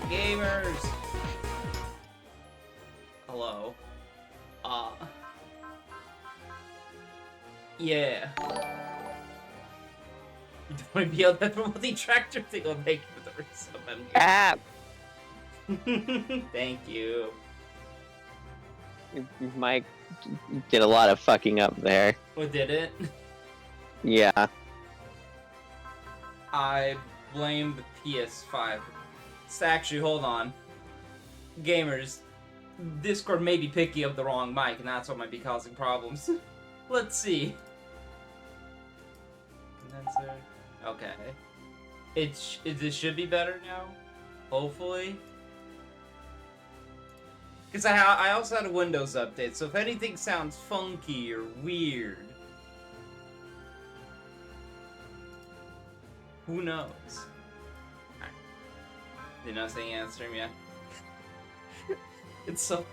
Gamers! Hello. Yeah. You don't want to be on that multi-tractor thing? Oh, thank you for the resub. Ah! Thank you. Mike did a lot of fucking up there. What did it? Yeah. I blame the PS5. So actually, hold on. Gamers, Discord may be picky of the wrong mic, and that's what might be causing problems. Let's see. Condenser. Okay. It should be better now. Hopefully. Because I also had a Windows update, so if anything sounds funky or weird, who knows? Right. Did not say answer me yet. It's so.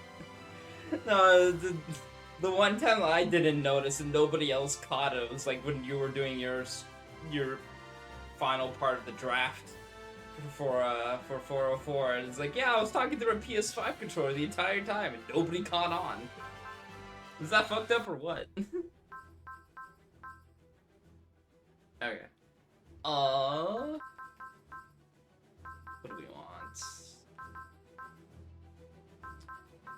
No, the one time I didn't notice and nobody else caught it was like when you were doing your final part of the draft for 404, and it's like, yeah, I was talking through a PS5 controller the entire time and nobody caught on. Is that fucked up or what? Okay. What do we want?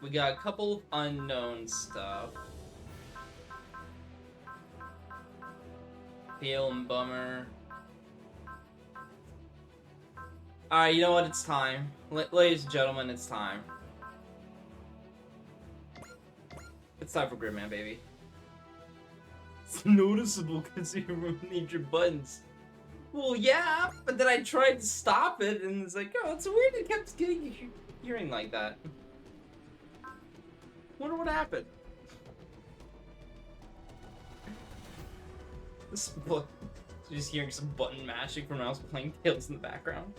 We got a couple of unknown stuff. Pale and Bummer. Alright, you know what? It's time. Ladies and gentlemen, it's time. It's time for Gridman, baby. It's noticeable because you need your buttons. Well, yeah, but then I tried to stop it, and it's like, oh, it's weird it kept getting hearing like that. Wonder what happened. Just hearing some button mashing from when I was playing Tales in the background.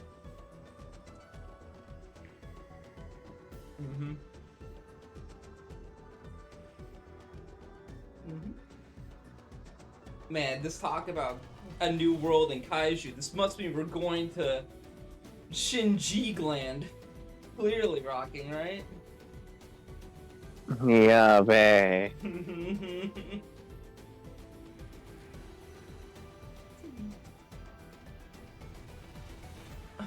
Man, this talk about a new world in Kaiju, this must mean we're going to Shinji Land. Clearly rocking, right? Yeah, bae. Yeah, I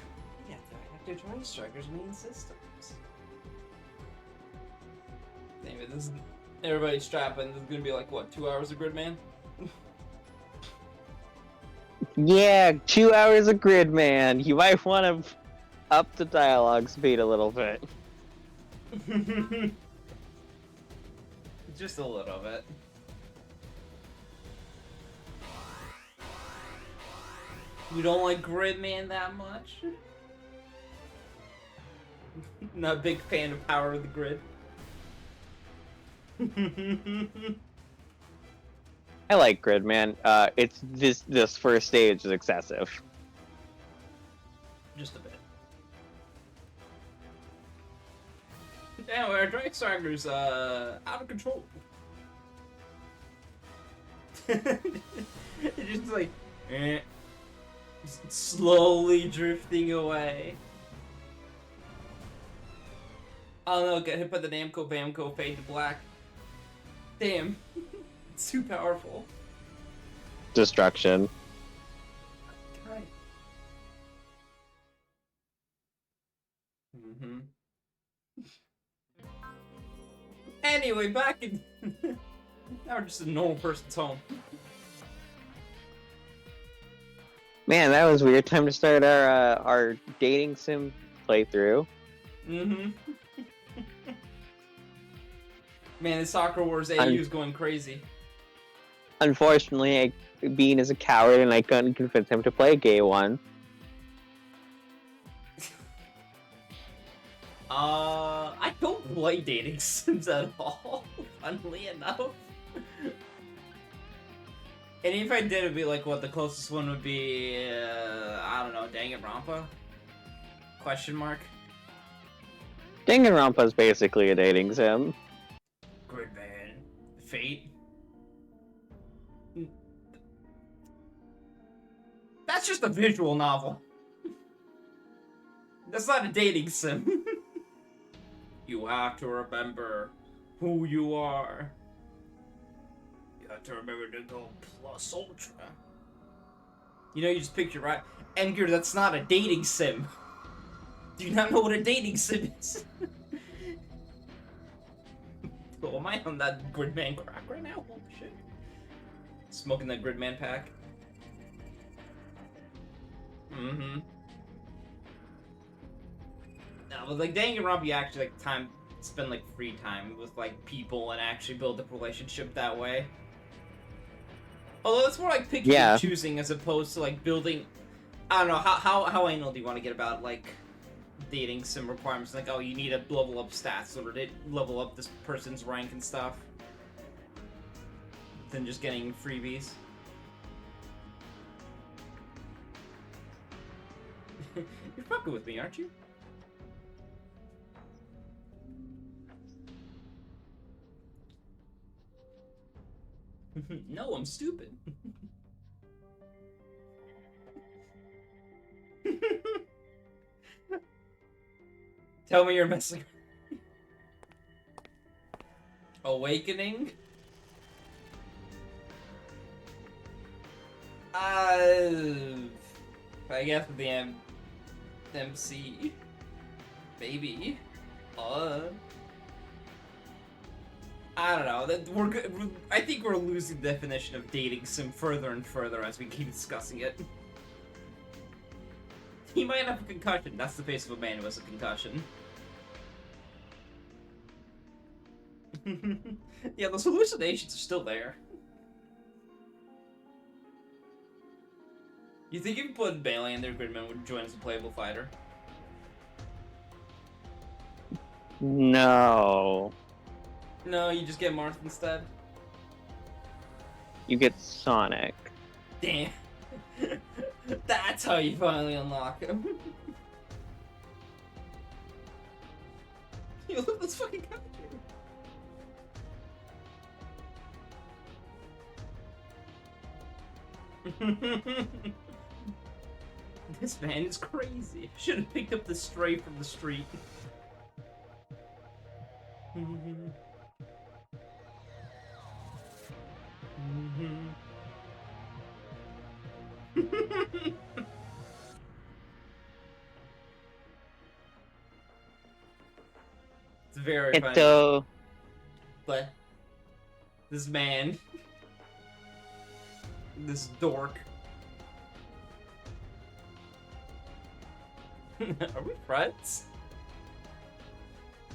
have to try Striker's main systems. Anyway, this is everybody strap in. This is gonna be like what, 2 hours of Gridman? Yeah, 2 hours of Gridman. You might want to up the dialogue speed a little bit. Just a little bit. You don't like Gridman that much? Not a big fan of Power of the Grid. I like Gridman. It's this first stage is excessive. Just a bit. Anyway, our Drake Stalker's out of control. It's just like slowly drifting away. Oh no, get hit by the Namco Bamco, fade to black. Damn. It's too powerful. Destruction. Right. Anyway, back in... now we're just a normal person's home. Man, that was weird. Time to start our dating sim playthrough. Man, the Soccer Wars AU is going crazy. Unfortunately, Bean is a coward and I couldn't convince him to play Gay 1. I don't play dating sims at all, funnily enough. And if I did, it'd be like, what, the closest one would be, I don't know, Danganronpa? Question mark? Danganronpa is basically a dating sim. Gridman. Fate? That's just a visual novel. That's not a dating sim. You have to remember who you are. You have to remember to go plus ultra. You know, you just picked your right. Edgar, that's not a dating sim. Do you not know what a dating sim is? Oh, am I on that Gridman crack right now? Holy shit. Smoking that Gridman pack. Mm-hmm. No, but like Danganronpa, you actually like spend like free time with like people and actually build a relationship that way. Although it's more like picking and choosing as opposed to like building. I don't know how anal do you want to get about like dating sim requirements? Like, oh, you need to level up stats in order to level up this person's rank and stuff. Than just getting freebies. You're fucking with me, aren't you? No, I'm stupid. Tell me you're messing. Awakening? I guess with the MC. Maybe. I don't know. I think we're losing the definition of dating sim further and further as we keep discussing it. He might have a concussion. That's the face of a man who has a concussion. Yeah, those hallucinations are still there. You think if you put Bailey in there, Gridman would join as a playable fighter? No. No, you just get Marth instead? You get Sonic. Damn. That's how you finally unlock him. Yo, look, let's fucking go. This man is crazy. Should have picked up the stray from the street. It's very funny. But this man, this dork. Are we friends?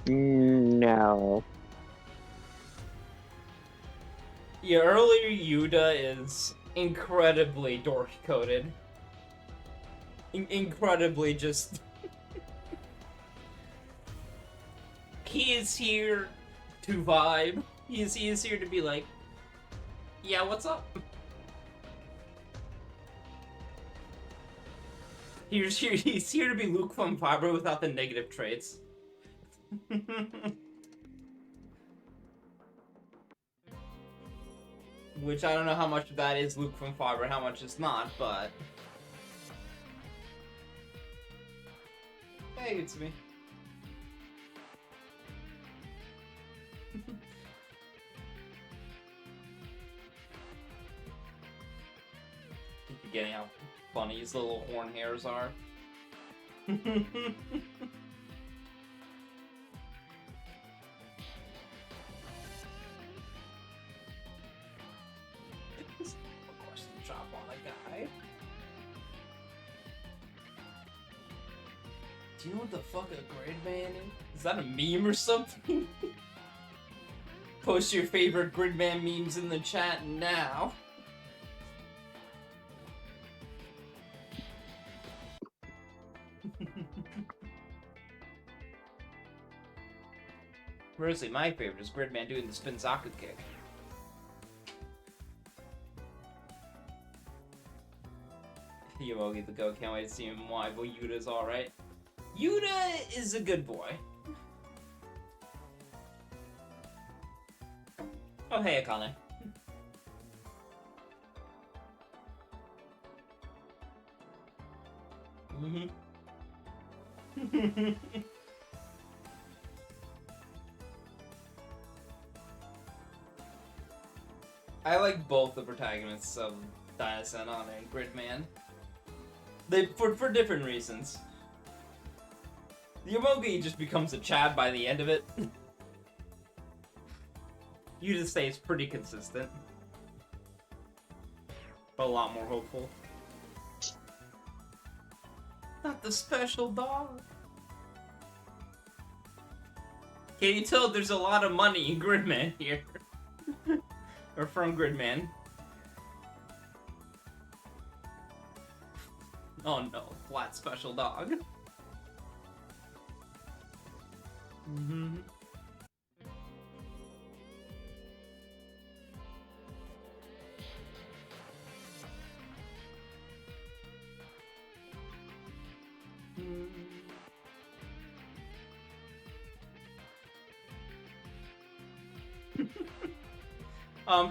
No. Yeah, earlier Yuda is incredibly dork-coded. Incredibly just... He is here to vibe. He is here to be like, yeah, what's up? He's here to be Luke from Fiber without the negative traits. Which I don't know how much of that is Luke from Fiber, how much is not, but... Hey, it's me. Keep forgetting how funny his little horn hairs are. Chop on a guy. Do you know what the fuck a grid man is? Is that a meme or something? Post your favorite Gridman memes in the chat now. Personally, my favorite is Gridman doing the spin Zaku kick. Yogi the Go, can't wait to see him live. Well, Yuda's alright. Yuda is a good boy. Oh, hey, Akane. I like both the protagonists of Dyna-Zenon and Gridman. They for different reasons. The Yomogi just becomes a Chad by the end of it. You just say it's pretty consistent. But a lot more hopeful. Not the special dog. Can you tell there's a lot of money in Gridman here? Or from Gridman. Oh no, flat special dog. Mm-hmm.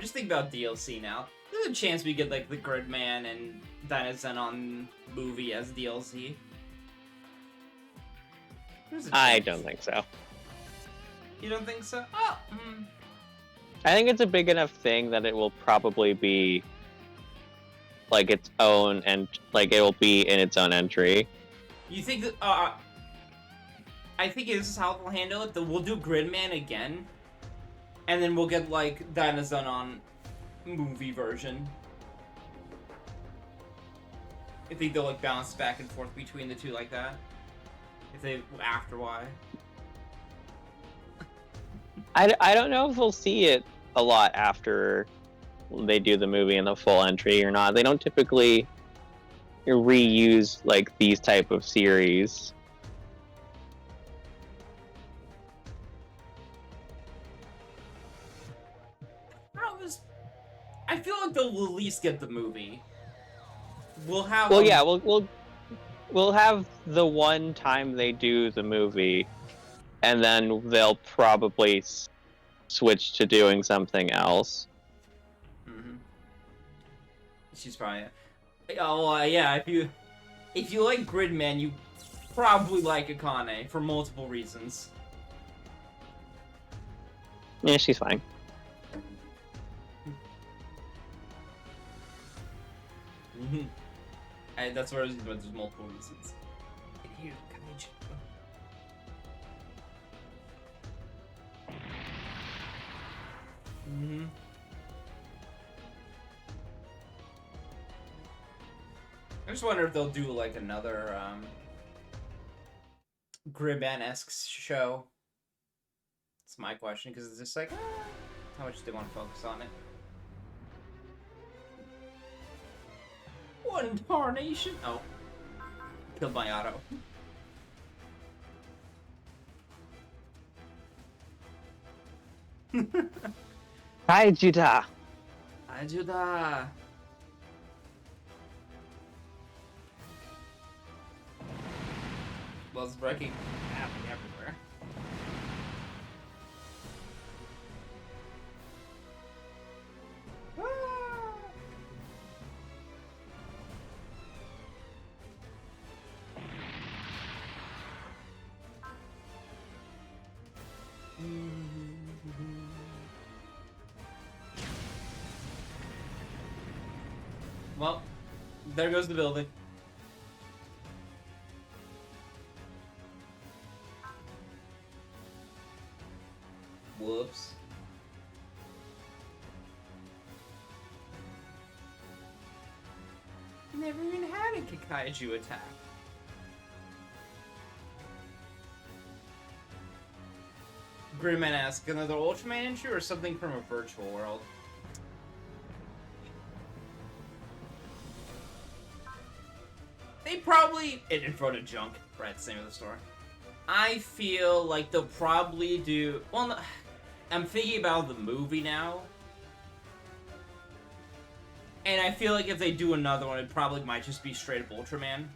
Just think about DLC now. There's a chance we get like the Gridman and Dyna-Zenon movie as DLC. I don't think so. You don't think so? Oh, I think it's a big enough thing that it will probably be like its own, and like it will be in its own entry. You think that? I think this is how they'll handle it. That we'll do Gridman again, and then we'll get like Dyna-Zenon movie version. I think they'll like bounce back and forth between the two like that. If they after Y. I don't know if we'll see it a lot after they do the movie in the full entry or not. They don't typically reuse like these type of series. I feel like they'll at least get the movie. We'll have. Well, yeah, we'll have the one time they do the movie, and then they'll probably switch to doing something else. Mm-hmm. She's probably. Oh yeah. If you like Gridman, you probably like Akane for multiple reasons. Yeah, she's fine. That's where there's multiple reasons. Here, mm-hmm. I just wonder if they'll do like another Gridman-esque show. That's my question, because it's just like, how much do they want to focus on it? One tarnation. Oh. Killed my auto. Hi, Judah. Hi, Judah. Well, it's breaking happening everywhere. Well, there goes the building. Whoops. Never even had a Kikaiju attack. Gridman asks, another Ultraman entry or something from a virtual world? They probably... in front of junk. Right, same of the store. I feel like they'll probably do... Well, no, I'm thinking about the movie now. And I feel like if they do another one, it probably might just be straight up Ultraman.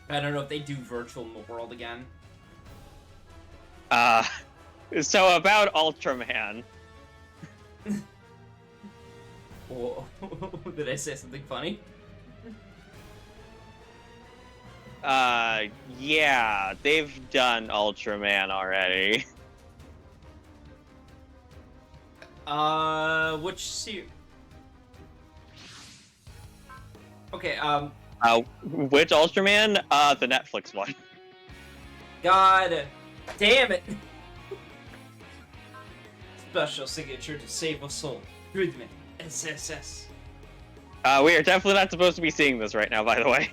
I don't know if they do virtual world again. So about Ultraman. Whoa. Did I say something funny? Yeah, they've done Ultraman already. Which series? Okay, Which Ultraman? The Netflix one. God damn it! Special signature to save a soul. Gridman, SSS. We are definitely not supposed to be seeing this right now, by the way.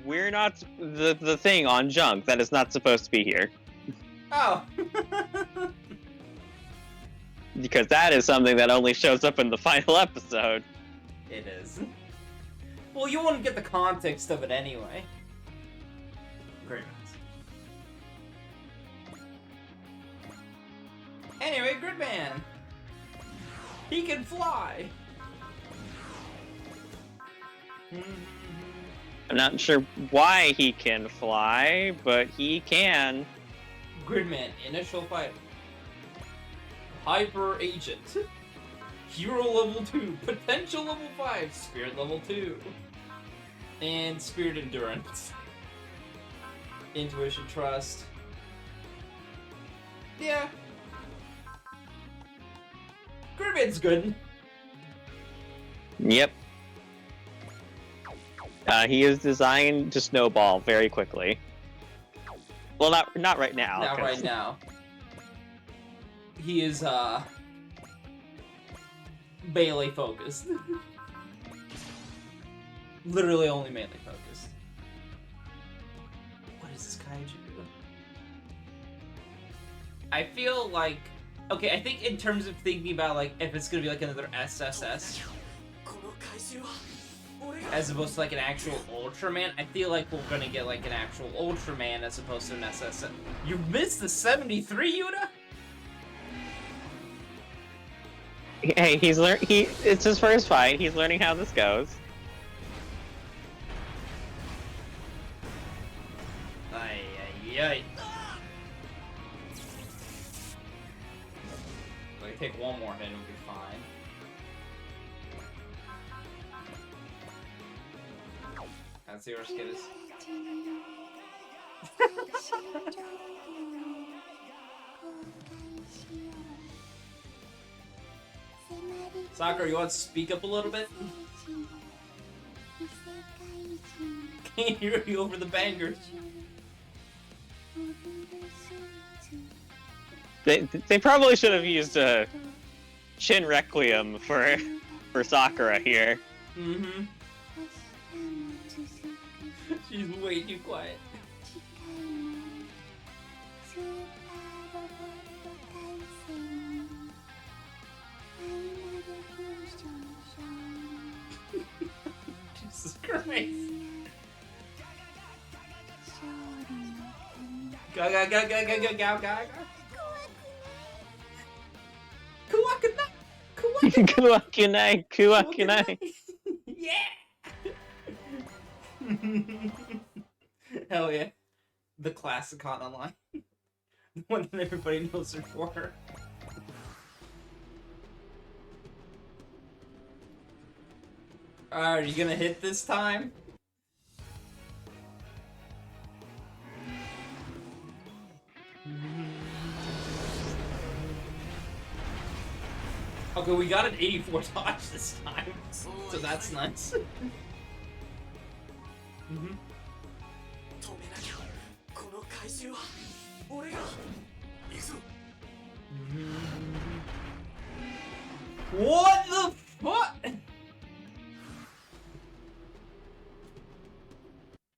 We're not the thing on Junk that is not supposed to be here. Oh. Because that is something that only shows up in the final episode. It is. Well, you wouldn't get the context of it anyway. Great. Anyway, Gridman. He can fly. I'm not sure why he can fly, but he can. Gridman, initial fighter. Hyper Agent. Hero level 2. Potential level 5. Spirit level 2. And Spirit Endurance. Intuition Trust. Yeah. Gridman's good. Yep. He is designed to snowball very quickly. Well, not right now. Not right now. He is, melee focused. Literally only melee focused. What is this kaiju? I feel like... Okay, I think in terms of thinking about, like, if it's gonna be, like, another SSS, as opposed to, like, an actual Ultraman, I feel like we're gonna get, like, an actual Ultraman as opposed to an SSS. You missed the 73, Yuta? Hey, it's his first fight. He's learning how this goes. Ay, ay, ay. Like, take one more hit and we'll be fine. Let's see where Skid is. Sakura, you want to speak up a little bit? Can't hear you over the bangers. They probably should have used a Shin Requiem for Sakura here. Mm-hmm. She's way too quiet. Jesus Christ. Go, go, go, go, go, go, go, go. Kuwakunai, Kuwakunai. Yeah! Hell yeah. The classic Con Online. The one that everybody knows her for. Alright, are you gonna hit this time? Okay, we got an 84 dodge this time, so that's nice. What the fuck?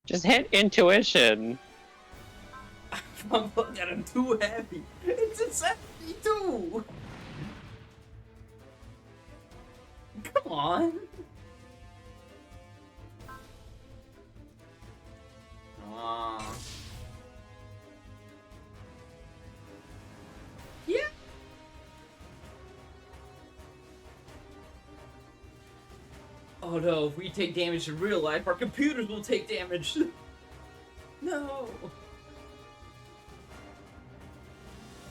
Just hit intuition. I'm looking at him too heavy. It's a 72. Come on. Yeah. Oh no, if we take damage in real life, our computers will take damage. No.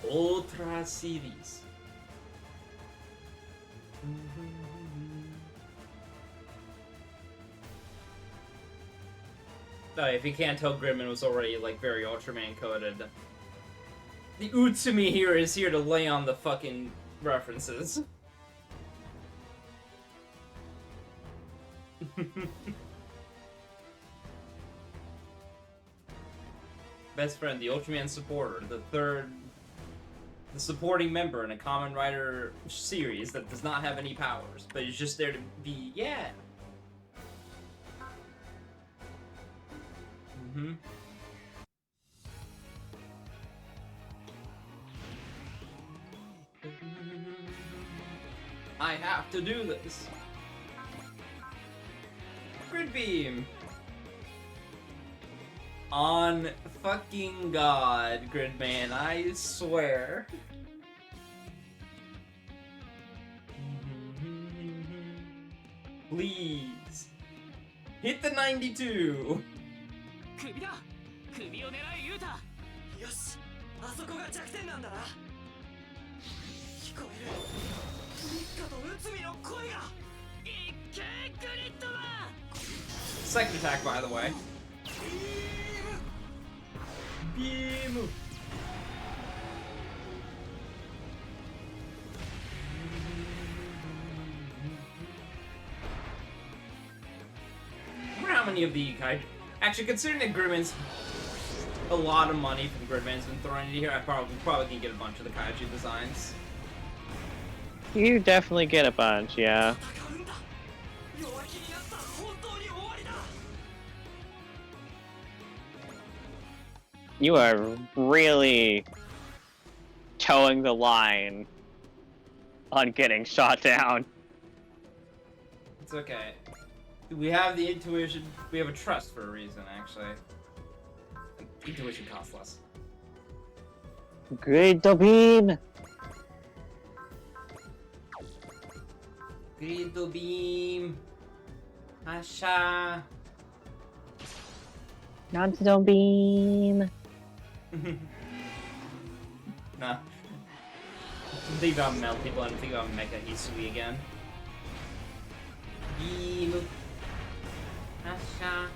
Ultra series. If you can't tell, Gridman was already like very Ultraman coded. The Utsumi here is here to lay on the fucking references. Best friend, the Ultraman supporter, the supporting member in a Kamen Rider series that does not have any powers, but is just there to be, yeah. Mm-hmm. I have to do this. Grid beam. On fucking God, Gridman, I swear. Please. Hit the 92. 首だ首を狙えユータよしあそこが弱点なんだな聞こえる日課と内海の声がいけグリッドマン Second attack, by the way. Beam. I wonder how many of the actually, considering that Gridman's a lot of money from Gridman's been thrown into here, I probably can get a bunch of the kaiju designs. You definitely get a bunch, yeah. 戦うんだ弱気になったら本当に終わりだ You are really towing the line on getting shot down. It's okay. We have the intuition. We have a trust for a reason, actually. Intuition costs less. Great beam! Grid beam. Asha. Not beam. Nah. I'm thinking about Mel people. I'm thinking about Mecha Hisui again. Beam. Asha.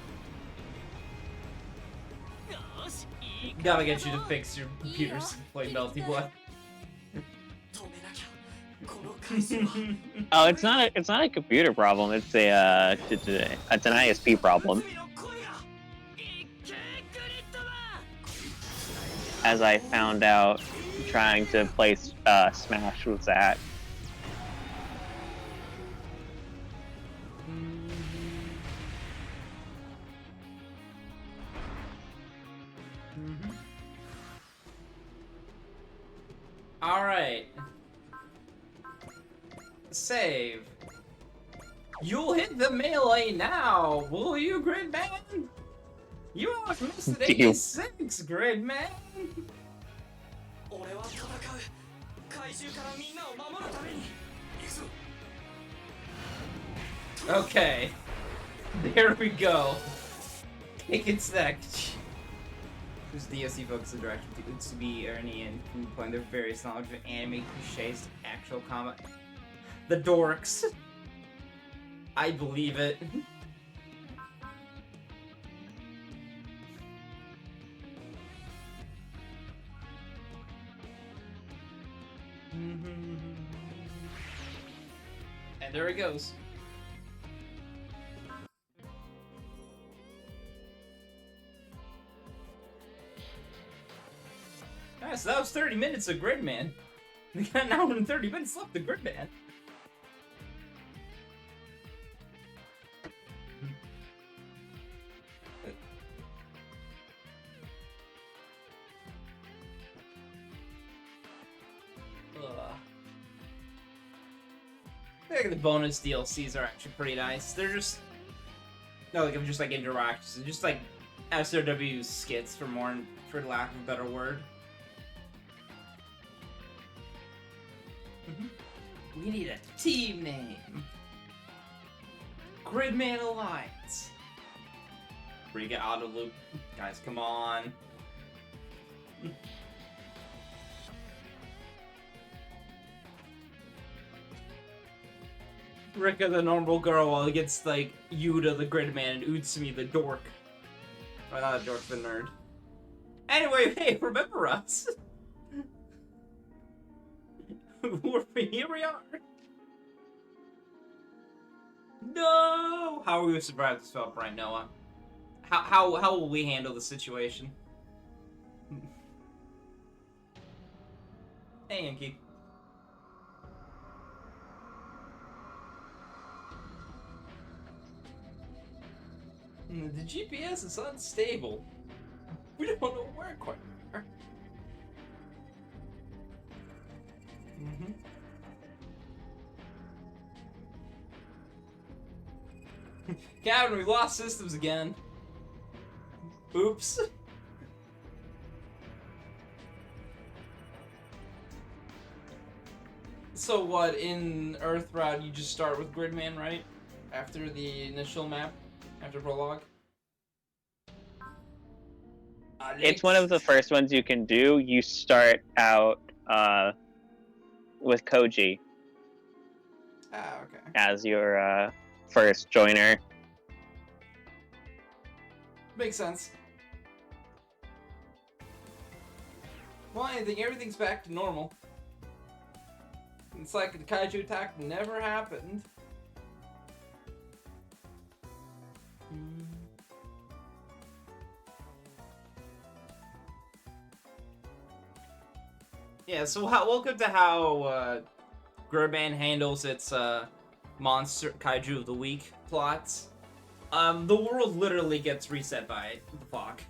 よしいいか Gotta get you to fix your computers. Play Melty Blood. 止めなきゃこの回収は Oh, it's not a computer problem. It's it's an ISP problem. 内海の声がいけグリッドマン As I found out trying to play Smash with that. Alright. Save. You'll hit the melee now, will you, Gridman? You almost missed it, Deal. 86, Gridman. 俺は戦う怪獣からみんなを守るために行くぞ Okay. There we go. Take its next. This DLC focuses the direction to Utsubi, Ernie, and Fu playing their various knowledge of anime cliches to actual combat. The dorks. I believe it. And there he goes. Alright, so that was 30 minutes of Gridman. We got an hour and 30 minutes left of Gridman. I think the bonus DLCs are actually pretty nice. They're just just like interactions, just like SRW skits for lack of a better word. We need a team name. Gridman Alliance. Where you get auto loop. Guys, come on. Rika the normal girl while against like Yuta the Gridman and Utsumi the dork. I'm not a dork, the nerd. Anyway, hey, remember us? Here we are. No! How are we gonna survive this film right, Noah? How will we handle the situation? Hey, Yankee. The GPS is unstable. We don't know where quite we are. Captain, we lost systems again. Oops. So what, in Earthroute you just start with Gridman, right? After the initial map? After prologue? It's one of the first ones you can do. You start out with Koji Okay. as your first joiner. Makes sense. Well, I think everything's back to normal. It's like the kaiju attack never happened. Yeah, so welcome to how Gridman handles its monster kaiju of the week plots. The world literally gets reset by the clock.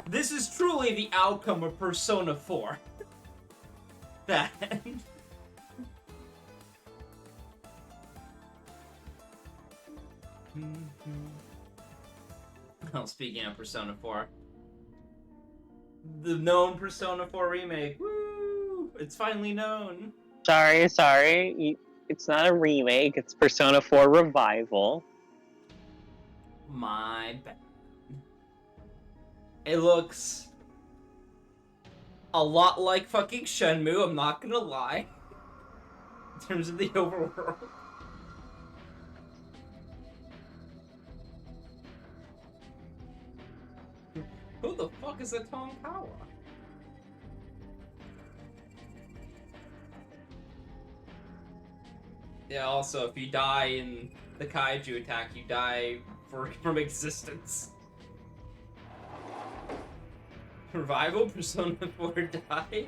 This is truly the outcome of Persona 4. That. Oh, speaking of Persona 4. The known Persona 4 remake. Woo! It's finally known. Sorry. It's not a remake. It's Persona 4 Revival. My bad. It looks a lot like fucking Shenmue, I'm not gonna lie. In terms of the overworld. Who the fuck is that Tonkawa? Yeah, also, if you die in the kaiju attack, you die from existence. Revival? Persona 4 died?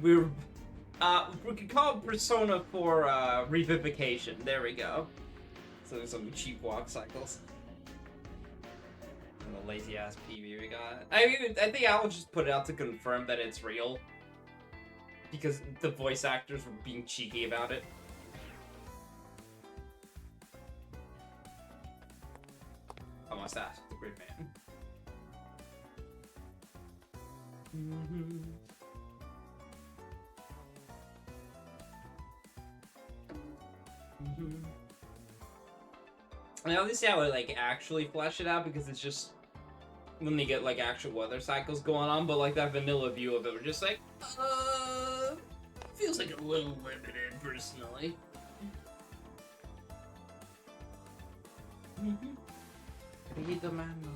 We could call it Persona 4 revivification. There we go. So there's some cheap walk cycles. And the lazy ass PV we got. I mean, I think I'll just put it out to confirm that it's real. Because the voice actors were being cheeky about it. I must ask the Gridman. I mean, obviously I would like actually flesh it out because it's just when they get like actual weather cycles going on, but like that vanilla view of it, we're just like, feels like a little limited personally. Read the manual.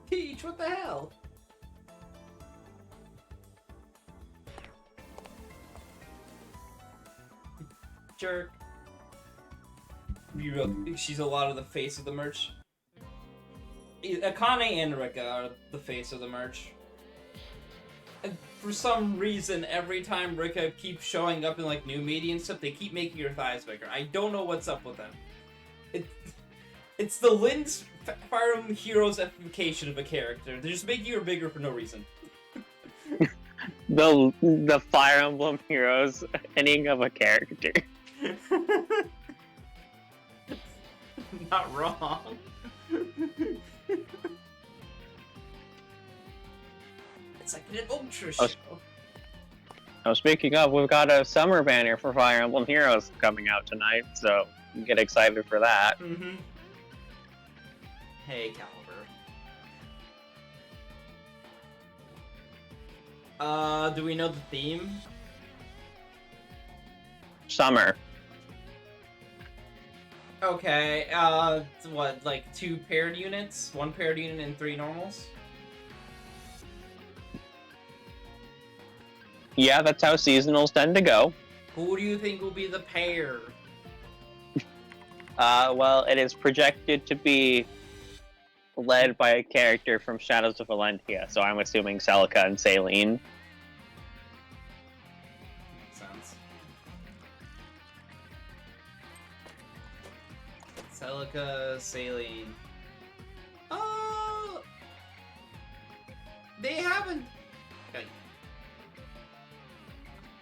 Peach, what the hell? Jerk. She's a lot of the face of the merch. Akane and Rika are the face of the merch. And for some reason, every time Rika keeps showing up in like new media and stuff, they keep making her thighs bigger. I don't know what's up with them. It's the Lynn's Fire Emblem Heroes Ification of a character. They're just making her bigger for no reason. The Fire Emblem Heroes ending of a character. Not wrong. It's like an ultra show. Oh, speaking of, we've got a summer banner for Fire Emblem Heroes coming out tonight, so get excited for that. Mm-hmm. Hey, Caliber. Do we know the theme? Summer. Okay, what, like 2 paired units? 1 paired unit and 3 normals? Yeah, that's how seasonals tend to go. Who do you think will be the pair? Well, it is projected to be led by a character from Shadows of Valentia, so I'm assuming Celica and Saline. Makes sense. Celica, Saline. They haven't. Okay.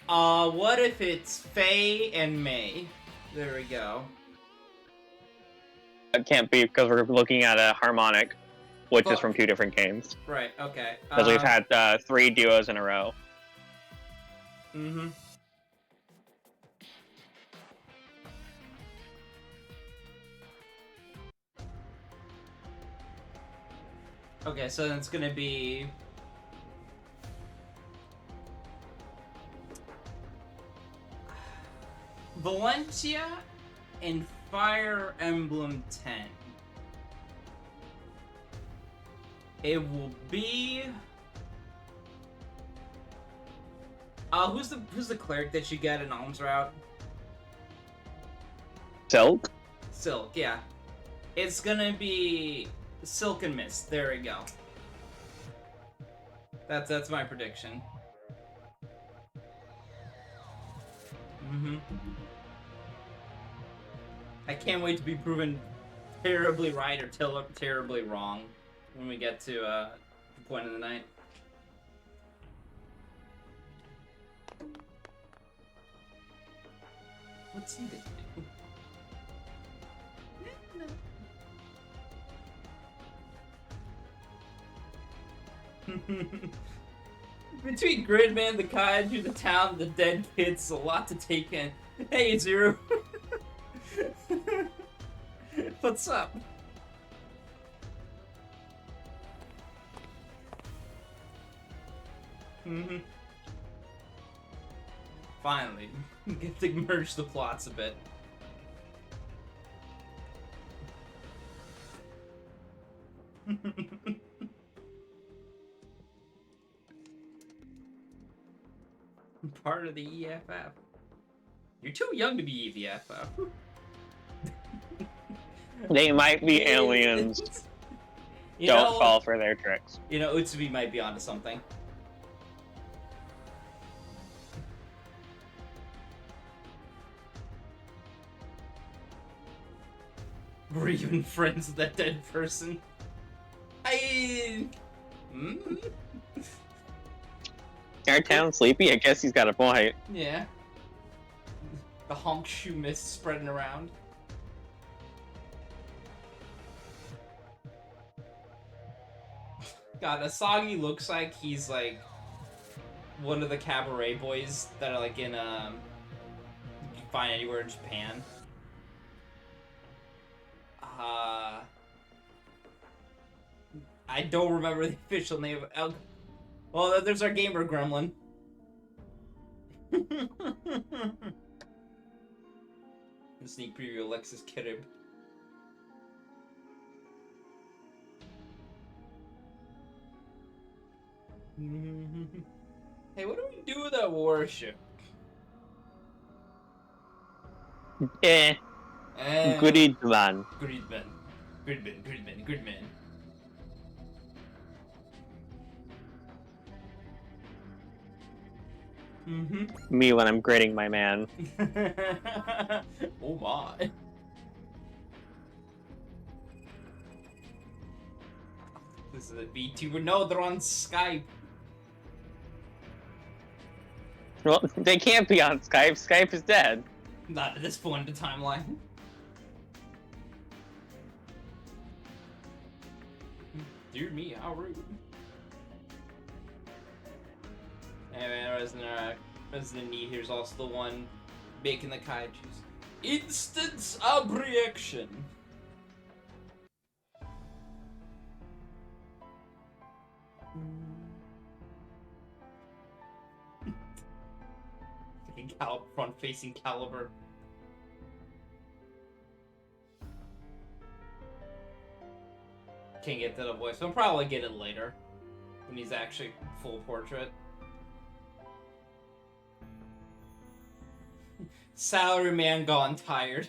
What if it's Faye and May? There we go. It can't be because we're looking at a harmonic, which is But- from 2 different games. Right. Okay. Because we've had 3 duos in a row. Mm-hmm. Okay, so then it's gonna be Valentia and Fire Emblem 10. It will be who's the cleric that you get in Alms Route? Silk? Silk, yeah. It's gonna be Silk and Mist. There we go. That's my prediction. Mm-hmm. I can't wait to be proven terribly right or terribly wrong when we get to the point of the night. What's he gonna do? Between Gridman, the Kaiju, the town, the dead kids, a lot to take in. Hey, Zero. What's up? Finally, get to merge the plots a bit. Part of the EFF. You're too young to be the EFF. They might be aliens. Don't fall for their tricks. You know, Utsubi might be onto something. We're even friends with that dead person. Our town sleepy? I guess he's got a point. Yeah. The honk shoe mist spreading around. God, Asagi looks like he's like one of the cabaret boys that are like in you can find anywhere in Japan. I don't remember the official name of well, there's our gamer gremlin. The sneak preview Alexis Kirib. Hey, what do we do with that warship? Goodman. Goodman. Me when I'm grading my man. Oh my. This is a VTuber. No, they're on Skype. Well, they can't be on Skype. Skype is dead. Not at this point in the timeline. Dear me, how rude. Anyway, Resident Need here's also the one making the kaijus. Instance of reaction. fucking front-facing caliber. Can't get to the voice. We'll probably get it later when he's actually full portrait. Salaryman gone tired.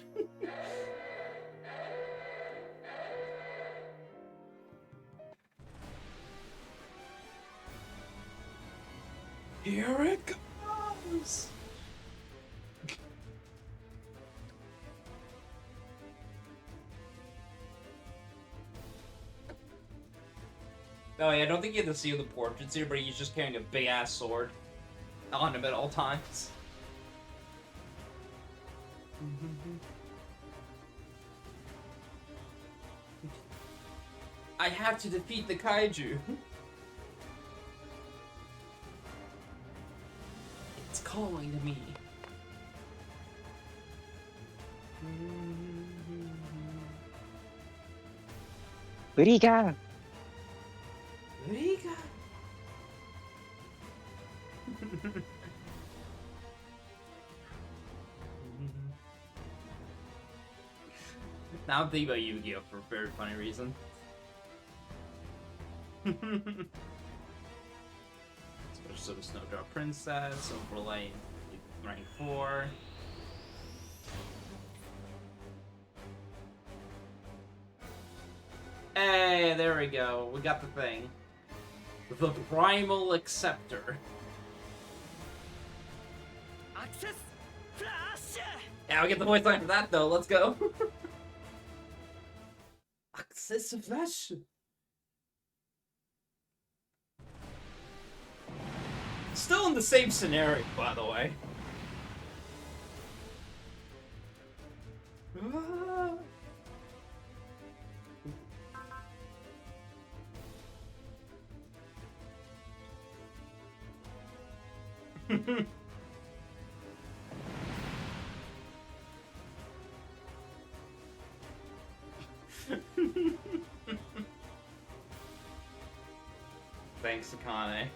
Here it comes! Oh yeah, I don't think you have to see the portraits here, but he's just carrying a big-ass sword on him at all times. I have to defeat the kaiju. It's calling to me. Uriga! Riga. Now I'm thinking about Yu-Gi-Oh! For a very funny reason. So the Snowdrop Princess, overlay rank 4. Hey, there we go. We got the thing. The Primal Acceptor. Access Flash! Yeah, we get the voice line for that though. Let's go. Access Flash. Still in the same scenario, by the way. Ah. Thanks, Akane.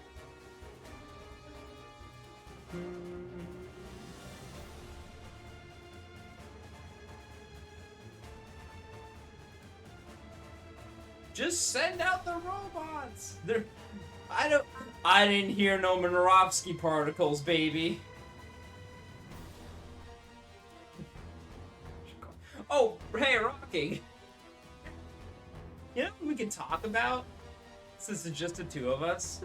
Just send out the robots. I didn't hear no Minerovsky particles, baby. Oh, hey, Rocky. You know what we can talk about? Since it's just the two of us.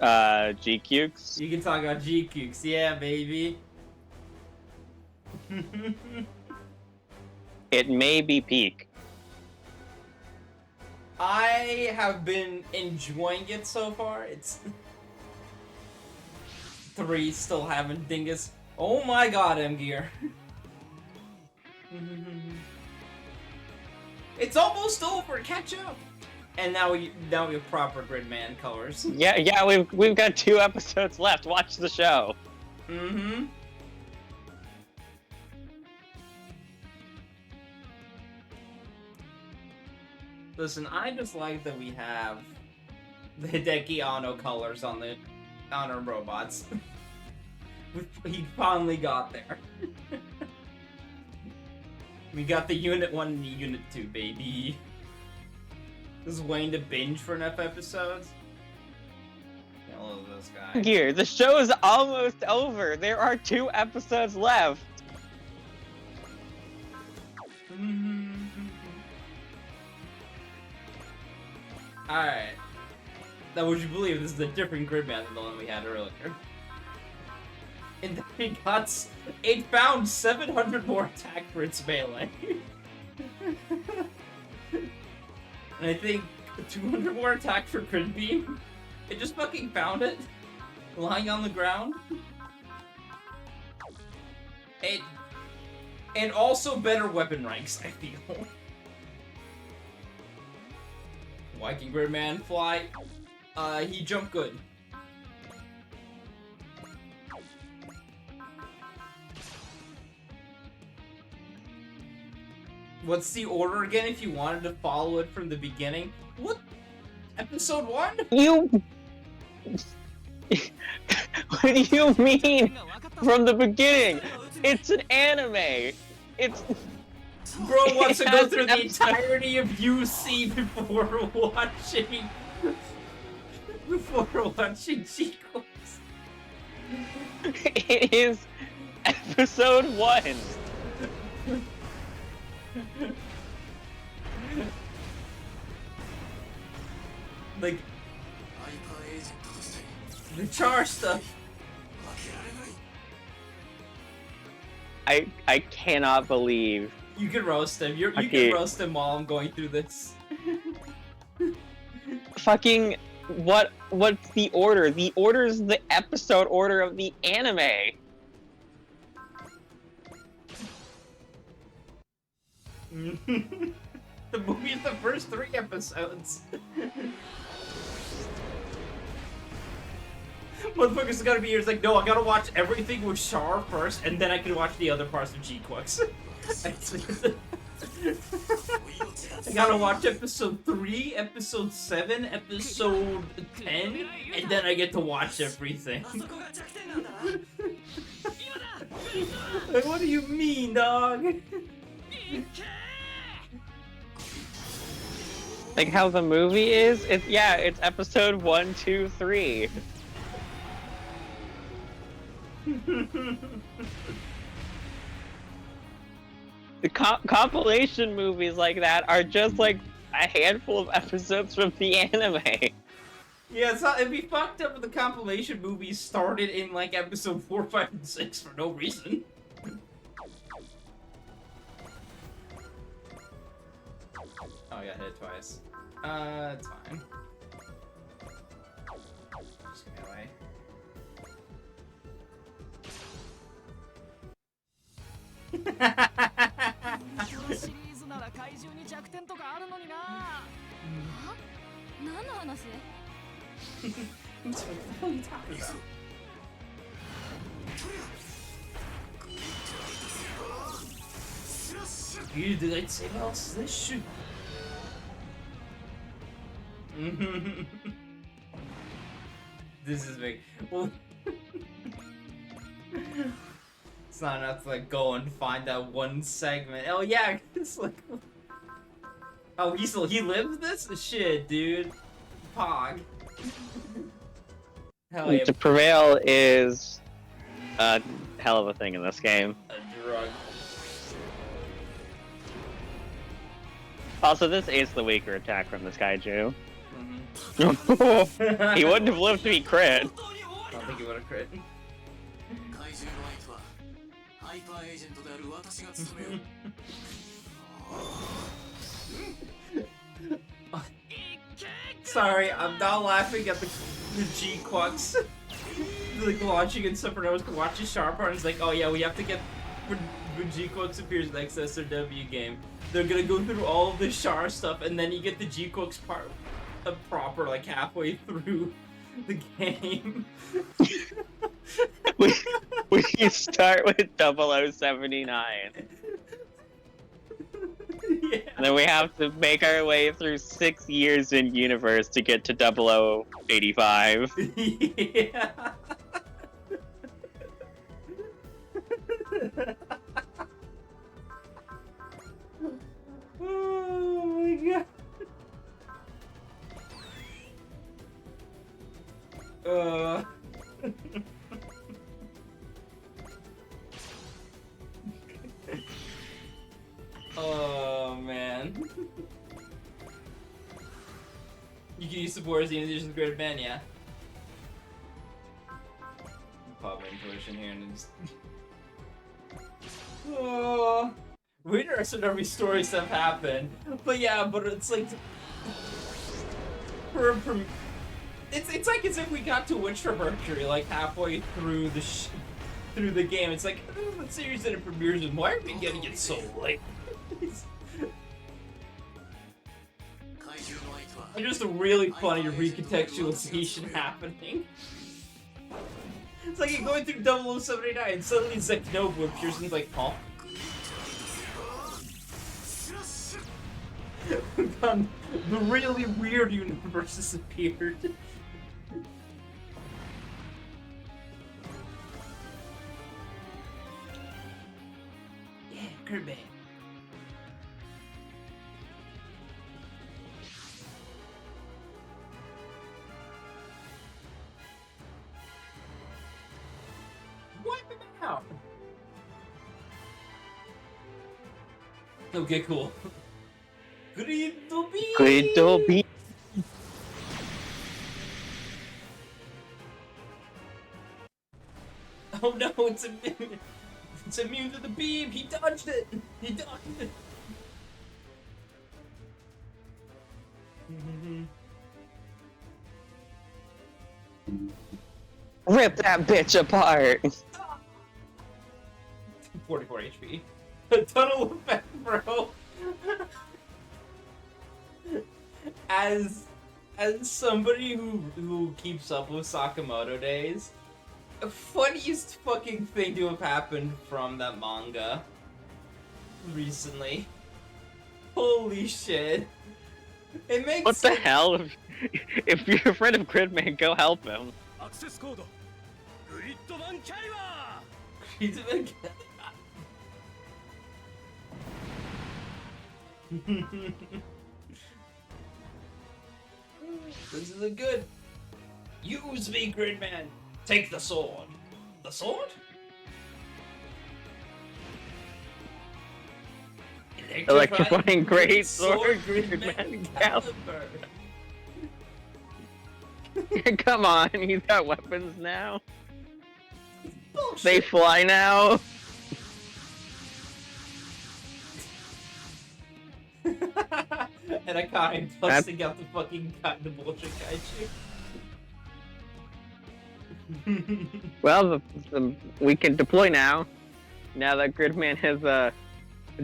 GQs? You can talk about GQs, yeah, baby. It may be peak. I have been enjoying it so far. It's 3 still haven't dingus. Oh my god, M-Gear. It's almost over, catch up! And now we have proper Gridman colors. Yeah, we've got 2 episodes left. Watch the show. Mm-hmm. Listen, I just like that we have the Hideki Anno colors on our robots. He finally got there. We got the Unit 1 and the Unit 2, baby. This is waiting to binge for enough episodes. I love this guy. Gear, the show is almost over. There are 2 episodes left. Alright. Now, would you believe this is a different Gridman than the one we had earlier? And then it found 700 more attack for its melee. And I think 200 more attack for Grid Beam. It just fucking found it. Lying on the ground. And also better weapon ranks, I feel. Why can Gridman fly? He jumped good. What's the order again if you wanted to follow it from the beginning? What? Episode 1? You... What do you mean? From the beginning, it's an anime. It's Bro wants to It go has through an the episode. entirety of UC before watching. Before watching sequels. It is episode 1. Like the char stuff. I cannot believe. You can roast him. You Okay. can roast him while I'm going through this. Fucking what's the order? The order is the episode order of the anime. The movie is the first 3 episodes. Motherfuckers gotta be here. It's like, no, I gotta watch everything with Char first, and then I can watch the other parts of G-Quux. I gotta watch episode 3, episode 7, episode 10, and then I get to watch everything. Like, what do you mean, dog? Like how the movie is? It's episode 1, 2, 3. The compilation movies like that are just like a handful of episodes from the anime. Yeah, it'd be fucked up if the compilation movies started in like episode 4, 5, and 6 for no reason. Oh, I got hit twice. It's fine. Just get away. シリーズなら怪獣に弱点とかあるのにな。何の話？ What the hell are you talking about? You did I say else this shit? This is big. Well, it's not enough to like go and find that one segment. Oh yeah, it's like, oh he lives this shit, dude. Pog. Hell yeah, To prevail is a hell of a thing in this game. a drug. Also, this is the weaker attack from this kaiju. Mhm. He wouldn't have lived to be crit. I don't think he would have crit. 怪獣の相手はハイパーエージェントである私が務める。Sorry, I'm not laughing at the G-Quux. Like launching and stuff, and I was watching Sharp and it's like, oh yeah, we have to get when G-Quux appears next SRW game. They're gonna go through all of the Char stuff, and then you get the G-Quux part proper like halfway through the game. we start with 0079. Yeah. And then we have to make our way through 6 years in universe to get to 0085. Yeah. Oh my god. Oh man. You can use support as the initiation of the greater band, yeah. Pop intuition here and just. Oh, weird SRW story stuff happened, but yeah, but it's like it's like as if we got to Witch from Mercury like halfway through through the game. It's like the series that it premieres in. Why are we getting it so late? Just a really funny recontextualization happening. It's like you're going through 0079 and suddenly Zeknobu appears and it's like, huh? The really weird universe has appeared. Gridman. Wipe him out. Okay, cool. Grito beam. Grito beam. Oh no, it's immune. It's immune to the beam. He dodged it. He dodged it. Rip that bitch apart. 44 HP. Tunnel effect, bro. As somebody who keeps up with Sakamoto days, the funniest fucking thing to have happened from that manga recently. Holy shit. It makes What the hell? If you're afraid of Gridman, go help him. Access code. Gridman Caliber. This isn't good. Use me, Gridman. Take the sword. The sword? Electrifying great sword, Gridman Caliber. Come on, he's got weapons now. Bullshit. They fly now. And I caught him busting out the fucking the bullshit kaiju. Well, we can deploy now. Now that Gridman has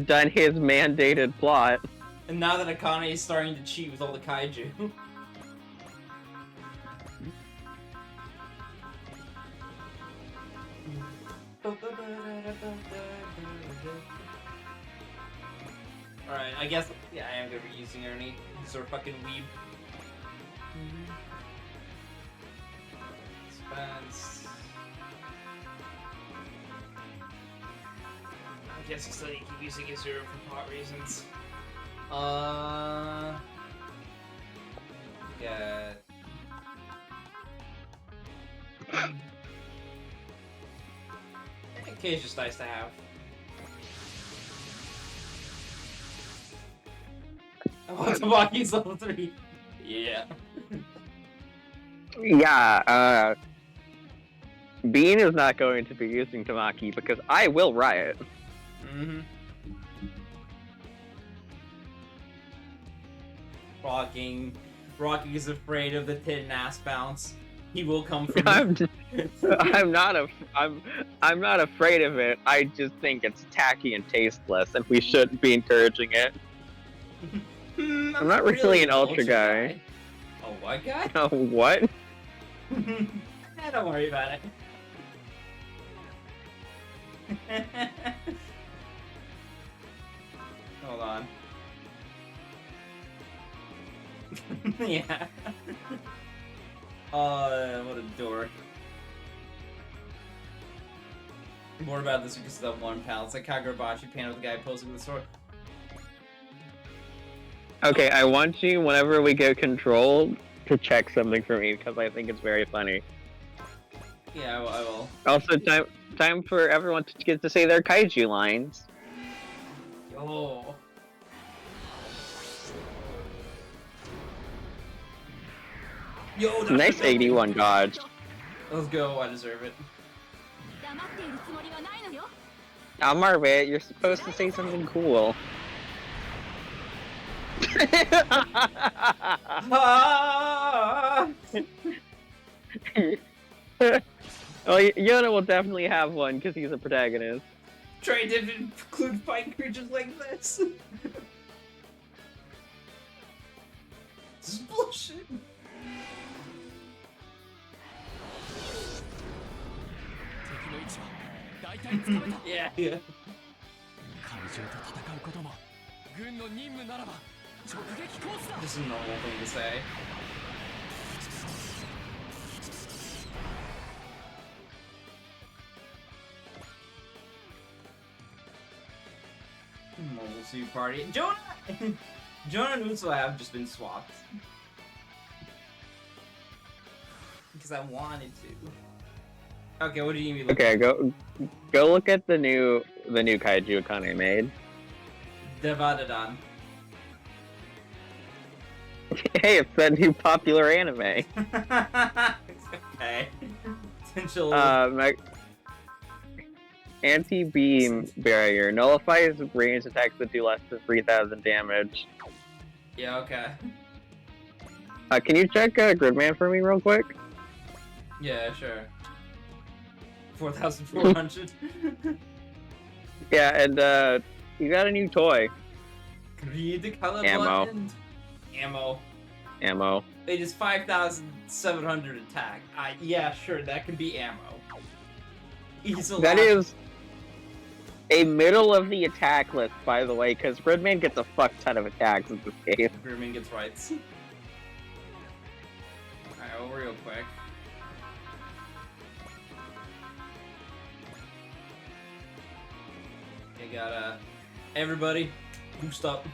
done his mandated plot. And now that Akane is starting to cheat with all the kaiju. Alright, I guess, yeah, I am gonna be using Ernie. He's our fucking weeb. Expense. I guess he's letting keep using his zero for plot reasons. Yeah. Okay, it's just nice to have. Oh, Tamaki's level 3. Yeah. Yeah, Bean is not going to be using Tamaki because I will riot. Mm-hmm. Rocking is afraid of the tin ass bounce. He will come from. I'm not afraid of it. I just think it's tacky and tasteless, and we shouldn't be encouraging it. I'm not really an ultra guy. A what guy? Oh, what? Don't worry about it. Hold on. Yeah. What a dork. More about this because of that one pal. It's like Kagurabashi painted with the guy posing with the sword. Okay, I want you, whenever we get controlled, to check something for me, because I think it's very funny. Yeah, I will. Also, time for everyone to get to say their kaiju lines. Yo. Yo, Nice 81 dodge. Let's go, I deserve it. Now, Marvin, you're supposed to say something cool. Well, Yoda will definitely have one because he's a protagonist. Trey didn't include fighting creatures like this. This is bullshit. Yeah. This is a normal thing to say. Suit Party. Jonah! Jonah and Uso have just been swapped. Because I wanted to. Okay, what do you mean? Okay, go look at the new kaiju Akane made. Devadadan. Hey, it's that new popular anime. Okay. Potential. Anti-beam barrier nullifies ranged attacks that do less than 3,000 damage. Yeah, okay. Can you check Gridman for me real quick? Yeah, sure. 4,400. Yeah, and you got a new toy. Read the color Ammo. blend. Ammo. Ammo. It is 5,700 attack. Yeah, sure, that could be ammo. Easily. That is a middle of the attack list, by the way, because Gridman gets a fuck ton of attacks in this game. Gridman gets rights. Alright, well, real quick. You got everybody boost up.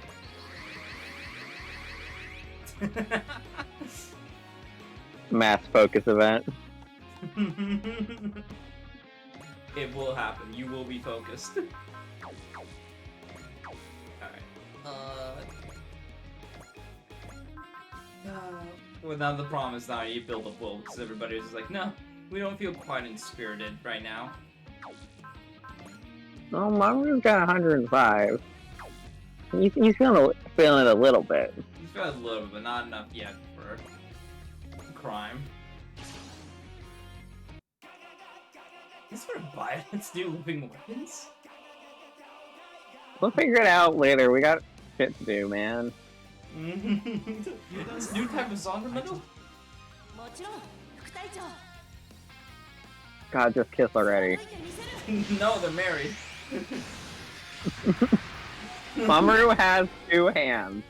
Mass focus event. It will happen. You will be focused. Alright. Well, now the problem is now you build up will, because everybody's just like, no, we don't feel quite inspirited right now. Oh, Mamoru's got 105. He's feeling a little bit. He's got a little, but not enough yet for crime. He's gonna buy its new living weapons? We'll figure it out later. We got shit to do, man. This new type of Zondermental? God, just kiss already. No, they're married. Mamoru has 2 hands.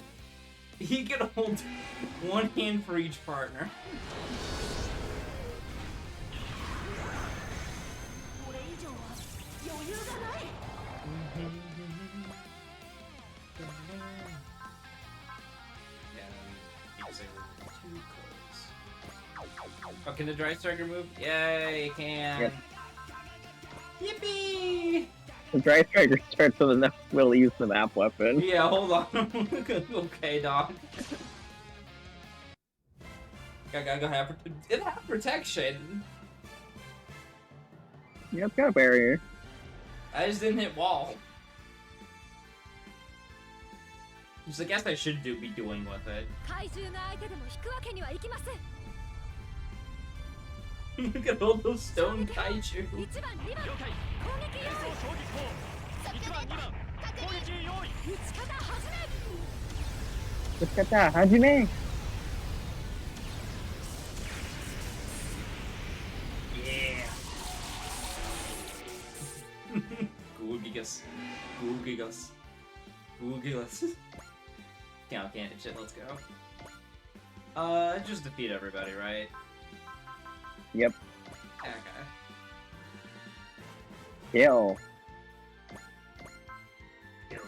He can hold one hand for each partner. Oh, can the Dry Striker move? Yay, it can. Yep. Yippee! The Dry Striker starts with enough will use the map weapon. Yeah, hold on. Okay, dog. Gotta have it have protection. Yeah, it's got a barrier. I just didn't hit wall. Which I guess I should be doing with it. Look at all those stone kaiju. Hajime! Yeah. Googigas. Googigas. Googigas. Count candy shit, let's go. Just defeat everybody, right? Yep. Okay. Kill. Kill.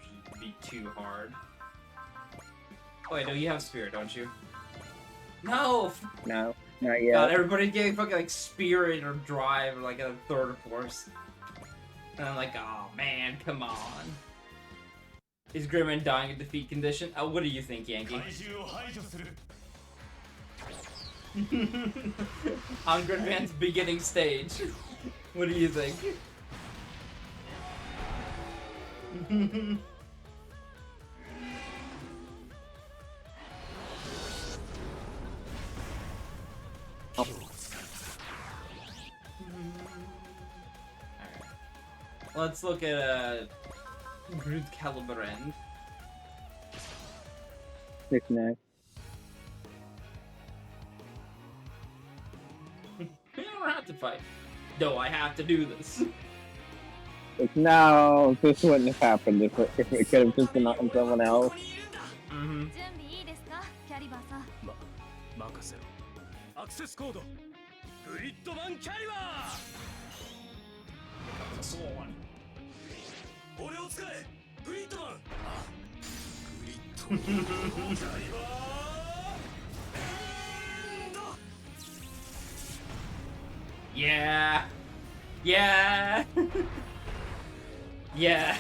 Should be too hard. Oh wait, no, you have Spirit, don't you? No! No, not yet. God, everybody's getting fucking like Spirit or Drive or like a third or fourth. And I'm like, oh man, come on. Is Gridman dying in defeat condition? What do you think, Yankee? On Gridman's beginning stage. What do you think? Let's look at Groot Caliber End. 69. You don't have to fight. No, I have to do this. No, this wouldn't have happened if it could have just been on someone else. グリッドマンキャリバ Sword. ー俺を使えグリッドマングリッドマンキャリバー Yeah. Yeah. Yeah.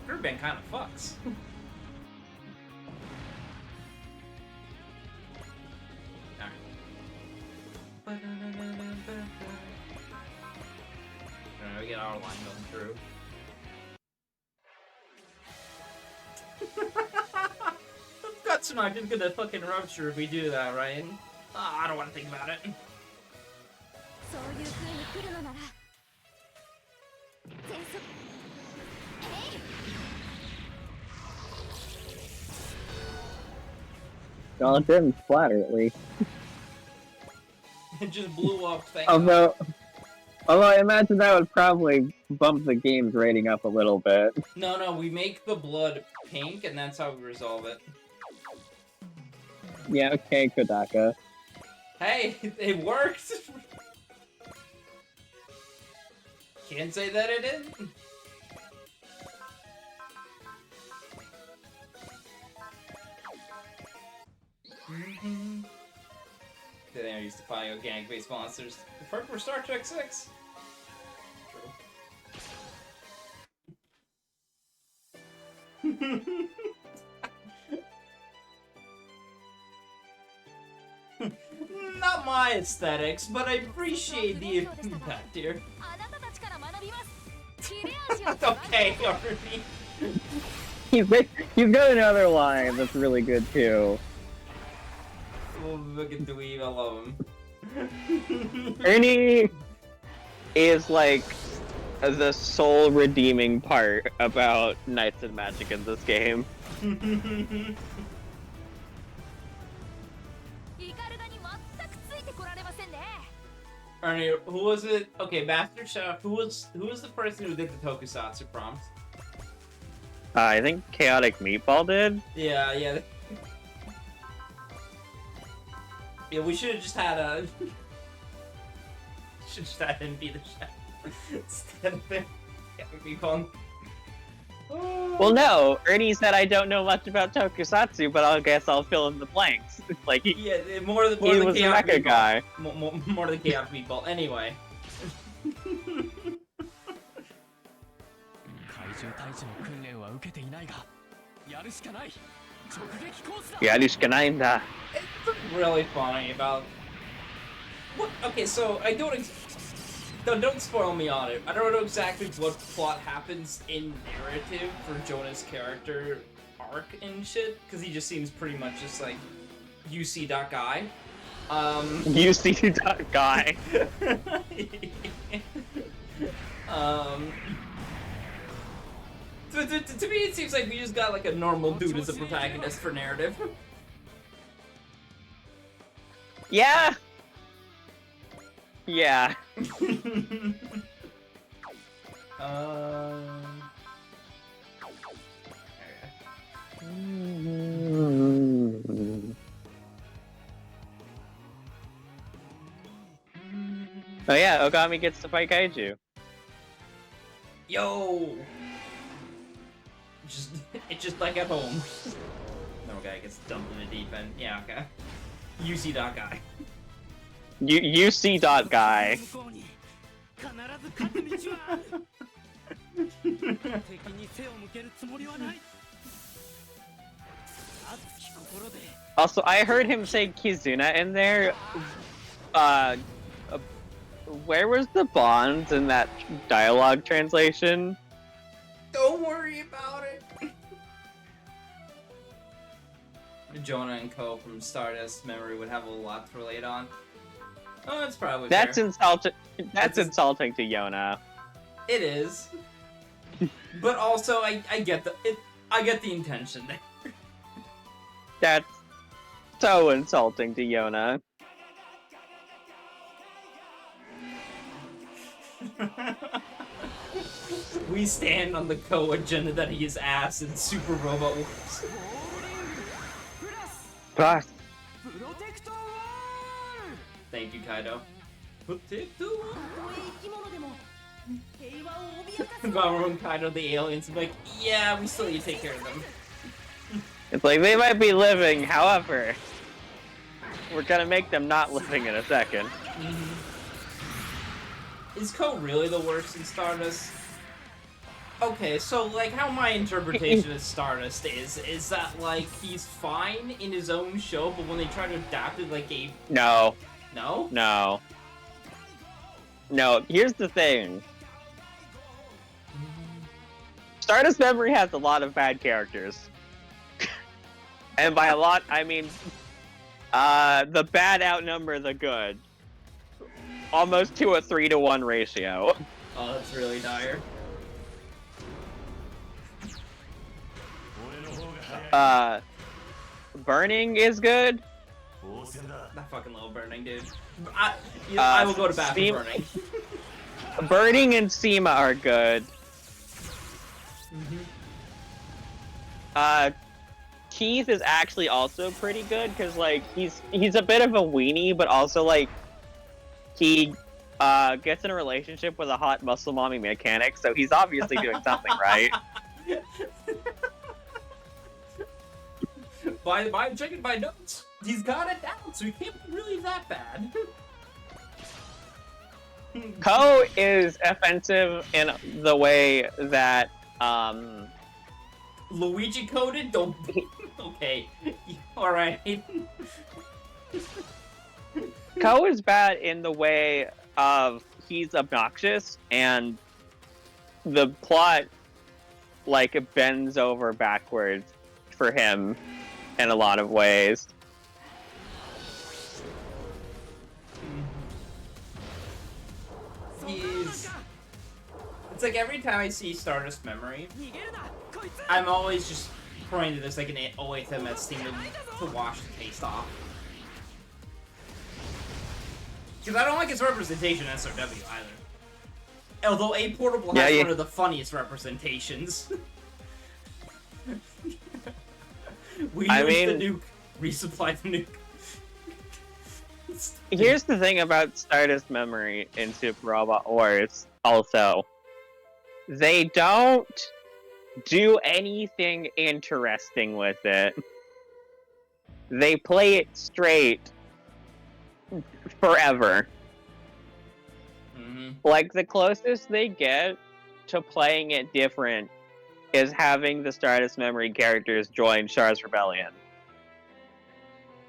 Urban kind of fucks. Alright, we get our line going through. Katsumaki's gonna fucking rupture if we do that, right? I don't want to think about it. そういう風に来るのなら全速えい Well, it didn't splatter at least. It just blew up. Thank Although I imagine that would probably bump the game's rating up a little bit. No, we make the blood pink, and that's how we resolve it. Yeah, okay, Kodaka. Hey, it worked! Can't say that it didn't. They are used to fighting organic-based monsters. The first were Star Trek 6. True. Not my aesthetics, but I appreciate the impact here. あなたたちから学びます切れ味を Okay, Arby. He's got another line that's really good too. Oh, look at Dweeb, I love him. Ernie is like the sole redeeming part about Knights and Magic in this game. イカルガに全くついてこられませんね Ernie, who was it? Okay, Master Chef. Who was the person who did the Tokusatsu prompt? I think Chaotic Meatball did. Yeah. Yeah, we should have just had a. Should just had him be the chef instead of him. Yeah, would be fun. Well, no, Ernie said I don't know much about Tokusatsu, but I guess I'll fill in the blanks. Like Yeah, more he than was a Chaotic mecha Meatball. guy. More than Chaotic Meatball. Anyway. 怪獣退治の訓練は受けていないがやるしかない直撃コースだ Yarushikanainda. It's really funny about. What? Okay, so I don't. Don't spoil me on it. I don't know exactly what plot happens in narrative for Jonah's character arc and shit, because he just seems pretty much just like UC.guy. UC.guy. To me, it seems like we just got like a normal dude as a protagonist for narrative. Yeah. Yeah. Oh yeah, Ogami gets to fight Kaiju. Yo! It's just like at home. No guy gets dumped in the deep end. Yeah, okay. UC.guy. UC.guy. 向こうに必ず勝つ道はある敵に背を向けるつもりはない熱き心で Also, I heard him say Kizuna in there. Where was the bond in that dialogue translation? Don't worry about it. Jonah and Co from Stardust Memory would have a lot to relate on. Oh, that's probably That's fair. insulting. That's That's insulting to Yona. It is. But also, I get I get the intention there. That's so insulting to Yona. We stand on the Co agenda that he is ass in Super Robot Wars. プラス Plus, プロテクト Thank you, Kaido. Potato. たとえ生き物でも平和を脅かす Garu and Kaido, the aliens, be like, yeah, we still need to take care of them. It's like they might be living, however, we're gonna make them not living in a second. Is Ko really the worst in Stardust? Okay, so, like, how my interpretation of Stardust is that, like, he's fine in his own show, but when they try to adapt it, like, a... No. No? No. No, here's the thing. Stardust Memory has a lot of bad characters. And by a lot, I mean, the bad outnumber the good. Almost to a 3-to-1 ratio. Oh, that's really dire. Burning is good. I fucking love Burning, dude. I will go to bat for Burning. Burning and Seema are good. Keith is actually also pretty good because like he's a bit of a weenie, but also like he gets in a relationship with a hot muscle mommy mechanic, so he's obviously doing something right. By checking my notes, he's got it down, so he can't be really that bad. Ko is offensive in the way that Luigi coded? Don't. Okay. Alright. Ko is bad in the way of he's obnoxious and the plot like bends over backwards for him in a lot of ways. It's like every time I see Stardust Memory, I'm always just praying that there's like an OHMS thing to wash the taste off. Because I don't like its representation in SRW either. Although A Portable has one of the funniest representations. We use the nuke, resupply the nuke. Here's the thing about Stardust Memory in Super Robot Wars, also. They don't do anything interesting with it. They play it straight forever. Like, the closest they get to playing it different is having the Stardust Memory characters join Char's Rebellion.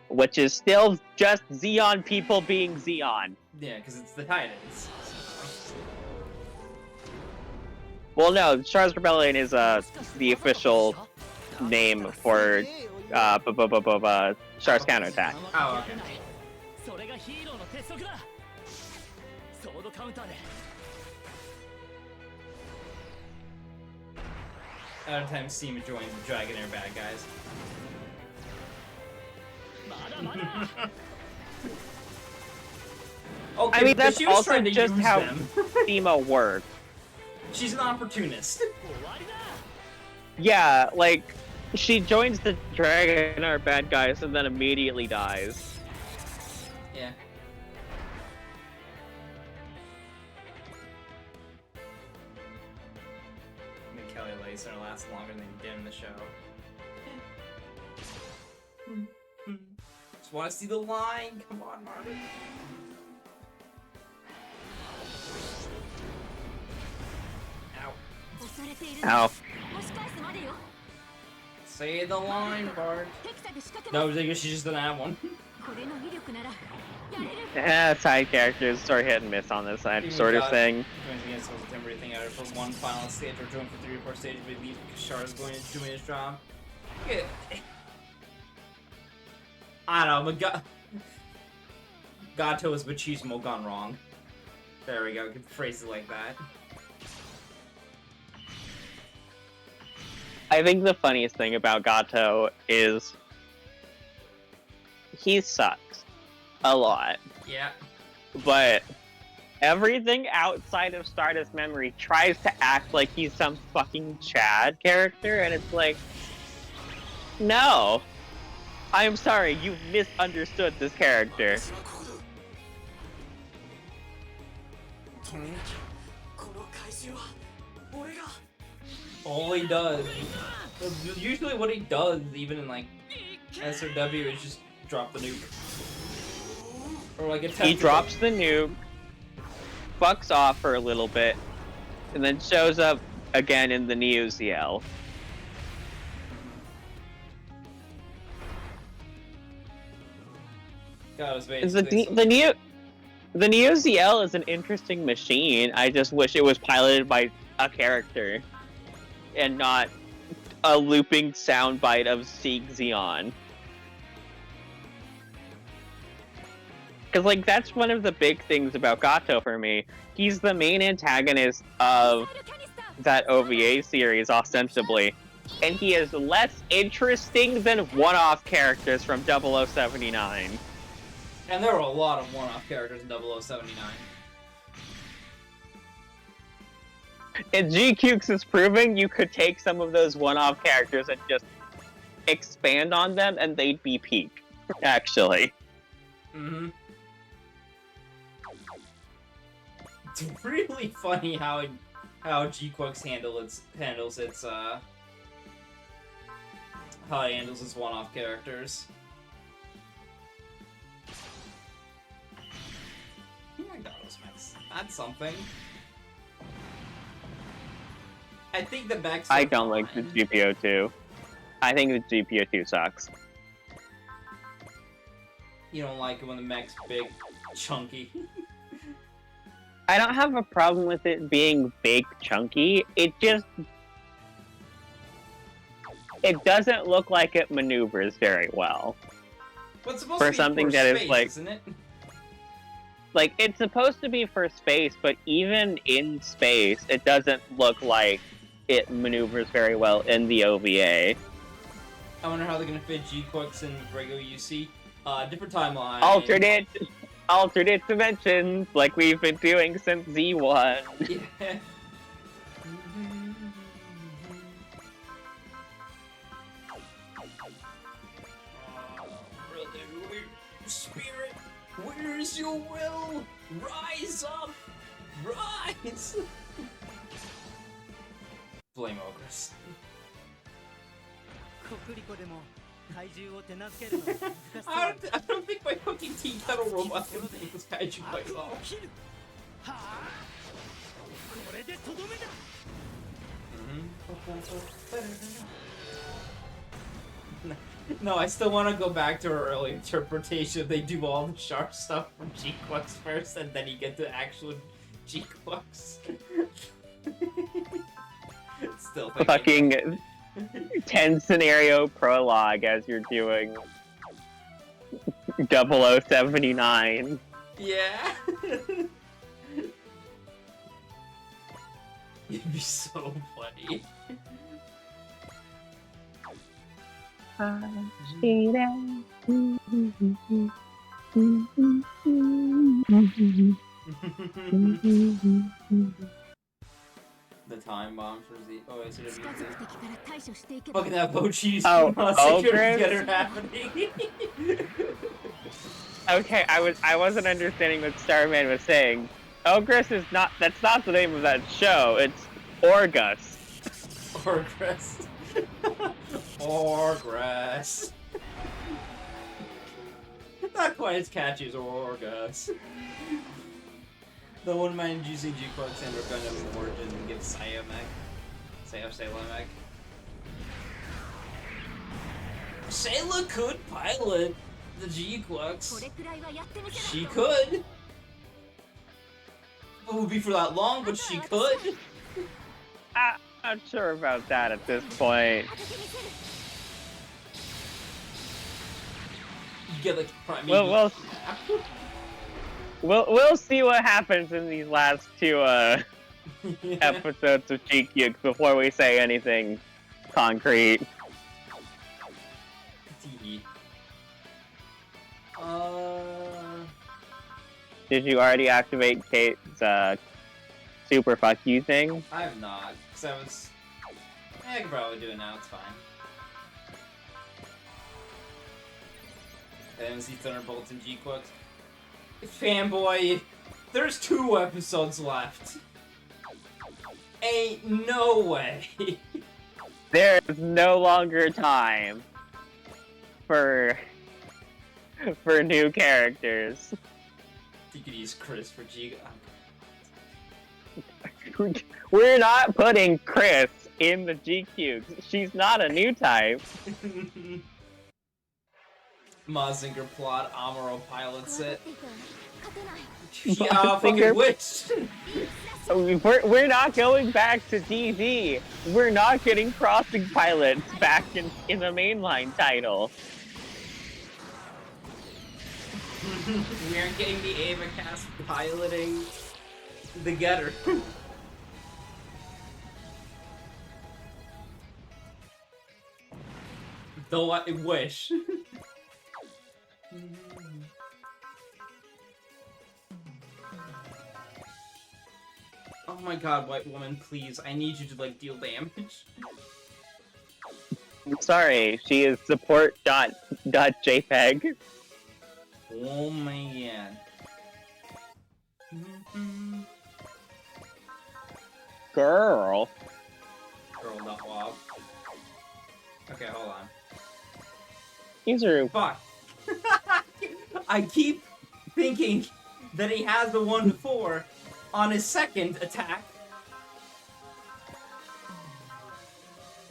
Which is still just Zeon people being Zeon. Yeah, because it's the Titans. Well, no, Char's Rebellion is the official name for Char's counterattack. Oh, okay. Out of time, Seema joins the Dragonair bad guys. Okay, I mean, that's she was also trying to just use how them. Seema works. She's an opportunist. Yeah, like, she joins the Dragonair bad guys and then immediately dies. Yeah. I think Kelly Lacer lasts longer than he did in the show. Just want to see the line. Come on, Marvin. Ow. Say the line, Bart. No, she's just done that one. Side characters are hit and miss on this side, sort of thing. Joins against the temporary thing out of one final stage or join for 3 or 4 stages, but leaves because Char is going to doing his job. Yeah. I don't know, but Gato is machismo gone wrong. There we go, we can phrase it like that. I think the funniest thing about Gato is he sucks a lot. Yeah. But everything outside of Stardust Memory tries to act like he's some fucking Chad character, and it's like, no. I'm sorry, you've misunderstood this character. 止めなきゃこの怪獣は俺が All he does. Usually what he does, even in like SRW, is just drop the nuke. Or like attempt He to- drops the nuke, fucks off for a little bit, and then shows up again in the Neo ZL. God, it was The basically the Neo ZL is an interesting machine. I just wish it was piloted by a character and not a looping soundbite of Sieg Zeon. Because, like, that's one of the big things about Gato for me. He's the main antagonist of that OVA series, ostensibly. And he is less interesting than one-off characters from 0079. And there were a lot of one-off characters in 0079. And GQX is proving you could take some of those one-off characters and just expand on them, and they'd be peak, actually. Mm-hmm. It's really funny how GQuix handles its one-off characters. I got those mechs. That's something. I think the mechs. I don't like the GPO2. I think the GPO2 sucks. You don't like it when the mech's big, chunky. I don't have a problem with it being big, chunky. It doesn't look like it maneuvers very well. What's supposed For to be something for that is, space, like- isn't it? Like, it's supposed to be for space, but even in space, it doesn't look like it maneuvers very well in the OVA. I wonder how they're gonna fit GQuix in regular UC. Different timeline. Alternate dimensions, like we've been doing since Z1. Yeah. Brother, spirit, where's your will? Rise up! Rise! Blame Ogres. 国リコでも怪獣を手なずけるのは難しそう I don't think my fucking tea kettle robot can make this kaiju quite well. 切るはあこれでとどめだ No, I still want to go back to her early interpretation. They do all the sharp stuff from GQuix first, and then you get to actual GQuix. Still thinking. Fucking 10 scenario prologue as you're doing 0079. Yeah. It'd be so funny. The time bomb for Z. Oh, wait, so 近づく敵から対処していけば fucking that Bochi's Oh, security Ogres? getter happening. Okay, I wasn't understanding what Starman was saying. Ogres is not, that's not the name of that show, it's Orgus. Orgress. Orgress. Not quite as catchy as Orgus. The one man using GQuix and we're gonna have origin and give Sayamek. Salamek. Sayla could pilot the こ GQuix. れくらいはやってみせない She と could. It would be for that long, but she could. I'm not sure about that at this point. 当ててみせる You get like prime. We'll see what happens in these last two Yeah. episodes of GQ before we say anything concrete. Tee. Did you already activate Kate's super fuck you thing? I have not, because I was. I can probably do it now, it's fine. AMC Thunderbolts and GQuix. Fanboy There's 2 episodes left. Ain't no way. There's no longer time for new characters. You could use Chris for Giga. We're not putting Chris in the GQ. She's not a new type. Mazinger plot, Amuro pilot 怖がっ set. ていては勝てない Yeah, Mazinger- fucking wish. We're not going back to DZ. We're not getting crossing pilots back in the mainline title. We aren't getting the Ava cast piloting the Getter. Though I wish. Oh my god, white woman, please. I need you to, like, deal damage. I'm sorry, she is support.jpg. Oh man. Girl. Girl, not wob. Okay, hold on. These are Fuck. I keep thinking that he has the 1-4 on his second attack.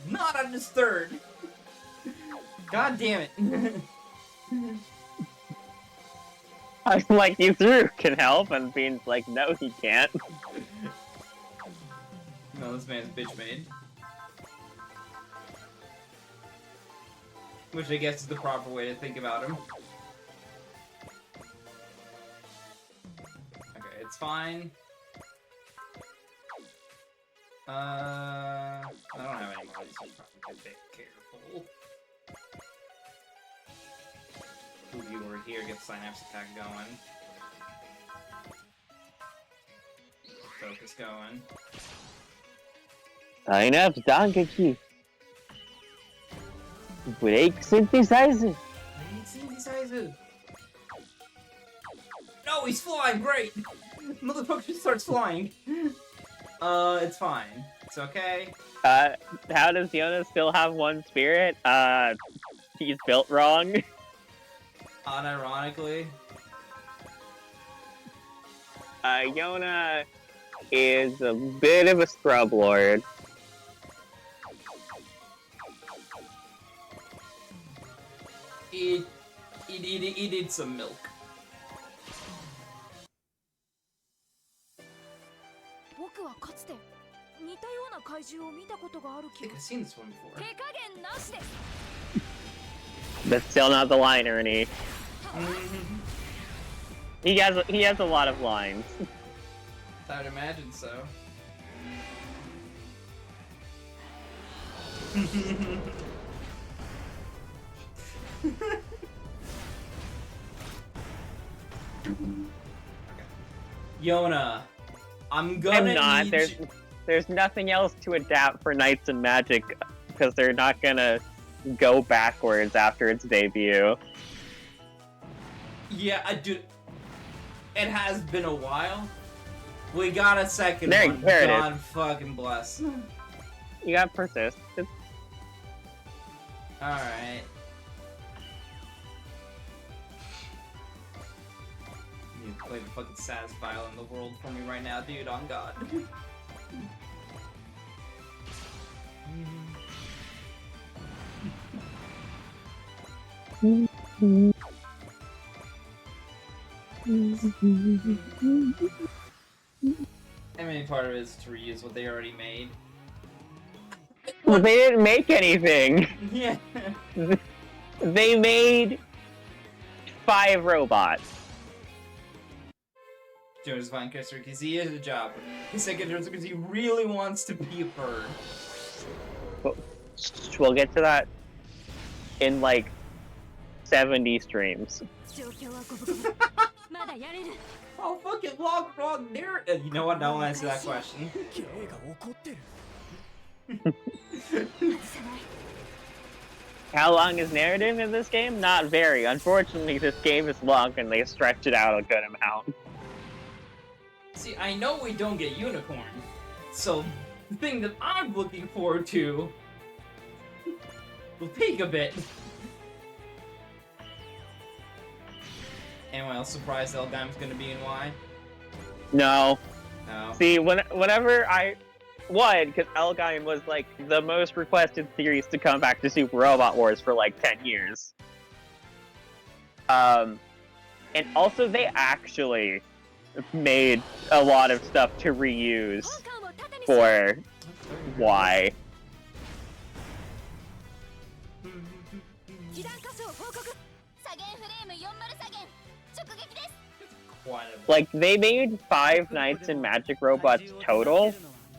Not on his third. God damn it. I'm like, you through can help, and Bean's like, no, he can't. No, this man's bitch made. Which I guess is the proper way to think about him. Okay, it's fine. I don't have any more, so probably be careful. Move you over here, get the Synapse attack going. Focus going. Synapse Dangeki. Break synthesizer. No, he's flying! Great! Motherfucker starts flying. It's fine. It's okay. How does Yona still have one spirit? He's built wrong. Unironically. Yona is a bit of a scrub lord. He needed some milk. 僕はかつて似たような怪獣を見たことがある I 気 think が I've seen this one before. 手加減なしです That's still not the line, Ernie. He has a lot of lines. I would imagine so. Yona, I'm gonna I'm not. need There's nothing else to adapt for Knights and Magic because they're not gonna go backwards after its debut. Yeah, dude. It has been a while. We got a second There one. it is. God fucking bless. You got persist. Alright. You play the fucking saddest file in the world for me right now, dude, on God. I mean, part of it is to reuse what they already made. Well, they didn't make anything. Yeah. They made 5 robots. Jonas Von Kisser, because he is a job. His second is because he really wants to be a bird. We'll get to that in like 70 streams. 状況は五分五分まだやれる Oh, fucking wrong narrative. You know what? I don't answer that question. ゲイが怒ってる 外さない How long is narrative in this game? Not very. Unfortunately, this game is long and they stretch it out a good amount. See, I know we don't get Unicorn, so the thing that I'm looking forward to will take a bit. Anyone else surprised Elgaim's gonna be in Y? No. No. See, whenever I would, because Elgaim was like the most requested series to come back to Super Robot Wars for like 10 years. And also they actually made a lot of stuff to reuse 本艦を盾にし for Y. 被弾箇所を報告左舷フレーム40左舷直撃です Quite a Like, they made 5 Knights and Magic Robots total.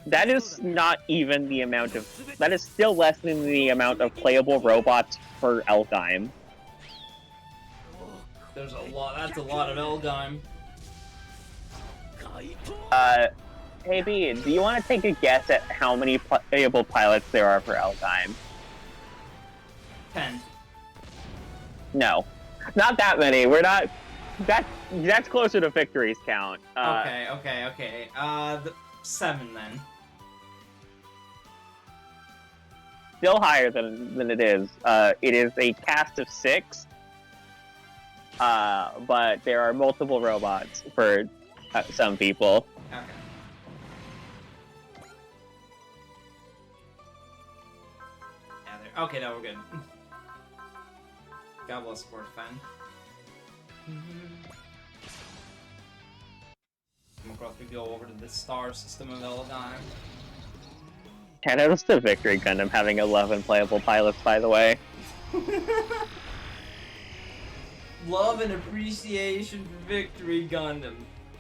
That is not even the amount of... That is still less than the amount of playable robots for Elgaim. There's a lot. That's a lot of Elgaim. Hey B, do you want to take a guess at how many playable pilots there are for Elgaim? 10. No. Not that many. We're not... That's closer to Victory's count. Okay. 7 then. Still higher than it is. It is a cast of 6. But there are multiple robots for some people. Okay. Yeah, okay, no, we're good. God bless Sports Fan. Of course, we go over to the star system of Elgaim. And it was the Victory Gundam having 11 playable pilots, by the way. Love and appreciation for Victory Gundam.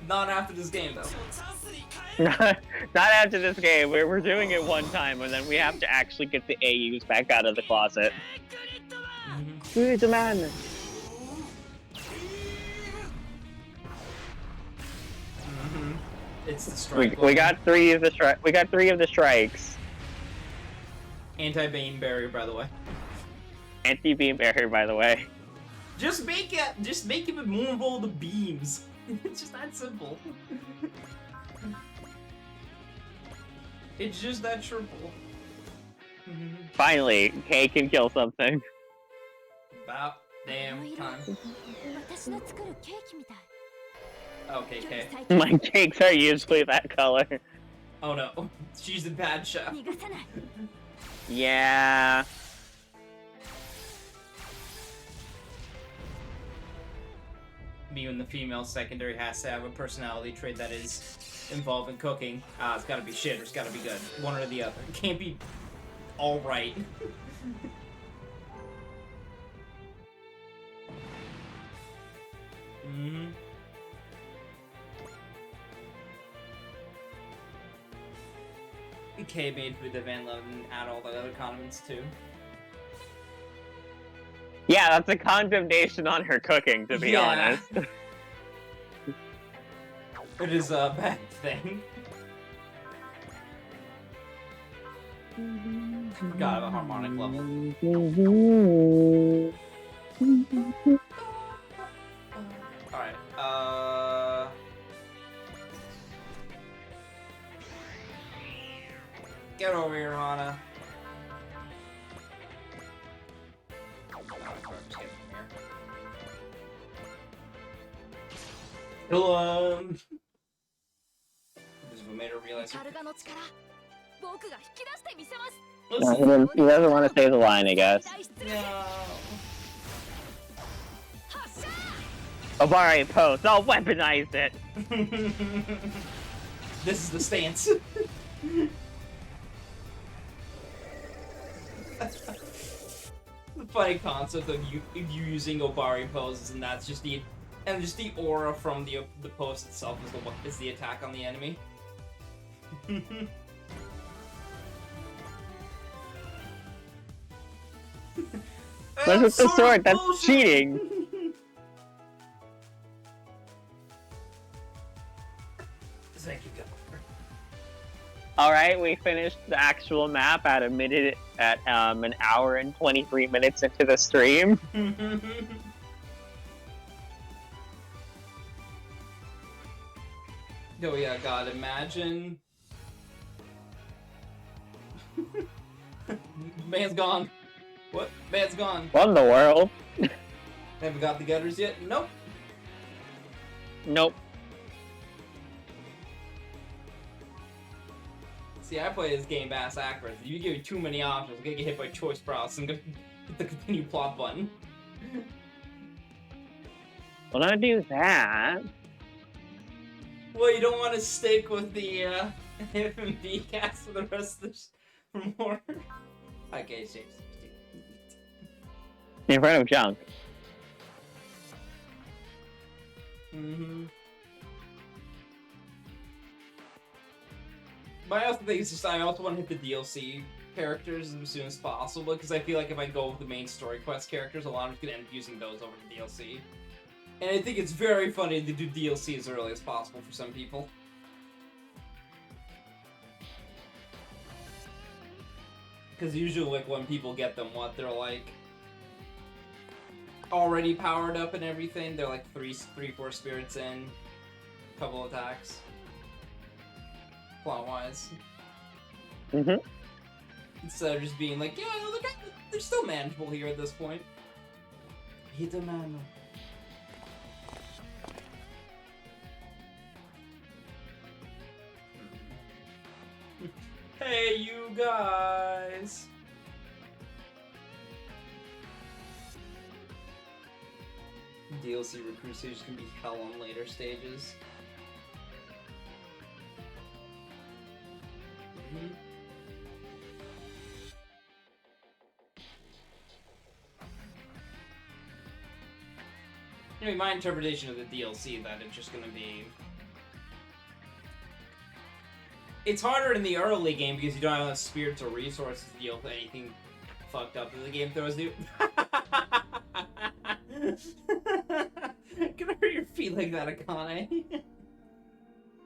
Not after this game, though. チャンスに変える Not after this game. We're doing it one time, and then we have to actually get the AUs back out of the closet. グリッドマン Good man. It's the strike. We got 3 of the We got 3 of the strikes. Anti-Bane barrier, by the way. Anti-beam barrier, by the way. Just make him immovable to beams. It's just that simple. It's just that simple. Finally, K can kill something. About damn time. 私の作るケーキみたい Okay, K. 最近 My cakes are usually that color. Oh no, she's a bad chef. 逃がさない Yeah. Me and the female secondary has to have a personality trait that is involved in cooking. It's gotta be shit or it's gotta be good. One or the other. It can't be alright. Mm-hmm. K made with the Van Leeuwen and add all the other condiments too. Yeah, that's a condemnation on her cooking, to be Yeah. honest. It is a bad thing. Forgot about harmonic level. Alright, get over here, Hana. Kill him! This made her realize. カルガの力僕が引き出してみせます No, he doesn't want to say the line, I guess. 大出力 No. 発射 Obari pose, I'll weaponize it! This is the stance. The funny concept of you using Obari poses, and that's just the aura from the pose itself is the attack on the enemy. Look at the sword, that's bullshit. cheating! Thank you, God. Alright, we finished the actual map at an hour and 23 minutes into the stream. Oh yeah, God, imagine. Man's gone. What? Man's gone. What in the world? Haven't got the gutters yet? Nope. Nope. See, I play this game ass backwards. If you give me too many options, I'm gonna get hit by choice process. I'm gonna hit the continue plot button. Well, don't do that. Well, you don't want to stick with the F and B cast for the rest of this for more. Okay, shapes. In front of junk. But I also think it's just I also want to hit the DLC characters as soon as possible because I feel like if I go with the main story quest characters, a lot of us could end up using those over the DLC. And I think it's very funny to do DLC as early as possible for some people. Because usually, like, when people get them, they're like already powered up and everything. They're like 4 spirits in, couple attacks. Plot-wise. Instead of just being like, yeah, no, they're still manageable here at this point. Hit a man. Hey, you guys! DLC recruit stages can be hell on later stages. I mean, my interpretation of the DLC that it's just gonna be... It's harder in the early game because you don't have enough spirits or resources to deal with anything fucked up that the game throws you. Can I hurt your feet like that, Akane?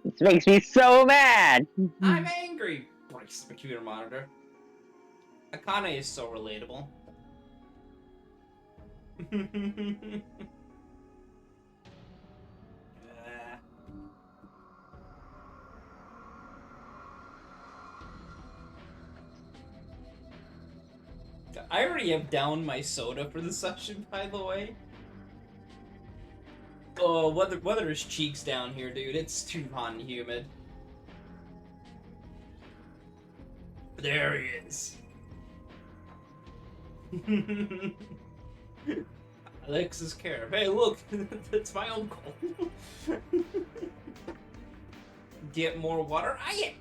This makes me so mad! I'm angry! Breaks the computer monitor. Akane is so relatable. I already have downed my soda for the session, by the way. Oh, weather's cheeks down here, dude. It's too hot and humid. There he is. Alexis Care. Hey, look, that's my uncle. Get more water. I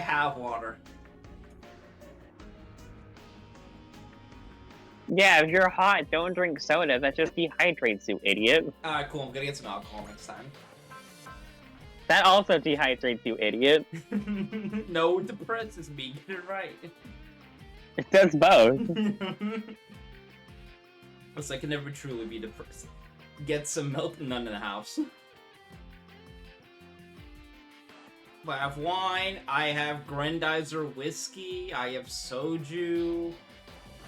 have water. Yeah, if you're hot, don't drink soda. That just dehydrates you, idiot. Alright, cool. I'm gonna get some alcohol next time. That also dehydrates you, idiot. No, it depresses me. Get it right. It does both. Looks like I can never truly be depressed. Get some milk, none in the house. I have wine, I have Grendizer whiskey, I have soju.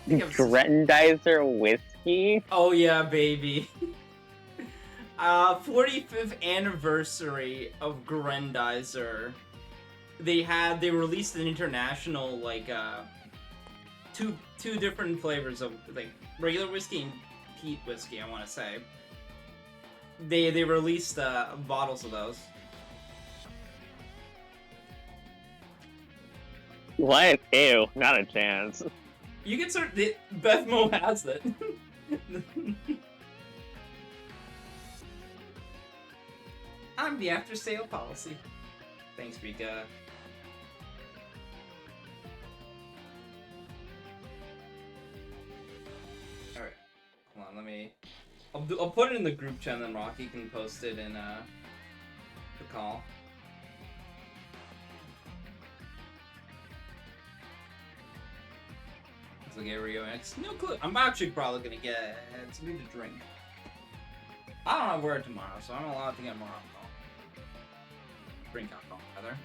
Grendizer whiskey? Oh yeah, baby. 45th anniversary of Grendizer. They released an international, like, two different flavors of, like, regular whiskey and peat whiskey, I want to say. They released bottles of those. What? Ew, not a chance. You can start. Beth Mo has it. I'm the after sale policy. Thanks, Rika. Alright. Hold on, let me. I'll put it in the group chat and then Rocky can post it in the call. So here we go. No clue. I'm actually probably gonna get something to drink. I don't have work tomorrow, so I'm allowed to get more alcohol. Drink alcohol, rather.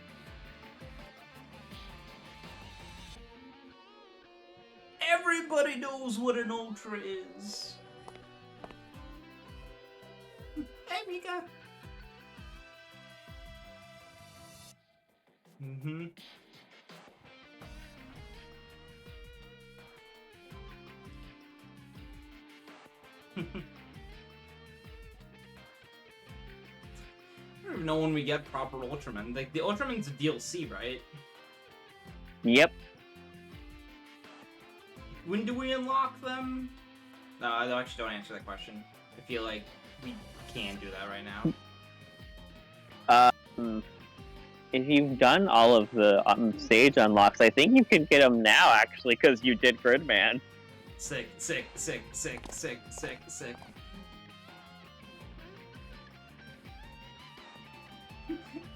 Everybody knows what an ultra is. Mika. Mm-hmm. I don't even know when we get proper Ultraman. Like, the Ultraman's a DLC, right? Yep. When do we unlock them? No, I actually don't answer that question. I feel like we can do that right now. If you've done all of the stage unlocks, I think you can get them now, actually, because you did Gridman. Sick, sick, sick, sick, sick, sick, sick.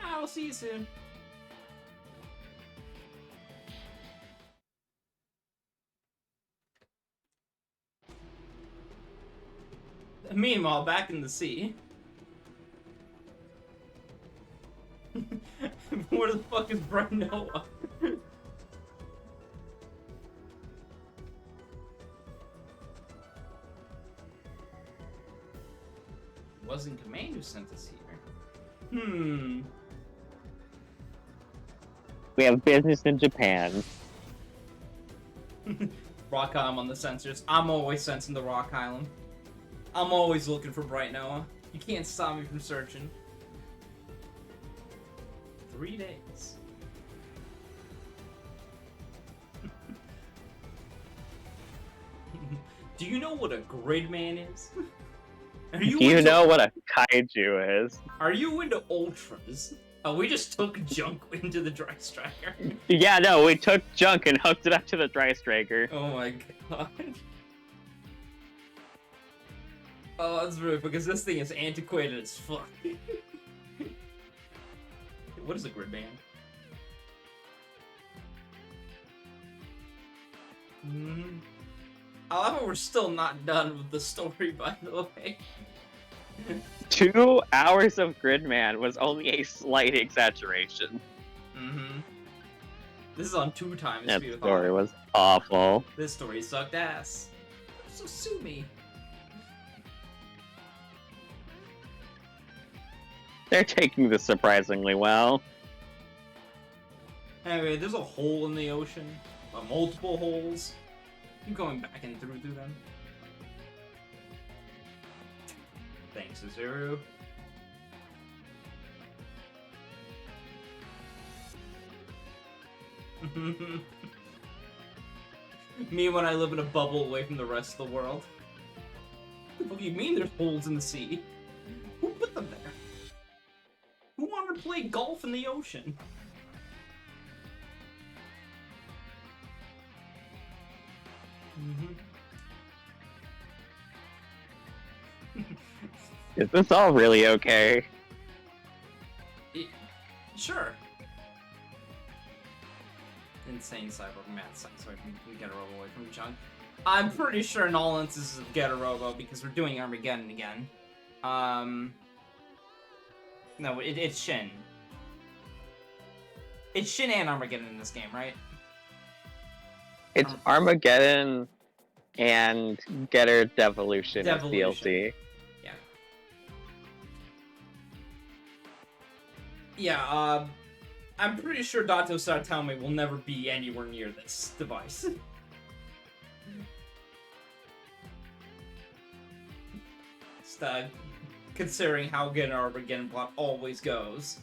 I'll see you soon. Meanwhile, back in the sea. Where the fuck is Bright Noah? Wasn't Command who sent us here. We have business in Japan. Rock Island on the sensors. I'm always sensing the Rock Island. I'm always looking for Bright Noah. You can't stop me from searching. 3 days. Do you know what a Gridman is? Do you know what a kaiju is? Are you into Ultras? Oh, we just took junk into the Dry Striker. Yeah, no, we took junk and hooked it up to the Dry Striker. Oh my god. Oh, that's rude, because this thing is antiquated as fuck. What is a Gridman? I love how we're still not done with the story, by the way. 2 hours of Gridman was only a slight exaggeration. This is on 2 times That speed of story thought. was awful. This story sucked ass. So sue me. They're taking this surprisingly well. Anyway, there's a hole in the ocean. Multiple holes. Keep going back and through them. Thanks, Suzaru. Me when I live in a bubble away from the rest of the world. What do you mean there's holes in the sea? Who put them there? Who wanted to play golf in the ocean? Is this all really okay? Sure. Insane cyborg math so I can get a robo away from junk. I'm pretty sure in all instances of get a robo because we're doing Armageddon again. No, it's Shin. It's Shin and Armageddon in this game, right? It's Armageddon and Getter Devolution as DLC. Yeah. Yeah, I'm pretty sure Dato Saitama will never be anywhere near this device. Just, considering how good an Armageddon plot always goes.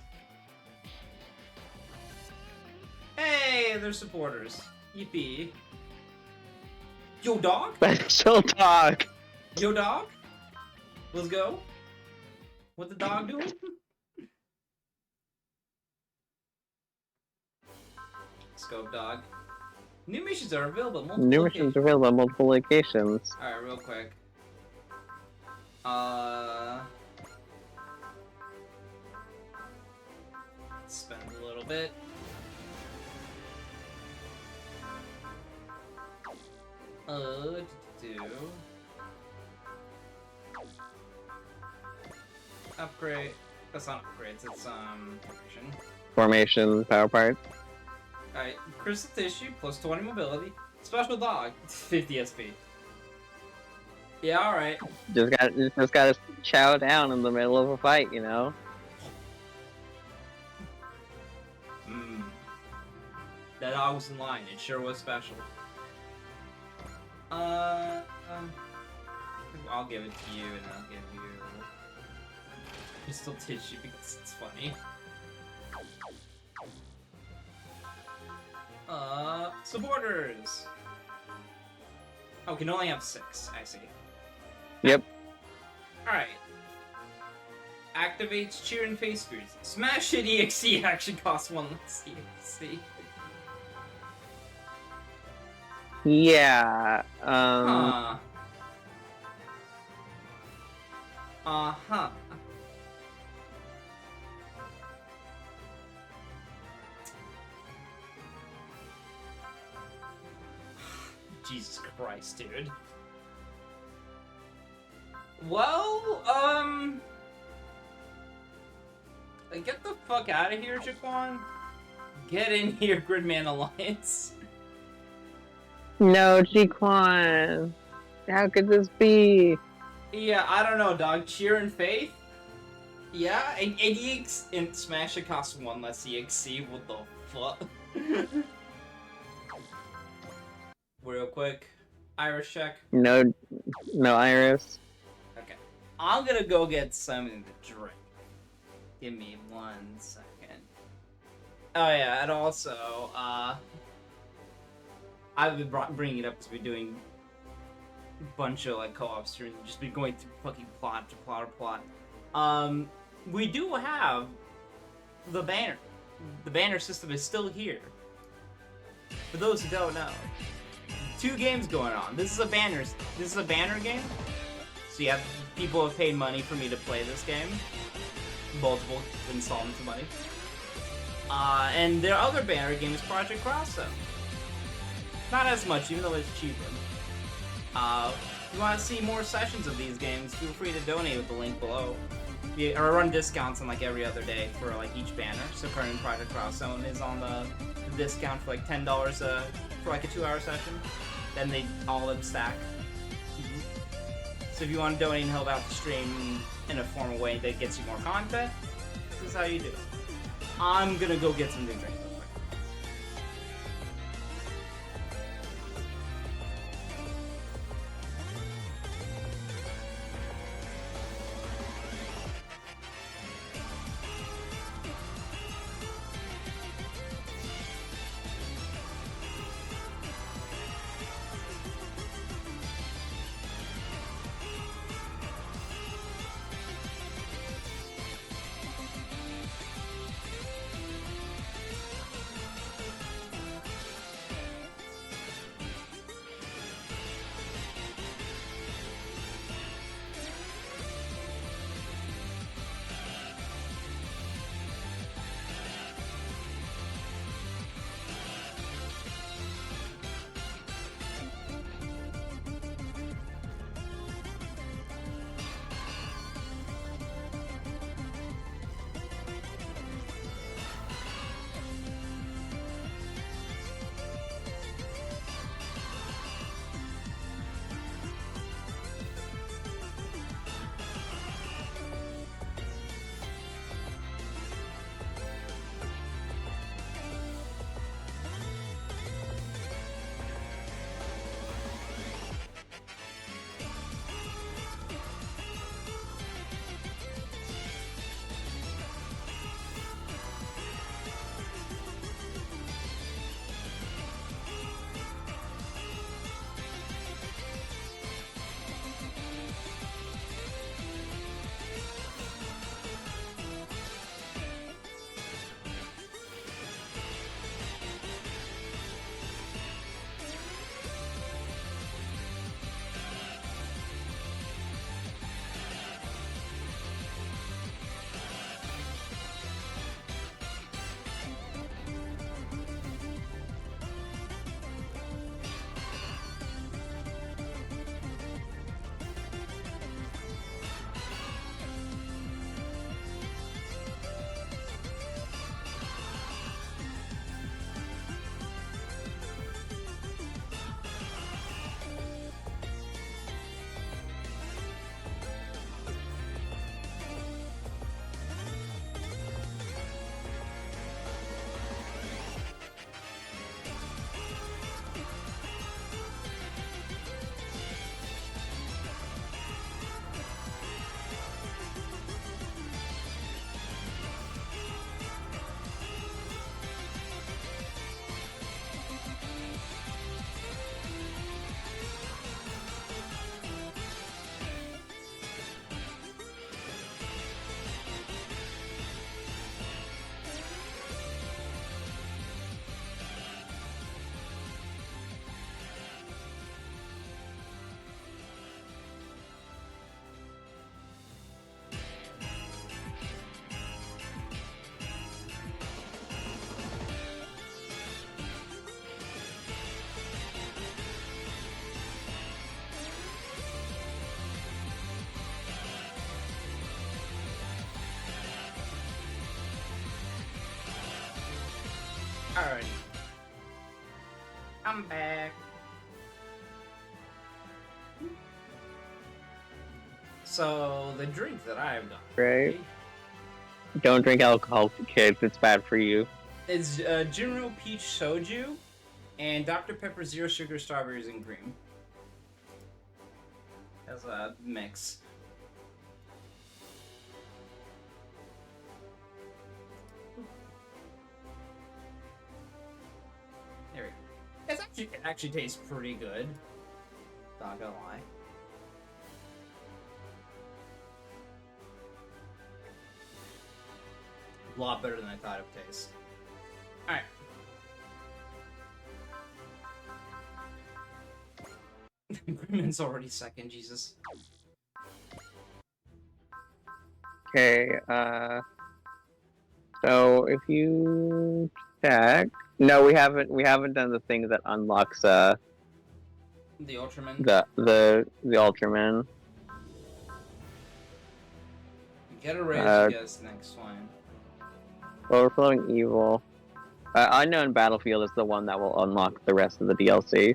Hey, they're supporters. Yippee. Yo, dog? Special dog! Yo, dog? Let's go. What the dog doing? Scope dog. New missions are available at multiple New missions available at multiple locations. Alright, real quick. Spend a little bit. Upgrade. That's not upgrades, it's formation. Formation, power part. Alright, crystal tissue plus 20 mobility. Special dog, 50 SP. Yeah, all right. Just gotta chow down in the middle of a fight, you know. Mm. That dog was in line. It sure was special. I'll give it to you, and I'll give you Crystal Tissue because it's funny. Supporters. Oh, can only have 6. I see. Yep. Alright. Activates Cheer and Face Boost. Smash Hit EXE actually costs 1 less EXE. Yeah. Huh. Uh-huh. Jesus Christ, dude. Well, get the fuck out of here, Jaquan. Get in here, Gridman Alliance. No, Jiquan. How could this be? Yeah, I don't know, dog. Cheer and Faith? Yeah, and EX in Smash it costs 1 less EXC. What the fuck? Real quick. Iris check. No Iris. Okay. I'm gonna go get something to drink. Give me 1 second. Oh yeah, and also, I've been bringing it up because we're doing a bunch of like co-op streams, just be going through fucking plot to plot to plot. We do have the banner. The banner system is still here. For those who don't know, 2 games going on. This is a banner game. So you have people have paid money for me to play this game. Multiple installments of money. And their other banner game is Project Crosso. Not as much, even though it's cheaper. If you want to see more sessions of these games, feel free to donate with the link below. I run discounts on like every other day for like each banner. So currently Project Crosso is on the discount for like $10 for like a 2-hour session. Then all of them stack. So if you want to donate and help out the stream in a formal way that gets you more content, this is how you do it. I'm gonna go get something to drink. Alright. I'm back. So, the drink that I've got Right. Don't drink alcohol, kids. It's bad for you. is Jinro Peach Soju and Dr. Pepper Zero Sugar Strawberries and Cream. As a mix. There we go. It actually tastes pretty good. Not gonna lie. A lot better than I thought it would taste. Alright. Greenman's already second, Jesus. Okay, so if you check, no, we haven't done the thing that unlocks The Ultraman. the Ultraman. Get a raise, I guess, next one. Overflowing Evil. Unknown Battlefield is the one that will unlock the rest of the DLC.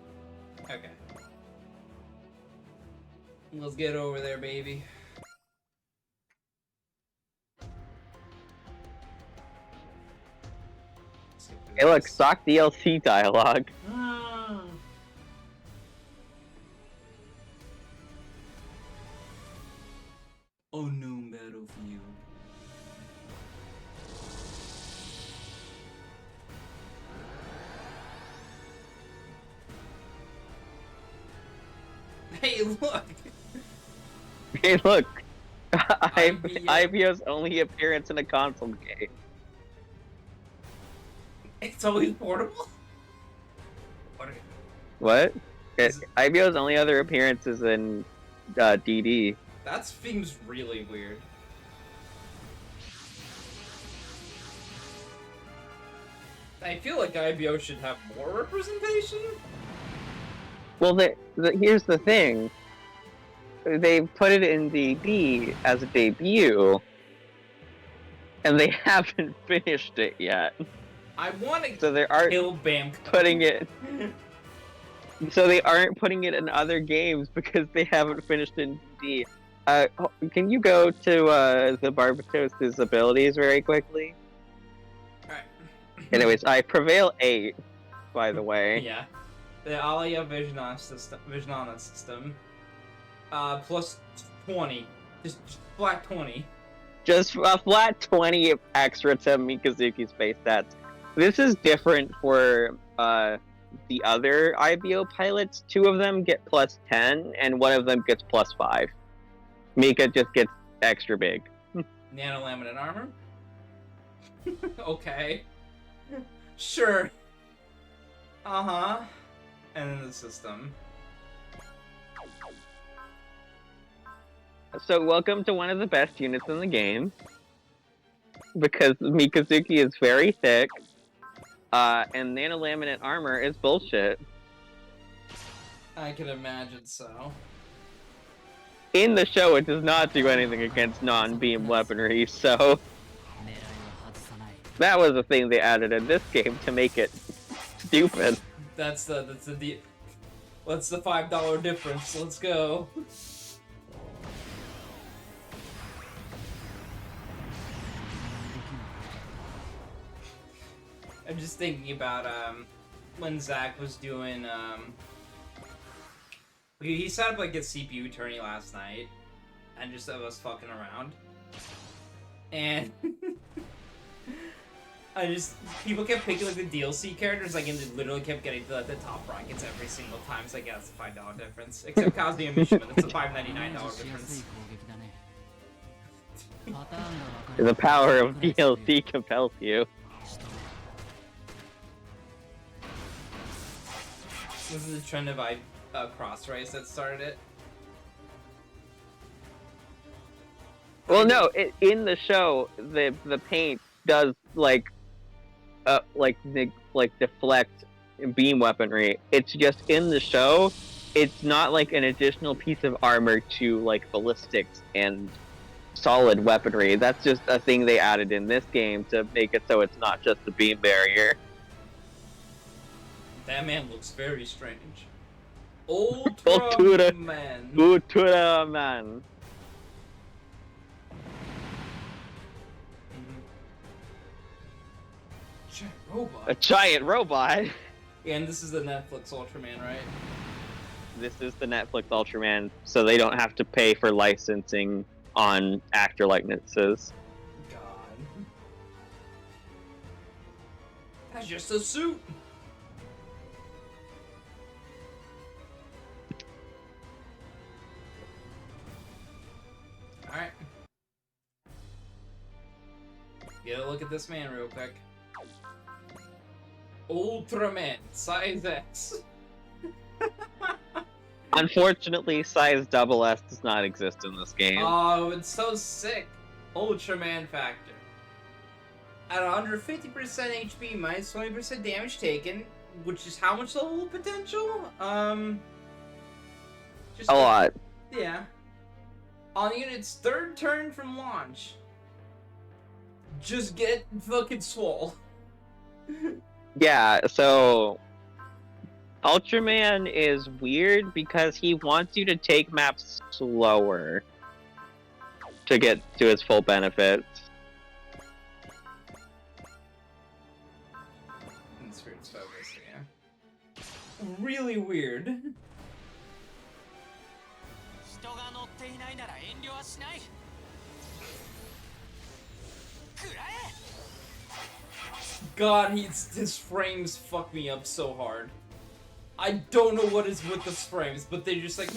Okay. Let's get over there, baby. Hey, look, stock DLC dialogue. Unknown Battlefield. Hey, look! Hey, look! IBO. IBO's only appearance in a console game. It's always portable? What? Is- IBO's only other appearance is in DD. That seems really weird. I feel like IBO should have more representation? Well, here's the thing. They put it in DD as a debut, and they haven't finished it yet. I want to So they aren't kill Bam. putting it. So they aren't putting it in other games because they haven't finished in DD. Can you go to the Barbatos's abilities very quickly? Alright. Anyways, I prevail 8, by the way. Yeah. The Alia Visionana system. Plus 20. Just flat 20. Just a flat 20 extra to Mikazuki's base stats. This is different for the other IBO pilots. 2 of them get plus 10, and 1 of them gets plus 5. Mika just gets extra big. Nanolaminate armor? Okay. Sure. Uh-huh. And then the system. So welcome to one of the best units in the game. Because Mikazuki is very thick. And nanolaminate armor is bullshit. I can imagine so. In the show, it does not do anything against non-beam weaponry, so that was a thing they added in this game to make it stupid. That's the what's the $5 difference? Let's go. I'm just thinking about when Zach was doing he set up like a CPU tourney last night and just of us fucking around. And people kept picking like the DLC characters, like, and they literally kept getting to the top brackets every single time. So like, yeah, that's a $5 difference. Except Kazuya Mishima, that's a $5.99 difference. The power of DLC compels you. This is the trend of cross race that started it. Well, no, in the show, the paint does deflect beam weaponry. It's just in the show. It's not like an additional piece of armor to like ballistics and solid weaponry. That's just a thing they added in this game to make it so it's not just a beam barrier. That man looks very strange. Ultra Man. Ultraman. Giant robot. A giant robot. And this is the Netflix Ultraman, right? This is the Netflix Ultraman, so they don't have to pay for licensing on actor likenesses. God. That's just a suit. Alright. Get a look at this man real quick. Ultraman, size X. Unfortunately, size SS does not exist in this game. Oh, it's so sick. Ultraman factor. At 150% HP, minus 20% damage taken, which is how much level potential? Just A lot. Yeah. On unit's third turn from launch. Just get fucking swole. Yeah, so Ultraman is weird because he wants you to take maps slower to get to his full benefits. Spirit's focus, yeah. Really weird. 人が乗っていないなら遠慮はしない。食らえ。 God, his frames fuck me up so hard. I don't know what is with those frames, but they're just like,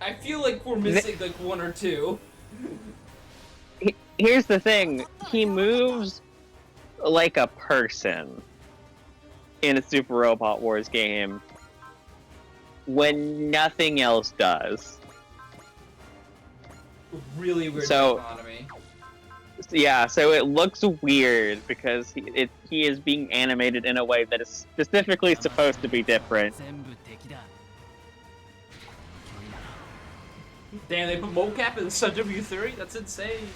I feel like we're missing like one or two. Here's the thing, he moves like a person in a Super Robot Wars game when nothing else does. Really weird So- economy. Yeah, so it looks weird because he is being animated in a way that is specifically supposed to be different. 全部敵だ。 Damn, they put mocap in SRW3? That's insane.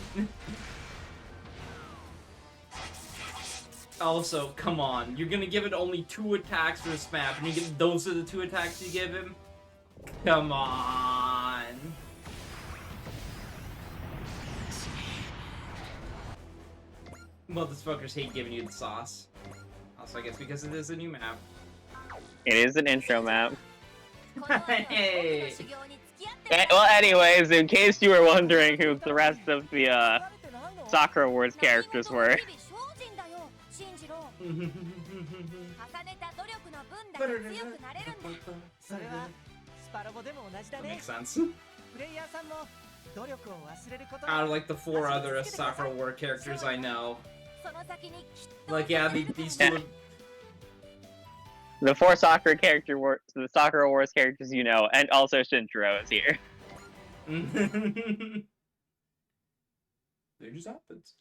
Also, come on, you're gonna give it only 2 attacks for this map, and you get those are the 2 attacks you give him? Come on. Motherfuckers hate giving you the sauce. Also, I guess because it is a new map. It is an intro map. この後僕の Hey. 修行に付き合って Well, anyways, in case you were wondering who the rest of the Sakura Wars characters were, 日々精進だよ信じろ重ねた努力の分だけ強くなれるんだそれはスパロボでも同じだ That ね makes。sense. プレイヤーさんも努力を忘れること Out of like the 4 other Sakura War characters I know. その先にきっと Like, yeah, these two. the 4 Sakura the Sakura Wars characters you know, and also Shinjiro is here. It just happens.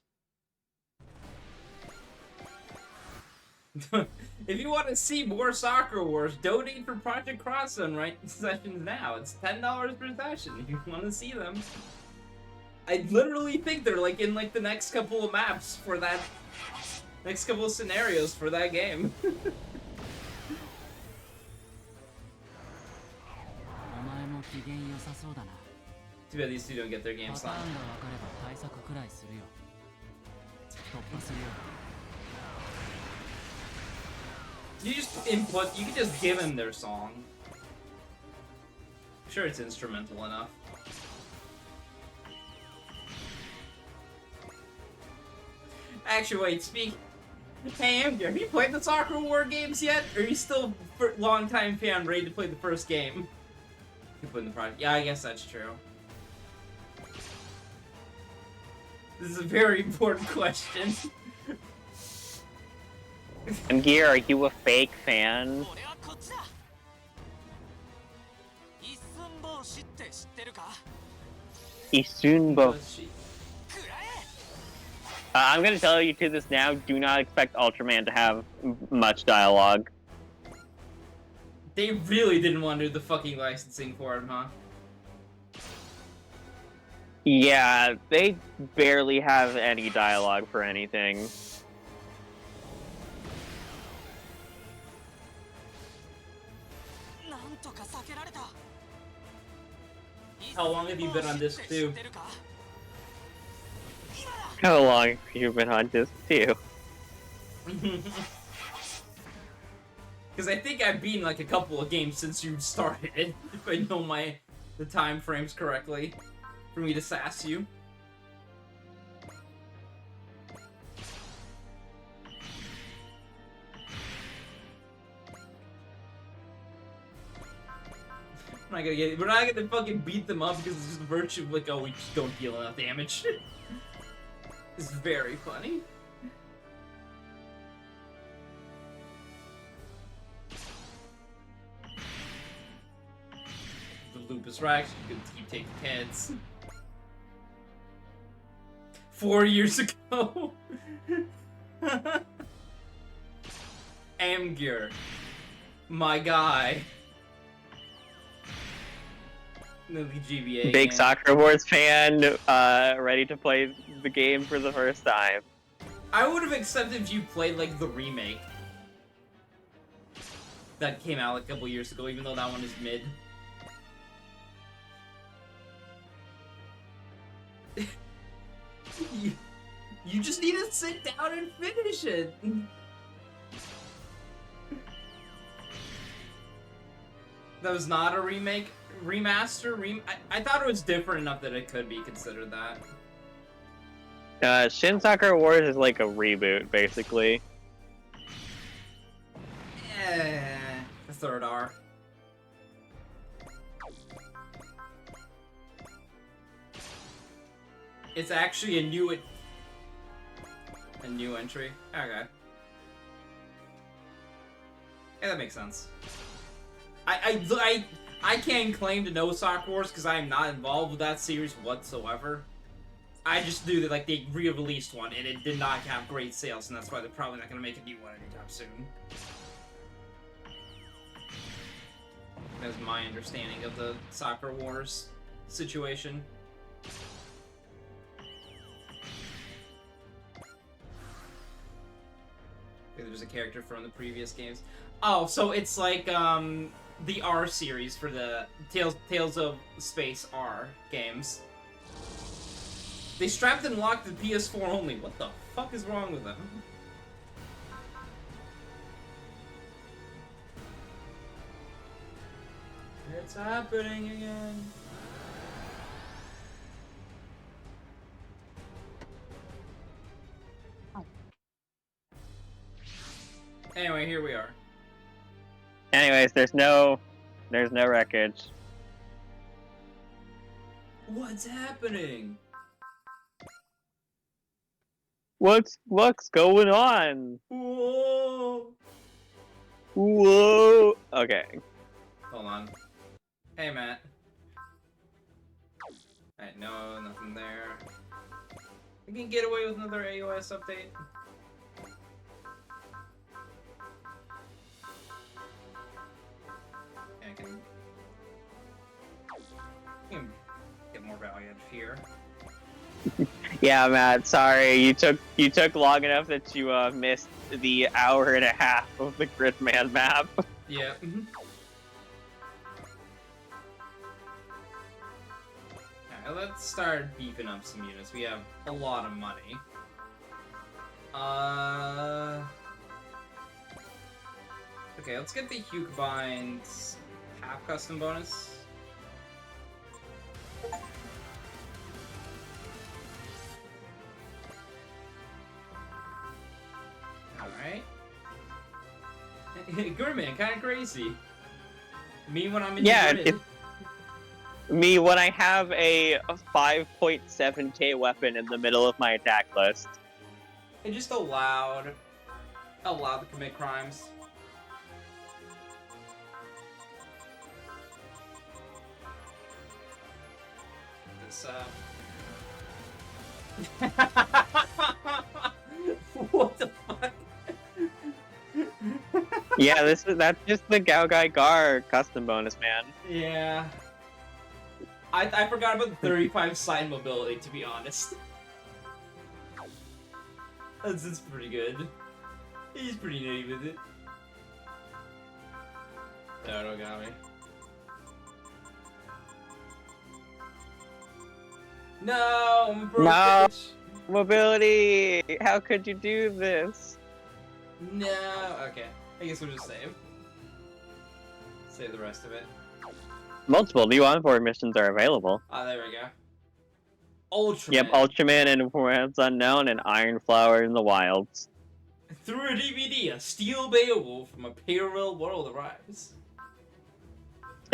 If you want to see more Sakura Wars, donate for Project Cross Zone right sessions now. It's $10 per session if you want to see them. I literally think they're like in like the next couple of maps for that, next couple of scenarios for that game. お前も機嫌良さそうだな。 Too bad these two don't get their パ games ターン signed. が分かれば対策くらいするよ。突破するよ。 You just input, you can just give him their song. I'm sure it's instrumental enough. Actually, wait, Hey, Amber, have you played the Sakura War games yet? Or are you still a long-time fan ready to play the first game? You put in the project. Yeah, I guess that's true. This is a very important question. And Gear, are you a fake fan? 俺はこっちだ。一寸法師って知ってるか？ Isunbo. Let's see. くらえ。 I'm gonna tell you to this now, do not expect Ultraman to have much dialogue. They really didn't want to do the fucking licensing for him, huh? Yeah, they barely have any dialogue for anything. とか避けられた。 How long have you been on disc 2? How long have you been on disc 2? Because I think I've beaten like a couple of games since you started it, if I know the time frames correctly, for me to sass you. We're not gonna fucking beat them up because it's just virtue of like, oh, we just don't deal enough damage. It's very funny. The lupus Rex, you can keep taking hits. 4 years ago. Amgir. My guy. The GBA Big game. Soccer Wars fan, ready to play the game for the first time. I would have accepted if you played like the remake that came out like a couple years ago, even though that one is mid. You just need to sit down and finish it. That was not a remake, remaster. I thought it was different enough that it could be considered that. Shin Soccer Wars is like a reboot, basically. The third R. It's actually a new entry. Okay. Yeah, that makes sense. I can't claim to know Soccer Wars because I am not involved with that series whatsoever. I just knew that like they re-released one and it did not have great sales, and that's why they're probably not gonna make a new one anytime soon. That's my understanding of the Soccer Wars situation. There's a character from the previous games. Oh, so it's like the R series for the Tales of Space R games. They strapped and locked the PS4 only. What the fuck is wrong with them? It's happening again. Anyway, here we are. Anyways, there's no wreckage. What's happening? What's going on? Whoa! Whoa! Okay. Hold on. Hey, Matt. Alright, no, nothing there. We can get away with another AOS update. Yeah, I can get more value out of here. Yeah, Matt. Sorry, you took long enough that you missed the hour and a half of the Gridman map. Yeah. Alright, let's start beefing up some units. We have a lot of money. Okay, let's get the Hukebine's half custom bonus. Alright. Gridman, kinda crazy. Me when I'm in Yeah, the grid. Me when I have a 5.7k weapon in the middle of my attack list. It just allowed to commit crimes. This what the fuck? Yeah, that's just the Gaogai Gar custom bonus, man. Yeah. I forgot about the 35 side mobility, to be honest. That's pretty good. He's pretty nitty with it. No, don't got me. No, I'm broke. No. Bitch. Mobility! How could you do this? No. Okay. I guess we'll just save. Save the rest of it. Multiple new onboard missions are available. Ah, there we go. Ultraman. Yep, Ultraman in Worlds Unknown and Iron Flower in the Wilds. Through a DVD, a steel Beowulf from a parallel world arrives.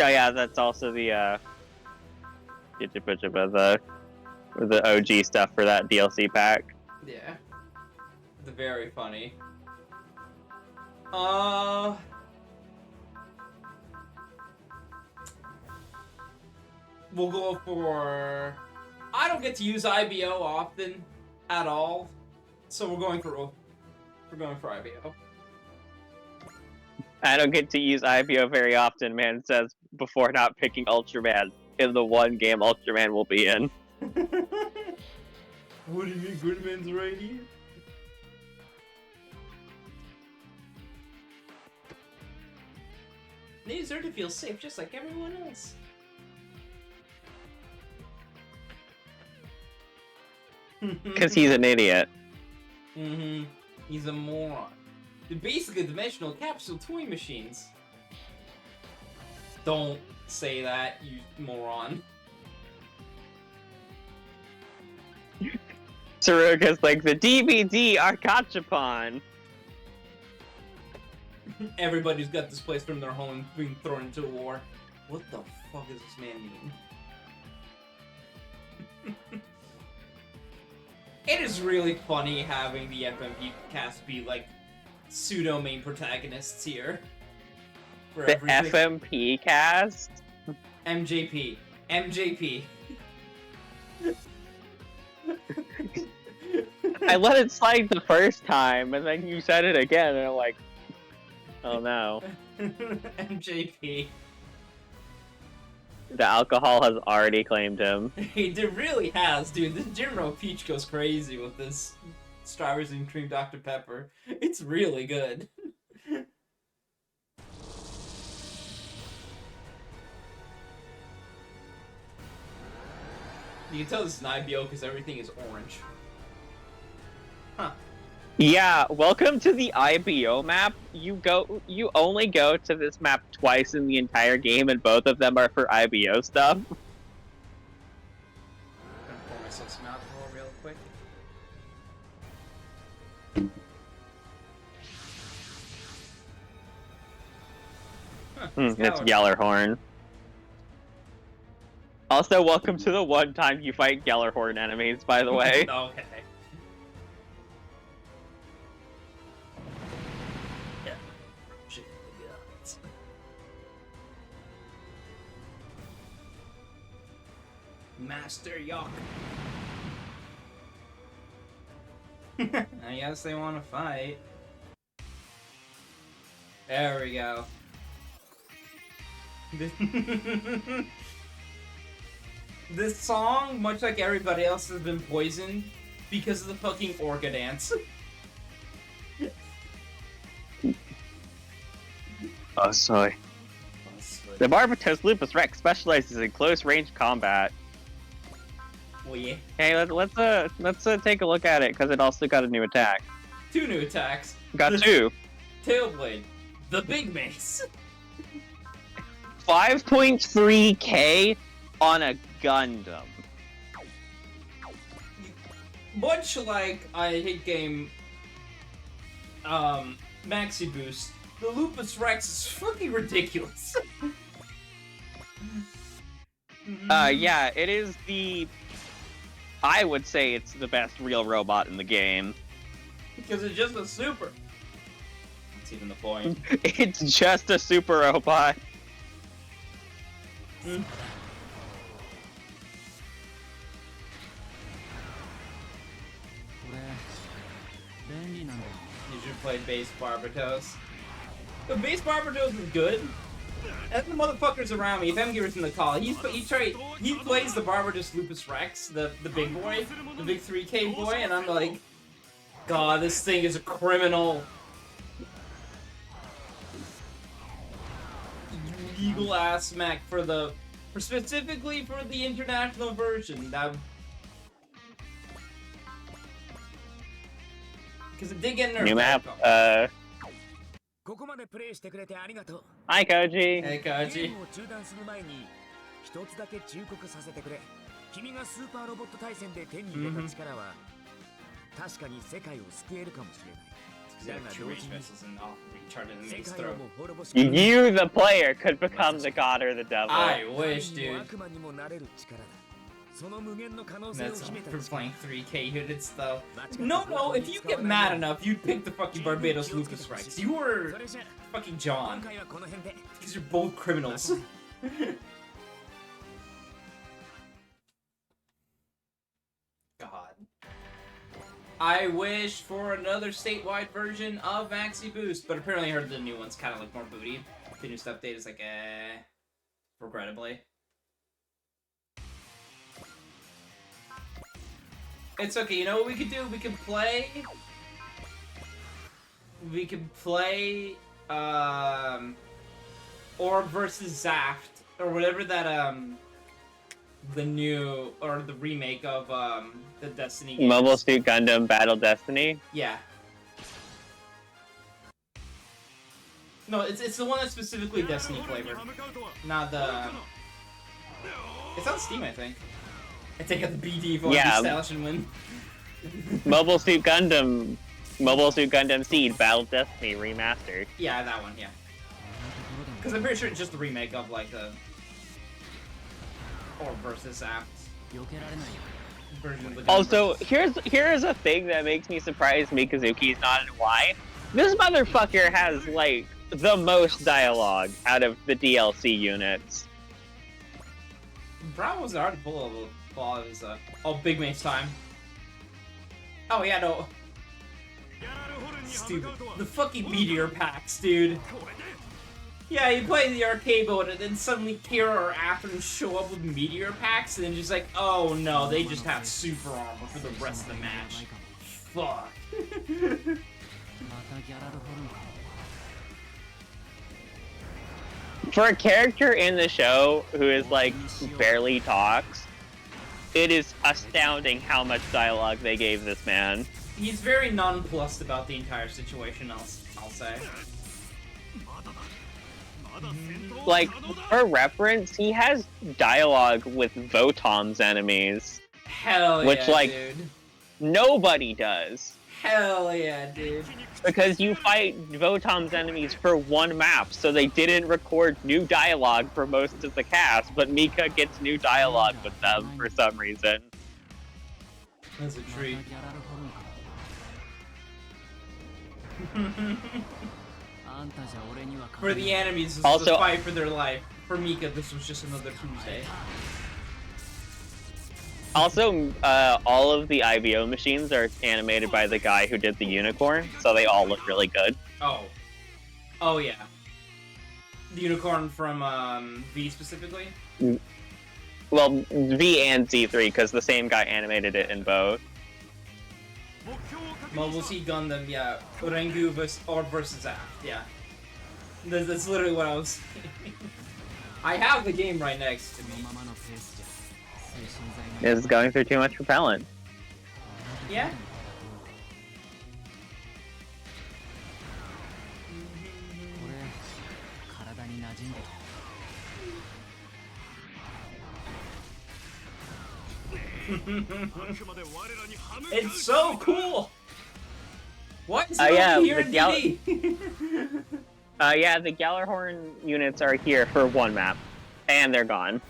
Oh yeah, that's also the the OG stuff for that DLC pack. Yeah. It's very funny. We'll go for... I don't get to use IBO often at all, so we're going for IBO. I don't get to use IBO very often, man says before not picking Ultraman in the one game Ultraman will be in. What do you mean, Goodman's right here? They deserve to feel safe just like everyone else. Because he's an idiot. Mm-hmm. He's a moron. They're basically dimensional capsule toy machines. Don't say that, you moron. Tsuruga's like, the DVD are gachapon. Everybody's got displaced from their home being thrown into a war. What the fuck does this man mean? It is really funny having the FMP cast be like pseudo main protagonists here. For The everything. FMP cast? MJP. MJP. I let it slide the first time, and then you said it again, and I'm like, oh no. MJP. The alcohol has already claimed him. It really has, dude. This General Peach goes crazy with this Strawberries and Cream Dr. Pepper. It's really good. You can tell this is an IBO because everything is orange. Huh. Yeah, welcome to the IBO map. You only go to this map twice in the entire game, and both of them are for IBO stuff. I'm gonna pour myself some alcohol real quick. Huh, It's Gellerhorn. Also, welcome to the one time you fight Gellerhorn enemies, by the way. Okay. Yeah. Shit, Master Yok. I guess they want to fight. There we go. This song, much like everybody else, has been poisoned because of the fucking Orca dance. Oh, sorry. The Barbatos Lupus Rex specializes in close-range combat. Oh yeah. Hey, let's take a look at it, because it also got a new attack. 2 new attacks. Got 2. Tailblade. The Big Mace. 5.3k on a Gundam. Much like I hate game Maxi Boost, the Lupus Rex is fucking ridiculous. Yeah, it is I would say it's the best real robot in the game. Because it's just a super. That's even the point. It's just a super robot. Mm. You should play Base Barbatos. The Base Barbatos is good. And the motherfuckers around me, if Emgear's in the call, he plays the Barbatos Lupus Rex, the big boy, the big 3K boy, and I'm like, God, this thing is a criminal. Legal ass smack specifically for the international version. That Because it did get nerfed. New map. ここまでプレイしてくれてありがとう。 Hi, Koji. Hey, ゲー Kaji. ムを中断する前に一つだけ忠告させてくれ。君がスーパーロボット対戦で手に入れた力は、確かに世界を救えるかもしれない。 He's got two rage missiles and off recharged in 世 his 界を throat. も滅ぼし You, the player, could become the god or the devil. I wish, 神にも dude. 悪魔にもなれる力だ。その無限の可能性を That's 秘めた for 力。 playing 3K units though. No, if you get mad enough, you'd pick the fucking Barbados Lucas Rex. You were それじゃ fucking 今 John. 回はこの辺で。 Because you're both criminals. God. I wish for another statewide version of Maxi Boost, but apparently I heard the new one's kind of like more booty. The newest update is like, regrettably. It's okay, you know what we could do? We could play... We could play, Orb versus Zaft, or whatever that, the new, or the remake of, the Destiny games. Mobile Suit Gundam Battle Destiny. Yeah. No, it's the one that's specifically Destiny flavored. Not the... It's on Steam, I think. I take out the BD if I want to Yeah. be stylish and win. Mobile Suit Gundam Seed Battle Destiny remastered. Yeah, that one, yeah. Because I'm pretty sure it's just the remake of, like, the... Or versus Zaft version of the Gundam Also, versus- here's a thing that makes me surprised Mikazuki's not in Y. This motherfucker has like the most dialogue out of the DLC units. Brown was already full of all of his, oh, Big Mate's time. Oh, yeah, no. Stupid. The fucking meteor packs, dude. Yeah, you play the arcade mode and then suddenly Kira or Athens show up with meteor packs and then just like, oh no, they just have super armor for the rest of the match. Fuck. For a character in the show who is like barely talks, it is astounding how much dialogue they gave this man. He's very nonplussed about the entire situation, I'll say. Like, for reference, he has dialogue with Votom's enemies. Hell Which, yeah, like, dude. Nobody does. Hell yeah, dude. Because you fight Votom's enemies for one map, so they didn't record new dialogue for most of the cast, but Mika gets new dialogue with them for some reason. That's a treat. For the enemies, this was Also- a fight for their life. For Mika, this was just another Tuesday. Also, all of the IVO machines are animated by the guy who did the unicorn, so they all look really good. Oh. Oh, yeah. The unicorn from, V specifically? Well, V and Z3, because the same guy animated it in both. Mobile Suit Gundam, yeah. Rengu versus Zaft, yeah. That's literally what I was saying. I have the game right next to me. It's going through too much propellant. Yeah? It's so cool! What is yeah, here the in gal- DD? Yeah, the Gallarhorn units are here for one map, and they're gone.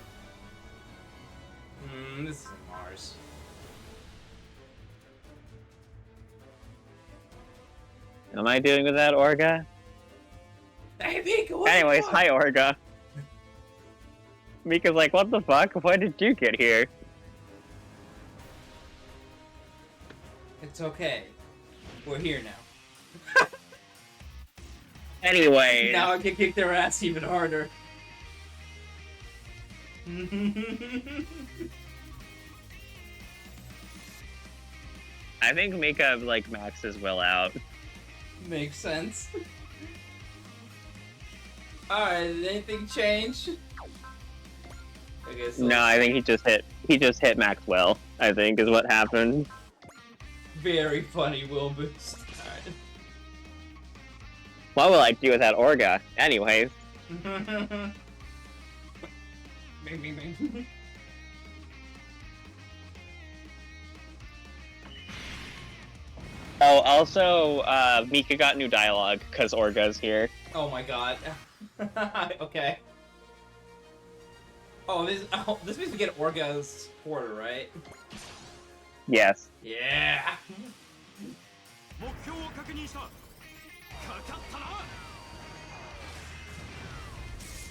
This is Mars. Am I doing with that, Orga? Hey, Mika, what the Anyways, fuck? hi, Orga. Mika's like, what the fuck? Why did you get here? It's okay. We're here now. Anyway, Now I can kick their ass even harder. I think Mika, like, maxes Will out. Makes sense. Alright, did anything change? I guess so. No, I think he just hit max Will, I think is what happened. Very funny will boost. What will I do without Orga? Anyways. Bing, bing, bing. Oh, also, Mika got new dialogue because Orga's here. Oh my god. Okay. Oh, this means we get Orga's quarter, right? Yes. Yeah. 目標を確認した。かかったな。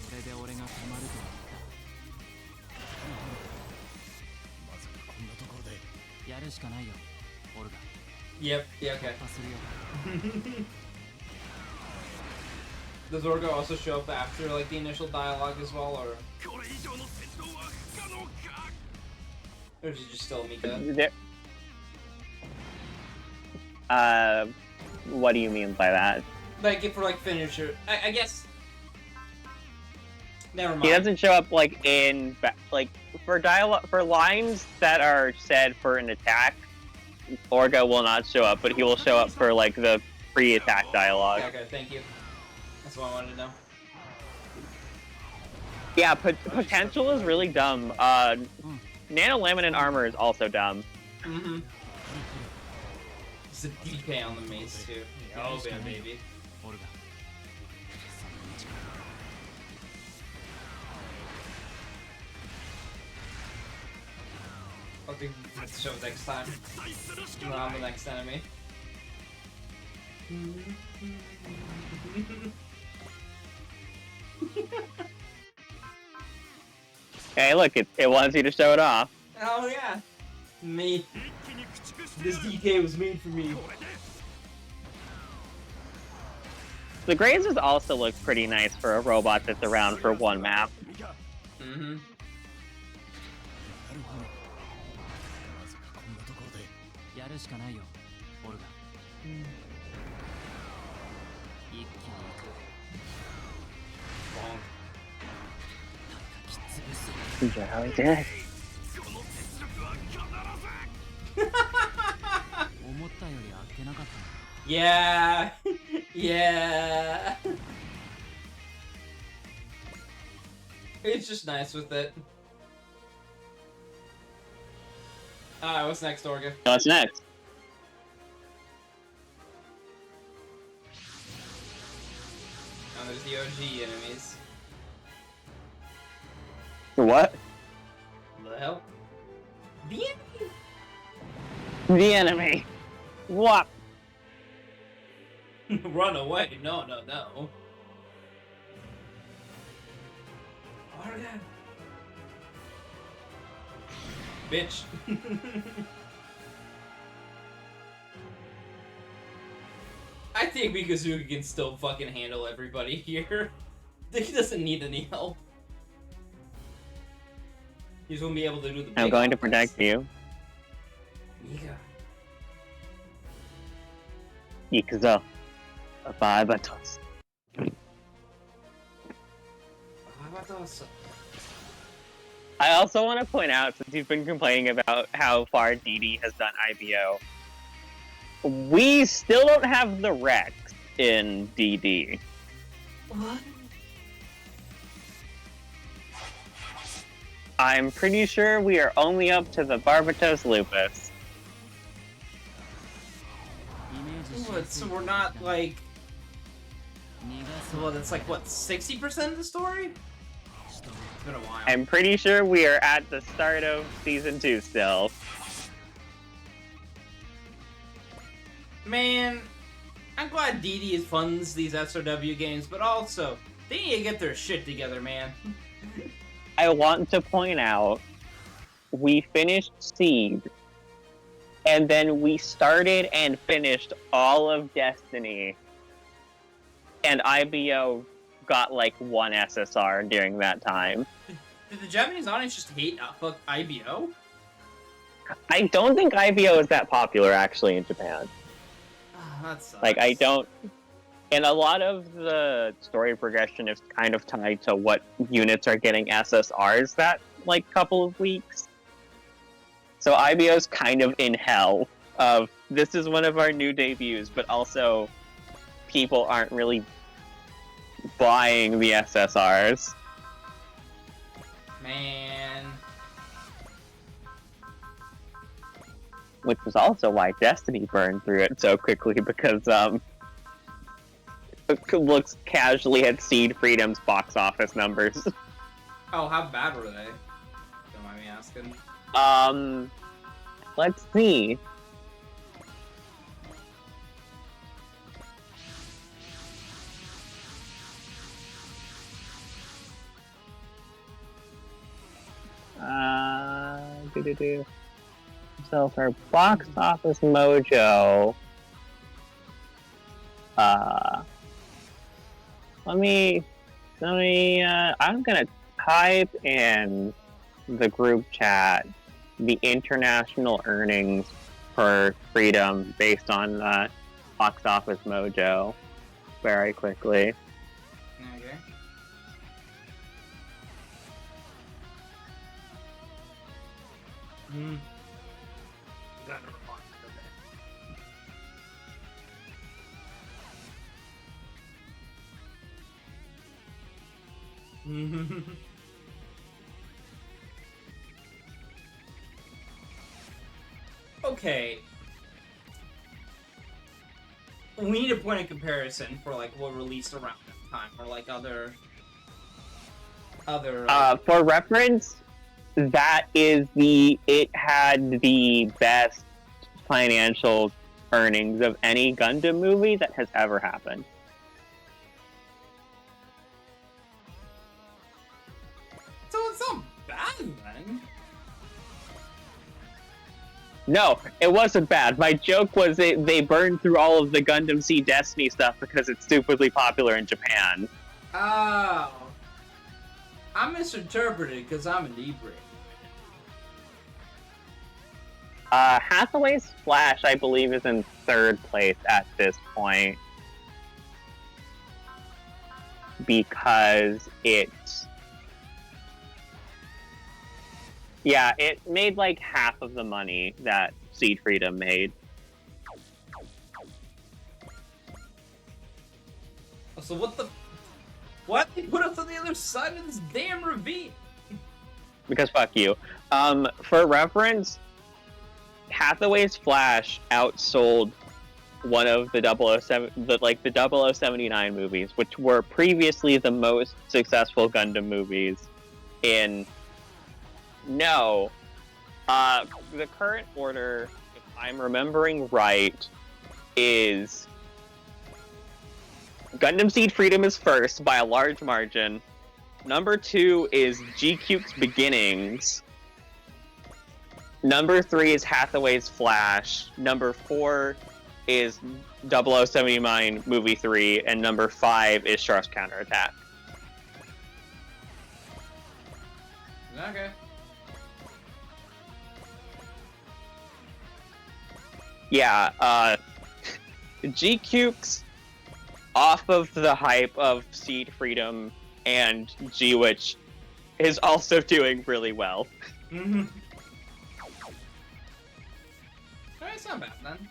それで俺が止まるとは。まさかこんなところでやるしかないよ、オルガ。Yep. Yeah. Okay. 突破するよ。Does Orga also show up after like the initial dialogue as well, or これ以上の戦闘は不可能か。is he just still Mika? What do you mean by that? Like if we're like finisher, I guess. Never mind. He doesn't show up like in like for dialogue for lines that are said for an attack. Orga will not show up, but he will show up for like the pre-attack dialogue. Okay, thank you. That's what I wanted to know. Yeah, potential is really dumb. Nano Laminin armor is also dumb. Mm-hmm. It's a DK on the mace too. Oh yeah, baby. オルガ。その道か。I'll be let's show it next time. When I'm the next enemy. Hey, look, it wants you to show it off. Oh yeah. Me. This DK was made for me. The Grazes also look pretty nice for a robot that's around for one map. Mm-hmm. まさかこんなところでやるしかないよ、オルガ。一気に行く。Bonk. 叩き潰す。 Yeah, he did. この鉄力は必ず。思ったよりあっけなかったな。 Yeah. Yeah. It's just nice with it. Alright, what's next, Orga? What's next? Oh, there's the OG enemies. What? What the hell? The enemy! The enemy. What? Run away! No, no, no. Orga! Bitch. I think Mikazuka can still fucking handle everybody here. He doesn't need any help. He's gonna be able to do the big I'm going to offense. protect you. Mika. Ikuzo. Bye, Batos. I also want to point out, since you've been complaining about how far DD has done IBO, we still don't have the Rex in DD. What? I'm pretty sure we are only up to the Barbatos Lupus. What, so we're not like... Well, that's like, what, 60% of the story? It's been a while. I'm pretty sure we are at the start of Season 2 still. Man, I'm glad DD funds these SRW games, but also, they need to get their shit together, man. I want to point out, we finished Seed, and then we started and finished all of Destiny, and IBO got like one SSR during that time. Did the Japanese audience just hate fuck IBO? I don't think IBO is that popular actually in Japan. That sucks. Like, I don't... And a lot of the story progression is kind of tied to what units are getting SSRs that, like, couple of weeks. So IBO's kind of in hell of, this is one of our new debuts, but also people aren't really buying the SSRs. Man. Which was also why Destiny burned through it so quickly, because it looks casually at Seed Freedom's box office numbers. Oh, how bad were they? Don't mind me asking. Let's see. Doo-doo-doo. So for Box Office Mojo, I'm gonna type in the group chat the international earnings for Freedom based on Box Office Mojo very quickly. Okay. Okay. We need a point of comparison for like what released around that time, or like other. For reference, it had the best financial earnings of any Gundam movie that has ever happened. So it's not bad then. No, it wasn't bad. My joke was they burned through all of the Gundam Seed Destiny stuff because it's stupidly popular in Japan. Oh. I misinterpreted because I'm inebriated. Hathaway's Flash, I believe, is in 3rd place at this point. Because it made like half of the money that Seed Freedom made. So what? They put us on the other side of this damn ravine. Because fuck you. For reference, Hathaway's Flash outsold one of the 0079 movies, which were previously the most successful Gundam movies the current order, if I'm remembering right, is Gundam Seed Freedom is first by a large margin. Number 2 is GQ's Beginnings. Number 3 is Hathaway's Flash. Number 4 is 0079 Movie 3. And number 5 is Shark's Counterattack. Okay. Yeah, GQ's off of the hype of Seed Freedom and G-Witch is also doing really well. Mm-hmm. It's not bad then.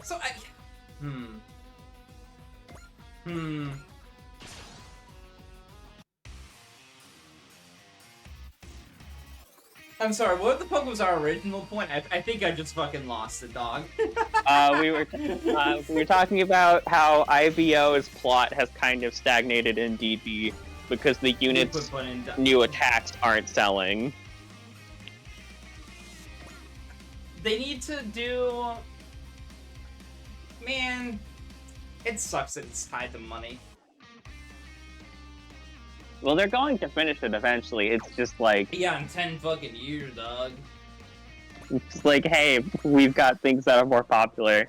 So I'm sorry, what the fuck was our original point? I think I just fucking lost it, dog. We were talking about how IBO's plot has kind of stagnated in DD because the unit's new attacks aren't selling. They need to do... Man, it sucks that it's tied to money. Well, they're going to finish it eventually. It's just like... Yeah, in 10 fucking years, dog. It's like, hey, we've got things that are more popular.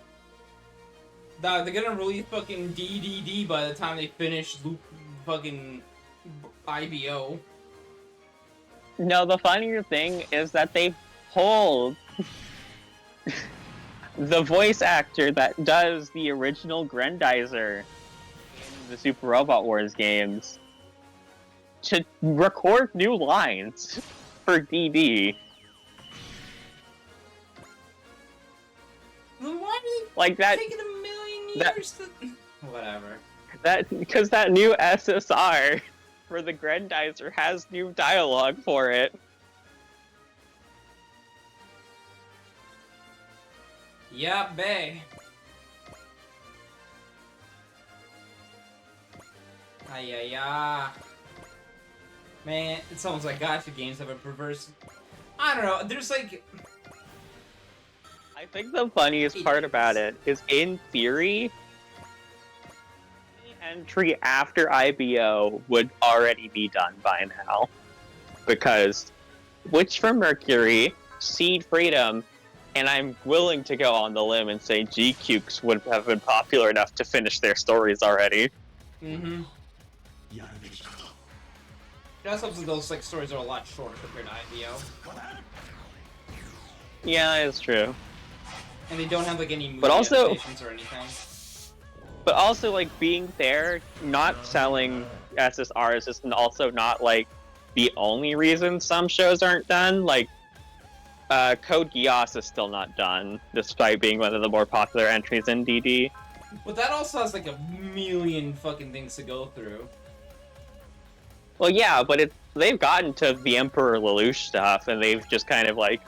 Dog, they're gonna release fucking DDD by the time they finish fucking IBO. No, the funnier thing is that they pulled the voice actor that does the original Grendizer in the Super Robot Wars games to record new lines for DD. Like that. Taking a million years to... Whatever. Because that new SSR for the Grendizer has new dialogue for it. Yeah, bae. Ay. Man, it's almost like gacha games have a perverse... I don't know, there's like... I think the funniest part about it is, in theory, the entry after IBO would already be done by now. Because Witch from Mercury, Seed Freedom, and I'm willing to go on the limb and say GQs would have been popular enough to finish their stories already. Mm-hmm. Just helps that those like stories are a lot shorter compared to IBO. Yeah, it's true. And they don't have like any movie But also- adaptations or anything. But also, like, being there, not selling SSRs is also not, like, the only reason some shows aren't done. Like, Code Geass is still not done, despite being one of the more popular entries in DD. But that also has like a million fucking things to go through. Well, yeah, but they've gotten to the Emperor Lelouch stuff, and they've just kind of, like,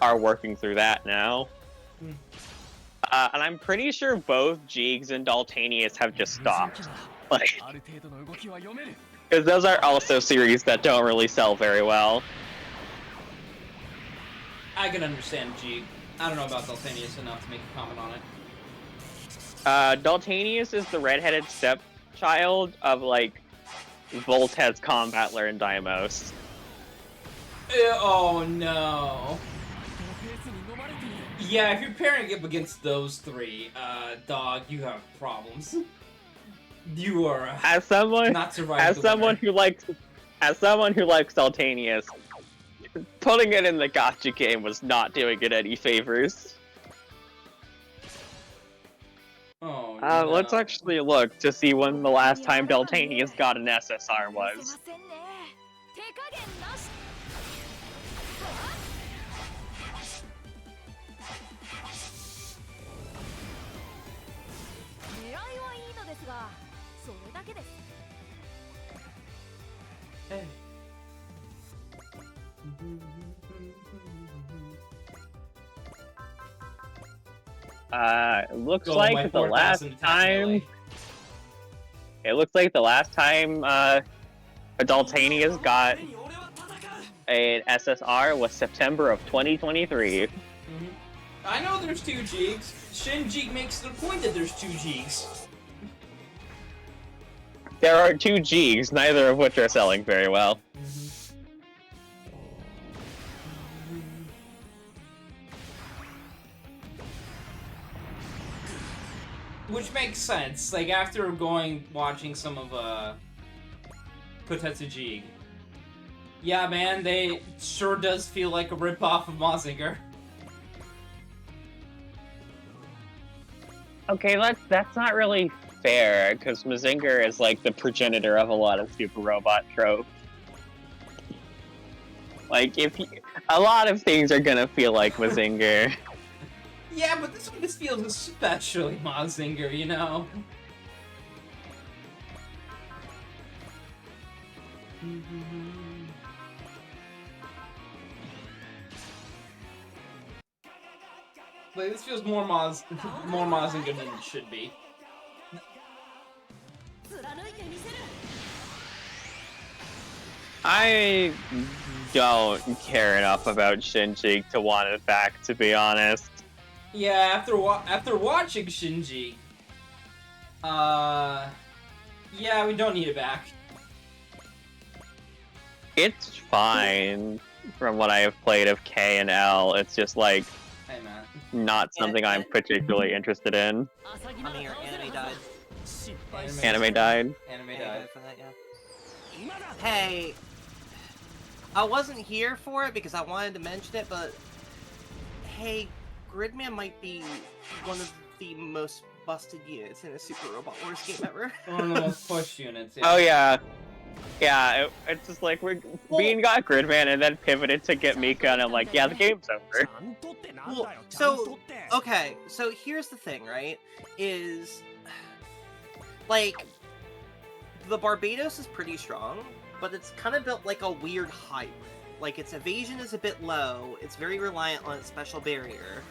are working through that now. Hmm. And I'm pretty sure both Jigs and Daltanius have just stopped. Like, because those are also series that don't really sell very well. I can understand G. I don't know about Daltanius enough to make a comment on it. Daltanius is the redheaded stepchild of, like, Voltez Combat Learn Daimos. Oh no. Yeah, if you're pairing up against those three, dog, you have problems. You are As someone not surviving. As someone who likes Daltanius, putting it in the gacha game was not doing it any favors. Oh, no. Let's actually look to see when the last time Daltanius got an SSR was. Hey. It looks Go, my like the 4,000 last attack time. melee. It looks like the last time Daltanius got an SSR was September of 2023. I know there's two Jigs. Shinji makes the point that there's two Jigs. There are two Jigs, neither of which are selling very well. Which makes sense. Like after watching some of Kotetsu Jig. Yeah, man, they sure does feel like a ripoff of Mazinger. Okay, that's not really fair, because Mazinger is like the progenitor of a lot of super robot tropes. Like, a lot of things are gonna feel like Mazinger. Yeah, but this one just feels especially Mazinger, you know? Like, this feels more Mazinger than it should be. I don't care enough about Shinji to want it back, to be honest. Yeah, after watching Shinji, yeah, we don't need it back. It's fine from what I have played of K and L. It's just like Hey, man. not something I'm particularly interested in. I mean, your anime died. Anime died. Anime Yeah, died. good for that, yeah. Hey, I wasn't here for it because I wanted to mention it, but hey, Gridman might be one of the most busted units in a Super Robot Wars game ever. One of the most push units. Yeah. Oh yeah. Yeah, it's just like Bean got Gridman and then pivoted to get Mika, and I'm like, yeah, the game's over. Well, so okay, so here's the thing, right? Is like the Barbados is pretty strong, but it's kind of built like a weird hybrid. Like its evasion is a bit low. It's very reliant on its special barrier.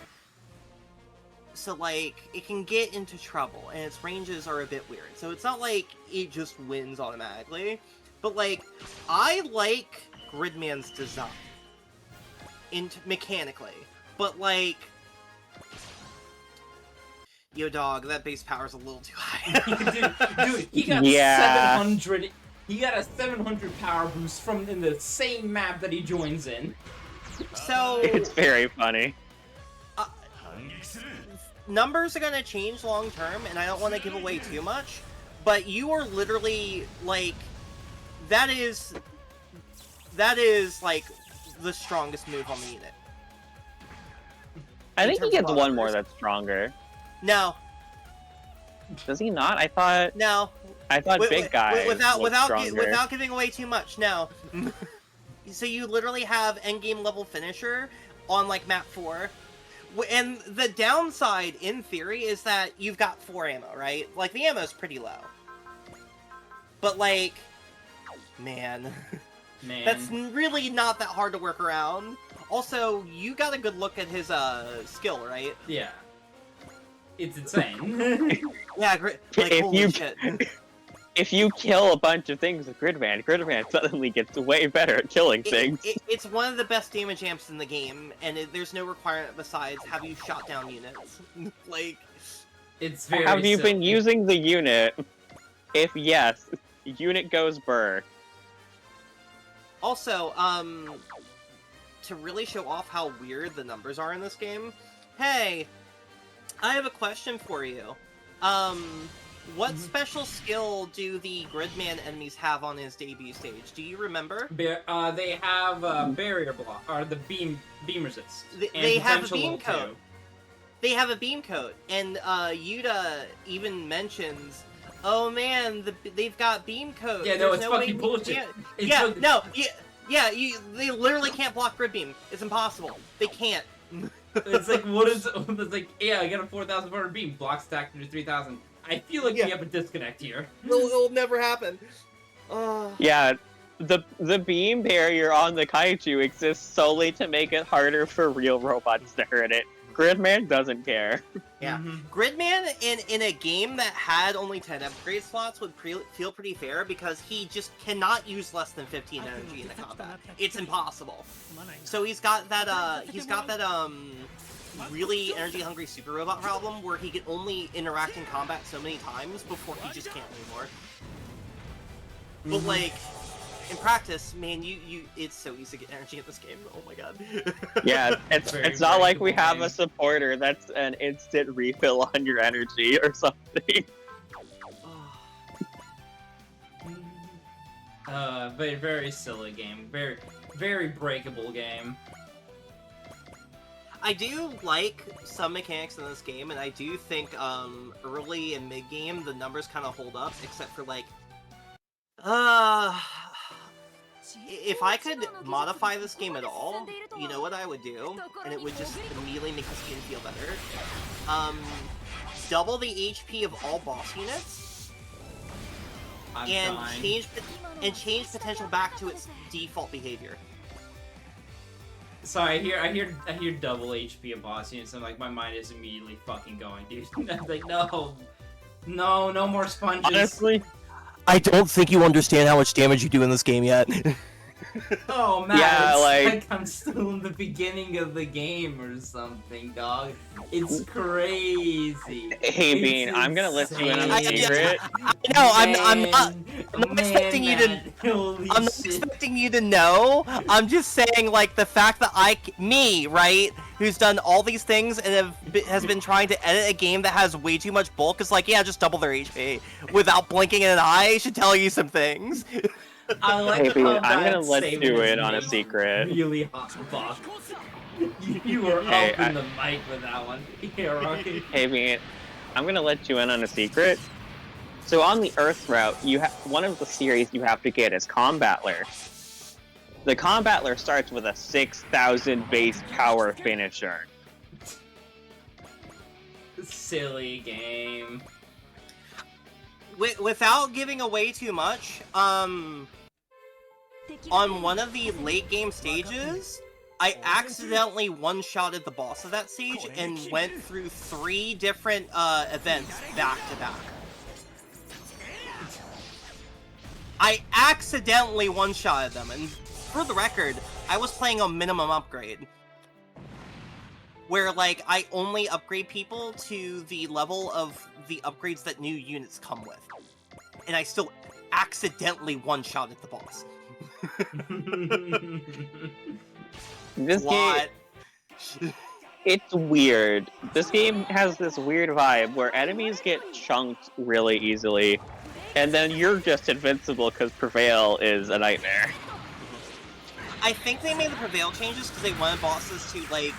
So like it can get into trouble, and its ranges are a bit weird. So it's not like it just wins automatically. But like I like Gridman's design mechanically. But like, yo, dog, that base power's a little too high. dude, he got 700. He got a 700 power boost from in the same map that he joins in. So it's very funny. Numbers are gonna change long term, and I don't want to give away too much. But you are literally like, that is like the strongest move on the unit. I think he gets one more that's stronger. No. Does he not? I thought. No. I thought Big Guy without giving away too much. No. So you literally have endgame level finisher on like map 4, and the downside in theory is that you've got 4 ammo, right? Like the ammo's pretty low. But like, man, that's really not that hard to work around. Also, you got a good look at his skill, right? Yeah. It's insane. Yeah, like, holy shit. If you kill a bunch of things with Gridman suddenly gets way better at killing things. It's one of the best damage amps in the game, and there's no requirement besides have you shot down units. Like, it's very Have you been using the unit? If yes, unit goes burr. Also, to really show off how weird the numbers are in this game, hey, I have a question for you. What special skill do the Gridman enemies have on his debut stage? Do you remember? They have barrier block, or the beam resist. They have a beam coat. They have a beam coat, and Yuta even mentions, "Oh man, they've got beam coat." Yeah, no, it's fucking bullshit. They literally can't block grid beam. It's impossible. They can't. It's like, what is? It's like, yeah, I got a 4,400 beam, block stacked into 3,000. I feel like we have a disconnect here. It'll never happen. Yeah, the beam barrier on the kaiju exists solely to make it harder for real robots to hurt it. Gridman doesn't care. Yeah, Gridman in a game that had only 10 upgrade slots would feel pretty fair because he just cannot use less than 15 energy in the combat. It's impossible. So he's got that really energy hungry super robot problem where he can only interact in combat so many times before he just can't anymore. But like, in practice, man, it's so easy to get energy in this game. Oh my god. Yeah, it's not like we have a supporter that's an instant refill on your energy or something. Very, very silly game. Very, very breakable game. I do like some mechanics in this game, and I do think early and mid game the numbers kind of hold up, except for like, if I could modify this game at all, you know what I would do, and it would just immediately make this game feel better. Double the HP of all boss units, and change potential back to its default behavior. So I hear double HP of boss units, and like my mind is immediately fucking going, dude. I'm like, no more sponges. Honestly, I don't think you understand how much damage you do in this game yet. Oh man, yeah, it's like I'm still in the beginning of the game or something, dog. It's crazy. Hey Bean, I'm gonna let you in on a secret. I'm not expecting you to. I'm not expecting you to know. I'm just saying, like, the fact that right, who's done all these things and has been trying to edit a game that has way too much bulk, is like, yeah, just double their HP without blinking an eye. Should tell you some things. I like hey, Bean, I'm gonna let you in on a secret. Really hot fuck. You were up in the mic with that one. Yeah, Rocky. Hey, Bean, I'm gonna let you in on a secret. So on the Earth route, one of the series you have to get is Combattler. The Combattler starts with a 6,000 base power finisher. Silly game. Without giving away too much, on one of the late game stages, I accidentally one-shotted the boss of that stage and went through 3 different events back to back. I accidentally one-shotted them, and for the record, I was playing on minimum upgrade. Where, like, I only upgrade people to the level of the upgrades that new units come with. And I still accidentally one-shotted the boss. This game, it's weird. This game has this weird vibe where enemies get chunked really easily, and then you're just invincible because Prevail is a nightmare. I think they made the Prevail changes because they wanted bosses to, like,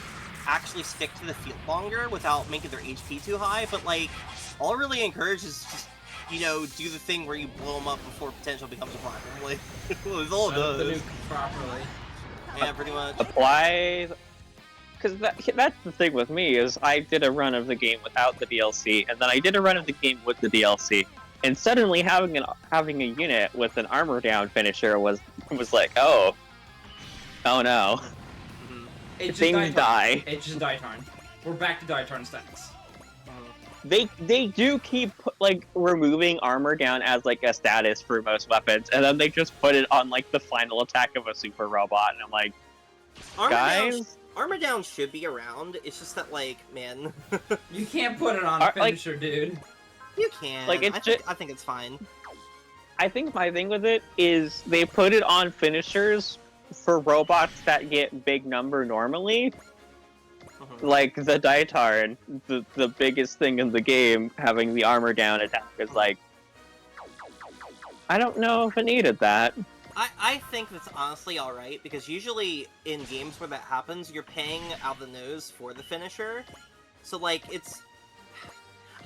actually stick to the field longer without making their HP too high, but, like, all it really encourages is just, you know, do the thing where you blow them up before potential becomes a problem. Like, that's all it does. The nuke properly. Yeah, pretty much. Apply... Because that's the thing with me, is I did a run of the game without the DLC, and then I did a run of the game with the DLC, and suddenly having a unit with an armor down finisher was like, oh no. Things die. It's just Daitarn. We're back to Daitarn stats. They do keep like removing armor down as like a status for most weapons, and then they just put it on like the final attack of a super robot, and I'm like, guys, armor down should be around. It's just that, like, man, you can't put it on a finisher, dude. You can. Like, I think it's fine. I think my thing with it is they put it on finishers for robots that get big number normally. Like the Daitarn, the biggest thing in the game, having the armor down attack is like, I don't know if it needed that. I think that's honestly alright, because usually in games where that happens, you're paying out the nose for the finisher. So, like, it's...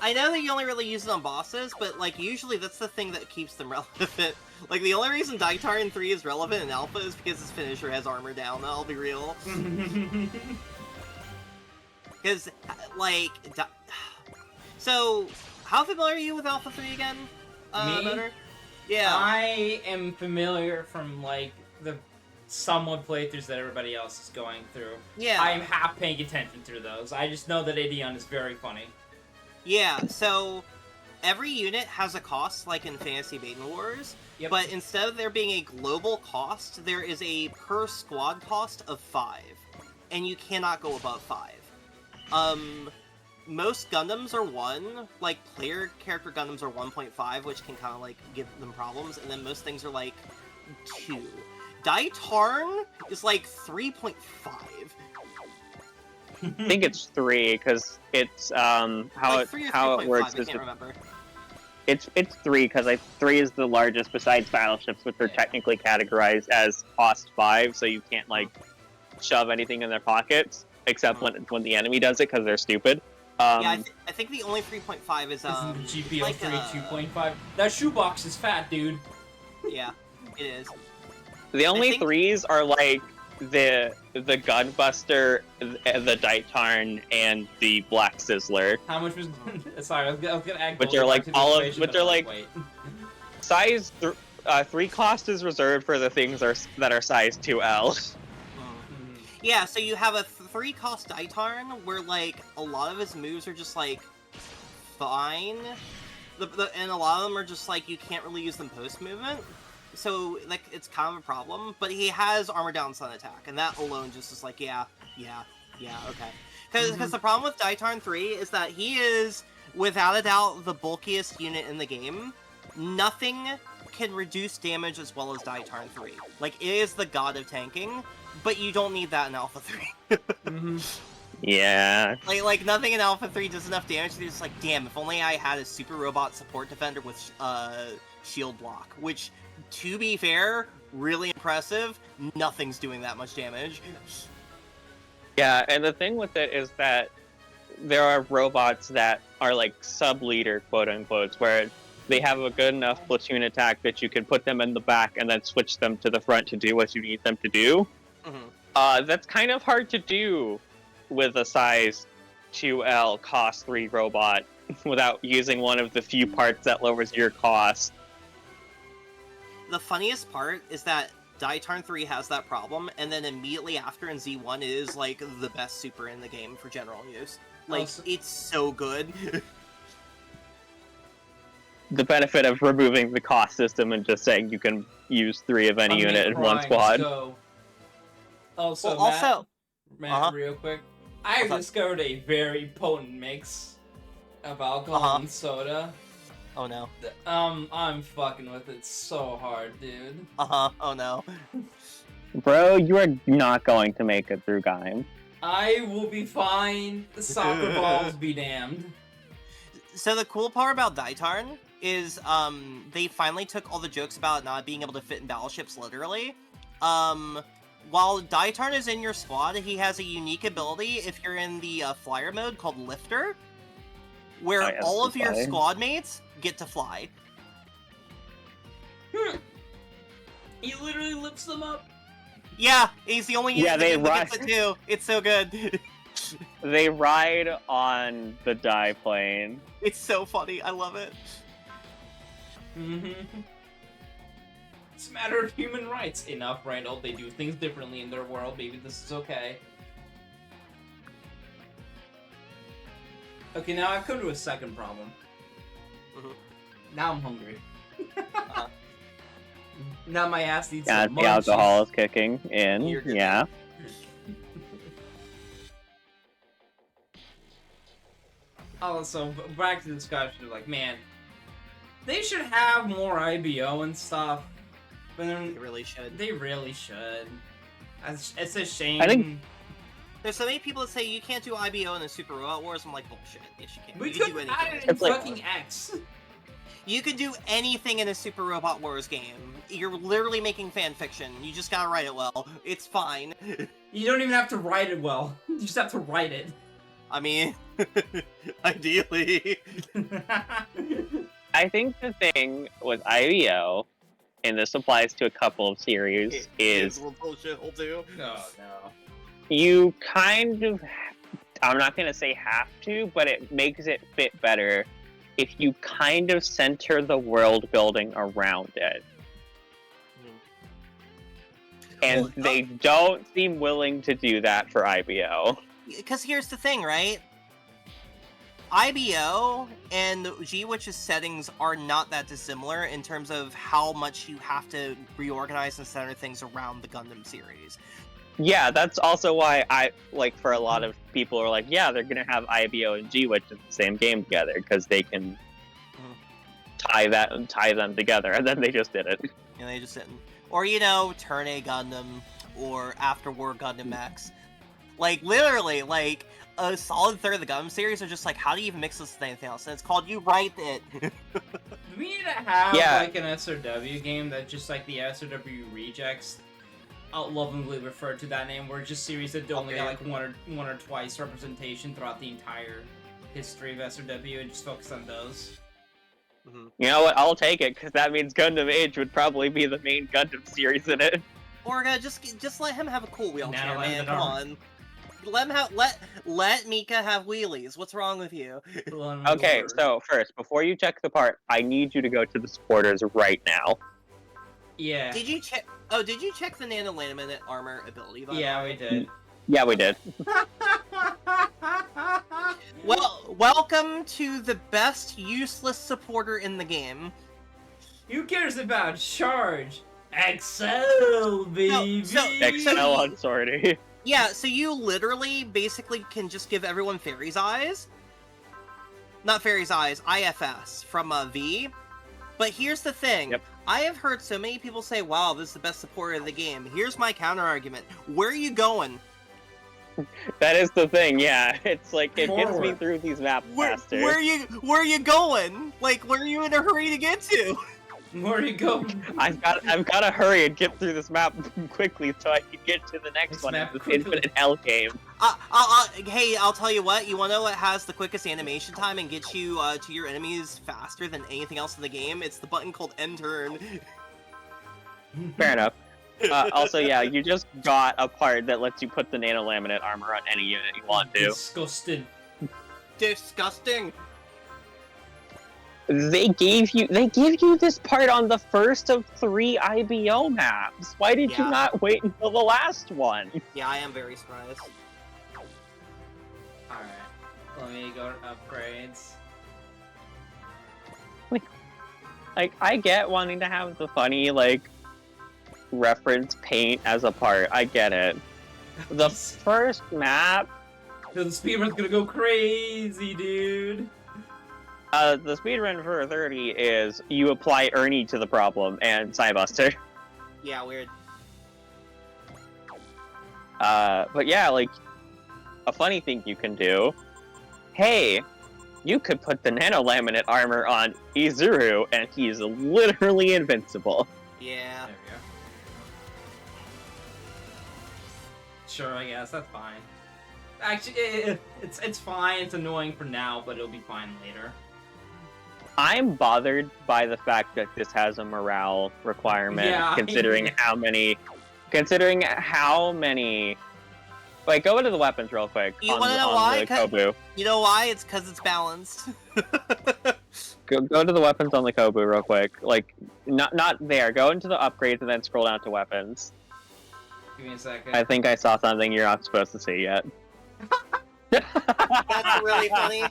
I know that you only really use it on bosses, but, like, usually that's the thing that keeps them relevant. Like, the only reason Daitarn 3 is relevant in Alpha is because his finisher has armor down, I'll be real. Because, like... So, how familiar are you with Alpha 3 again? Me? Motor? Yeah. I am familiar from, like, the somewhat playthroughs that everybody else is going through. Yeah. I'm half paying attention through those. I just know that Ideon is very funny. Yeah, so every unit has a cost, like in Fantasy Maiden Wars, but instead of there being a global cost, there is a per squad cost of 5, and you cannot go above 5. Most Gundams are 1, like player character Gundams are 1.5, which can kind of like give them problems, and then most things are like 2. Daitarn is like 3.5. I think it's 3 because it's how it works is it's 3 because 3 is the largest besides battleships, which are technically categorized as cost 5, so you can't like shove anything in their pockets except when the enemy does it because they're stupid. Yeah, I think the only 3.5 is Isn't the GPO like, 3 2.5? That shoebox is fat, dude. Yeah, it is. The only 3s are like the Gunbuster, the Daitarn, and the Black Sizzler. How much was? Sorry, I was gonna add. Which are like all of, which are like size 3 cost is reserved for the things that are size 2L. Yeah, so you have a 3 cost Daitarn where like a lot of his moves are just like fine, and a lot of them are just like you can't really use them post movement. So, like, it's kind of a problem, but he has armor down sun attack, and that alone just is like, yeah, okay. Because the problem with Daitarn 3 is that he is, without a doubt, the bulkiest unit in the game. Nothing can reduce damage as well as Daitarn 3. Like, it is the god of tanking, but you don't need that in Alpha 3. Yeah. Like, nothing in Alpha 3 does enough damage, you're just like, damn, if only I had a super robot support defender with, shield block, which... To be fair, really impressive. Nothing's doing that much damage. Yeah, and the thing with it is that there are robots that are like sub-leader, quote-unquote, where they have a good enough platoon attack that you can put them in the back and then switch them to the front to do what you need them to do. That's kind of hard to do with a size 2L cost 3 robot without using one of the few parts that lowers your cost. The funniest part is that Daitarn 3 has that problem, and then immediately after in Z1 it is like the best super in the game for general use. Like, it's so good. The benefit of removing the cost system and just saying you can use 3 of any unit in one squad. Matt, real quick, I discovered a very potent mix of alcohol and soda. Oh no. I'm fucking with it so hard, dude. Oh no. Bro, you are not going to make it through Gaim. I will be fine. The soccer balls be damned. So the cool part about Daitarn is they finally took all the jokes about not being able to fit in battleships literally. While Daitarn is in your squad, he has a unique ability if you're in the flyer mode called Lifter, where all of your squad mates get to fly. He literally lifts them up. Yeah, he's the only unit they that gets it too. It's so good. They ride on the die plane. It's so funny. I love it. It's a matter of human rights. Enough, right? Oh, they do things differently in their world. Maybe this is okay. Okay, now I've come to a second problem. Now I'm hungry. Now my ass needs some the munchies. alcohol is kicking in. Yeah. Also, back to the discussion, like, man, they should have more IBO and stuff. But then, They really should. They really should. It's a shame. I think There's so many people that say you can't do IBO in the Super Robot Wars. I'm like, bullshit. Yes, you can. We You can could do add anything. it in It's like- fucking X. You could do anything in a Super Robot Wars game. You're literally making fan fiction. You just gotta write it well. It's fine. You don't even have to write it well. You just have to write it. I mean, ideally. I think the thing with IBO, and this applies to a couple of series, is bullshit will do. No. you kind of, I'm not going to say have to, but it makes it fit better if you kind of center the world building around it. And they don't seem willing to do that for IBO. Because here's the thing, right? IBO and G-Witch's settings are not that dissimilar in terms of how much you have to reorganize and center things around the Gundam series. Yeah, that's also why for a lot of people are like, yeah, they're going to have IBO and G-Witch in the same game together, because they can tie them together, and then they just did it. And they just didn't. Or, Turn A Gundam, or After War Gundam X. Like, literally, like, a solid third of the Gundam series are just like, how do you even mix this with anything else? And it's called You Write It. Do we need to have, like, an SRW game that just, like, the SRW rejects lovingly referred to that name, where it's just series that only got, like, one or twice representation throughout the entire history of SRW, and just focus on those? You know what? I'll take it, because that means Gundam Age would probably be the main Gundam series in it. Or just let him have a cool wheelchair, Nah, man. Come on. Let him have let Mika have wheelies. What's wrong with you? Okay, so first, before you check the part, I need you to go to the supporters right now. Yeah. Did you check? Oh, did you check the nano-laminate armor ability? By the way? We did. Yeah, we did. Well, welcome to the best useless supporter in the game. Who cares about charge? Excel, baby! XL on sortie. Yeah, so you literally basically can just give everyone Fairy's Eyes. Not Fairy's Eyes, IFS from V. But here's the thing. Yep. I have heard so many people say, wow, this is the best supporter of the game. Here's my counter-argument. Where are you going? That is the thing, yeah. It's like, it gets me Forward. through these maps faster. Where are you going? Like, where are you in a hurry to get to? Where are you going? I've got to hurry and get through this map quickly so I can get to the next This one in map this quickly. Infinite Hell game. Hey, I'll tell you what. You want to know what has the quickest animation time and gets you to your enemies faster than anything else in the game? It's the button called End Turn. Fair enough. Also, yeah, you just got a part that lets you put the nanolaminate armor on any unit you want to. Disgusting. Disgusting. They give you this part on the first of 3 IBO maps. Why did you Yeah. not wait until the last one? Yeah, I am very surprised. Alright. Let me go to upgrades. Like, I get wanting to have the funny, like, reference paint as a part. I get it. The first map, The speedrun's gonna go crazy, dude. the speedrun for 30 is you apply Ernie to the problem and Psybuster. Yeah, weird. But yeah, like, a funny thing you can do, hey, you could put the nanolaminate armor on Izuru, and he's literally invincible. Yeah. There we go. Sure, I guess that's fine. Actually, it's fine. It's annoying for now, but it'll be fine later. I'm bothered by the fact that this has a morale requirement, Yeah. considering how many. Wait, go into the weapons real quick. You on wanna the- know on why? the 'Cause- Kobu. You know why? It's because it's balanced. Go to the weapons on the Kobu real quick. Like, not there. Go into the upgrades and then scroll down to weapons. Give me a second. I think I saw something you're not supposed to see yet. That's really funny.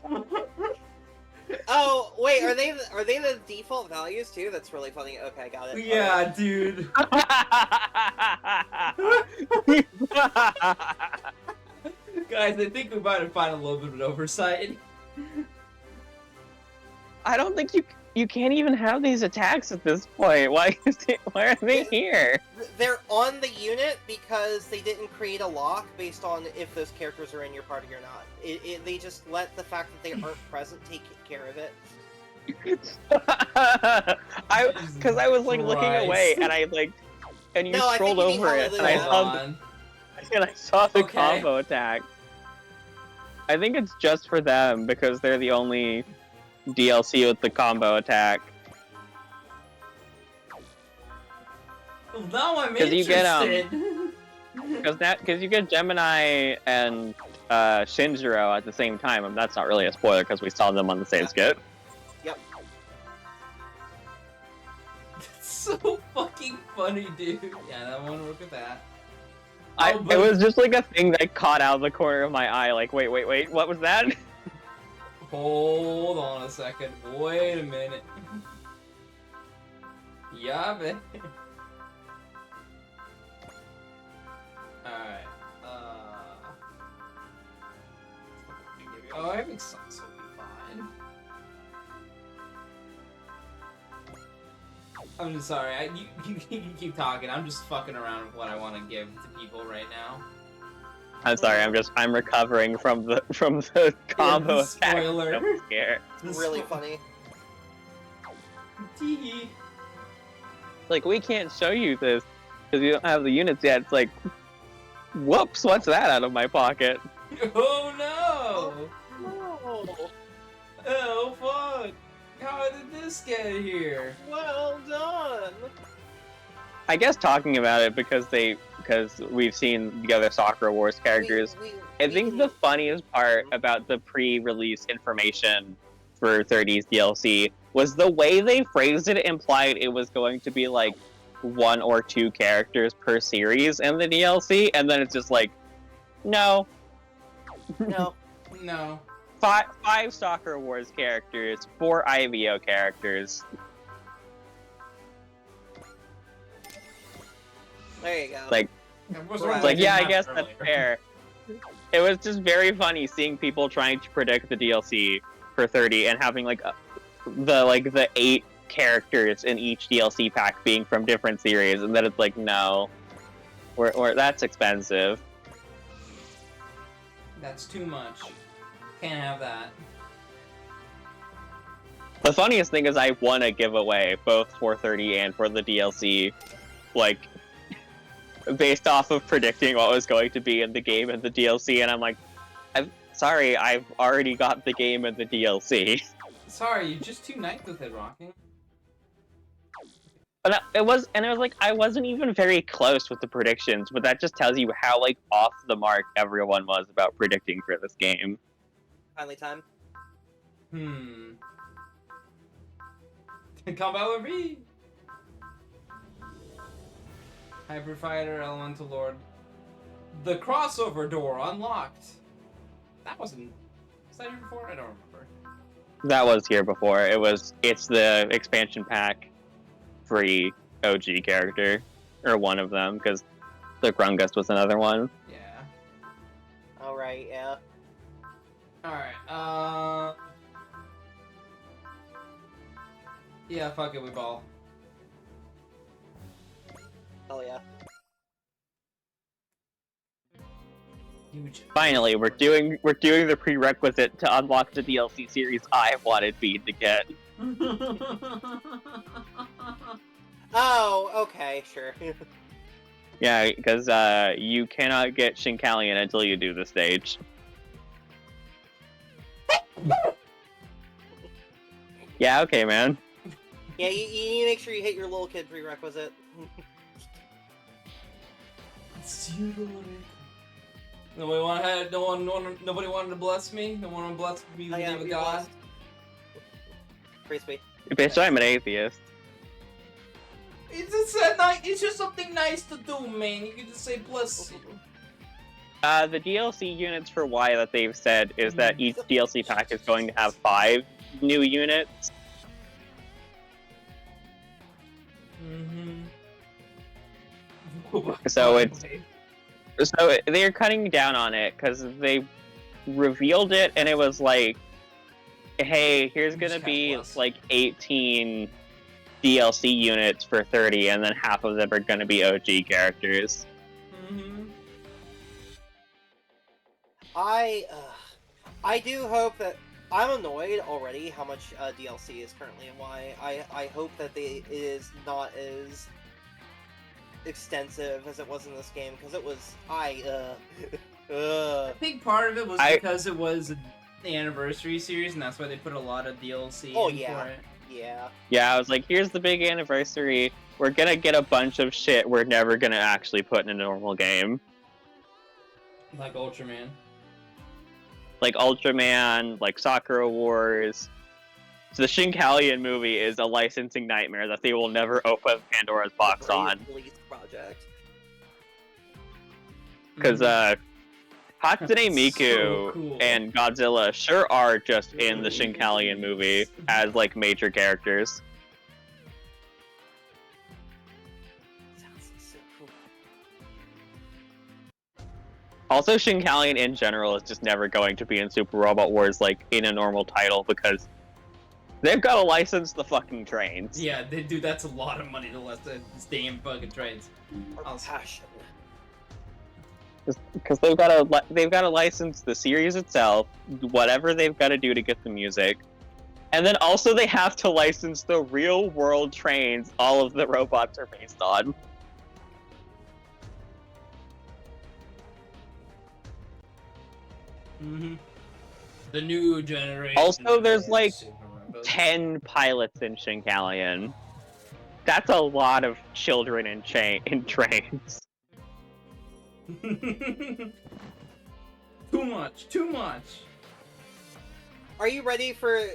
Oh wait, are they the default values too? That's really funny. Okay, got it. Yeah, dude. Guys, I think we might have found a little bit of an oversight. I don't think you can't even have these attacks at this point. Why are they here? They're on the unit because they didn't create a lock based on if those characters are in your party or not. They just let the fact that they aren't present take care of it. Because I was like looking away and I like, and you No, I scrolled think you mean over it and I Hold saw on. and I saw the Okay. combo attack. I think it's just for them because they're the only DLC with the combo attack. Well, now I'm 'Cause you interested. get, Because you get Gemini and Shinjiro at the same time, and that's not really a spoiler because we saw them on the same skit. Yep. That's so fucking funny, dude. Yeah, that won't work with that. It was just like a thing that caught out of the corner of my eye. Like, wait, what was that? Hold on a second. Wait a minute. Yeah, man. Alright. Oh, I think Sun's will be fine. I'm just sorry. You keep talking. I'm just fucking around with what I want to give to people right now. I'm sorry. I'm recovering from the combo the attack. spoiler. I'm scared. It's really funny. Tee. Like, we can't show you this because you don't have the units yet. It's like, whoops! What's that out of my pocket? Oh no! Oh, Oh fuck! How did this get here? well done. I guess talking about it because we've seen the other Sakura Wars characters. I think the funniest part about the pre-release information for 30's DLC was the way they phrased it implied it was going to be like 1 or 2 characters per series in the DLC, and then it's just like, no. No. No. 5 Sakura Wars characters, 4 IVO characters. There you go. Like, It was Right. it's like, yeah, I guess earlier. that's fair. It was just very funny seeing people trying to predict the DLC for 30 and having like the 8 characters in each DLC pack being from different series, and then it's like, no, or that's expensive. That's too much. Can't have that. The funniest thing is I won a giveaway, both for 30 and for the DLC, like, based off of predicting what was going to be in the game and the DLC, and I'm like, sorry, I've already got the game and the DLC. Sorry, you're just too nice with it, Rocky. But it was like, I wasn't even very close with the predictions, but that just tells you how, like, off the mark everyone was about predicting for this game. Finally time. Combat V! Hyper Fighter, Elemental Lord. The crossover door unlocked. That wasn't... Was that here before? I don't remember. That was here before. It's the expansion pack free OG character. Or one of them, because the Grungus was another one. Yeah. Alright, yeah. Alright, yeah, fuck it, we ball. Hell yeah. Huge. Finally, we're doing the prerequisite to unlock the DLC series I wanted Bean to get. Oh, okay, sure. Yeah, because you cannot get Shinkalian until you do the stage. Yeah, okay, man. Yeah, you need to make sure you hit your little kid prerequisite. Nobody wanted to bless me. No one blessed me with the name of God. Praise be. Bitch, I'm an atheist. It's just something nice to do, man. You can just say bless you. The DLC units for Y that they've said is that each DLC pack is going to have 5 new units. So they're cutting down on it because they revealed it and it was like, hey, here's gonna be like 18 DLC units for 30, and then half of them are gonna be OG characters. I do hope that... I'm annoyed already how much DLC is currently in Y. I hope that it is not as extensive as it was in this game, because it was... I think part of it was because it was the anniversary series, and that's why they put a lot of DLC in for it. Yeah, I was like, here's the big anniversary. We're gonna get a bunch of shit we're never gonna actually put in a normal game. Like Ultraman. Like Sakura Wars. So the Shinkalian movie is a licensing nightmare that they will never open Pandora's box on. Project. Because Hatsune Miku and Godzilla sure are just in the Shinkalian movie as like major characters. Sounds so cool. Also, Shinkalian in general is just never going to be in Super Robot Wars like in a normal title because they've got to license the fucking trains. Yeah, dude, that's a lot of money to license these damn fucking trains. Passion. Because they've got to license the series itself, whatever they've got to do to get the music, and then also they have to license the real world trains all of the robots are based on. The new generation. Also, there's like 10 pilots in Shinkalian. That's a lot of children in trains. Too much. Are you ready for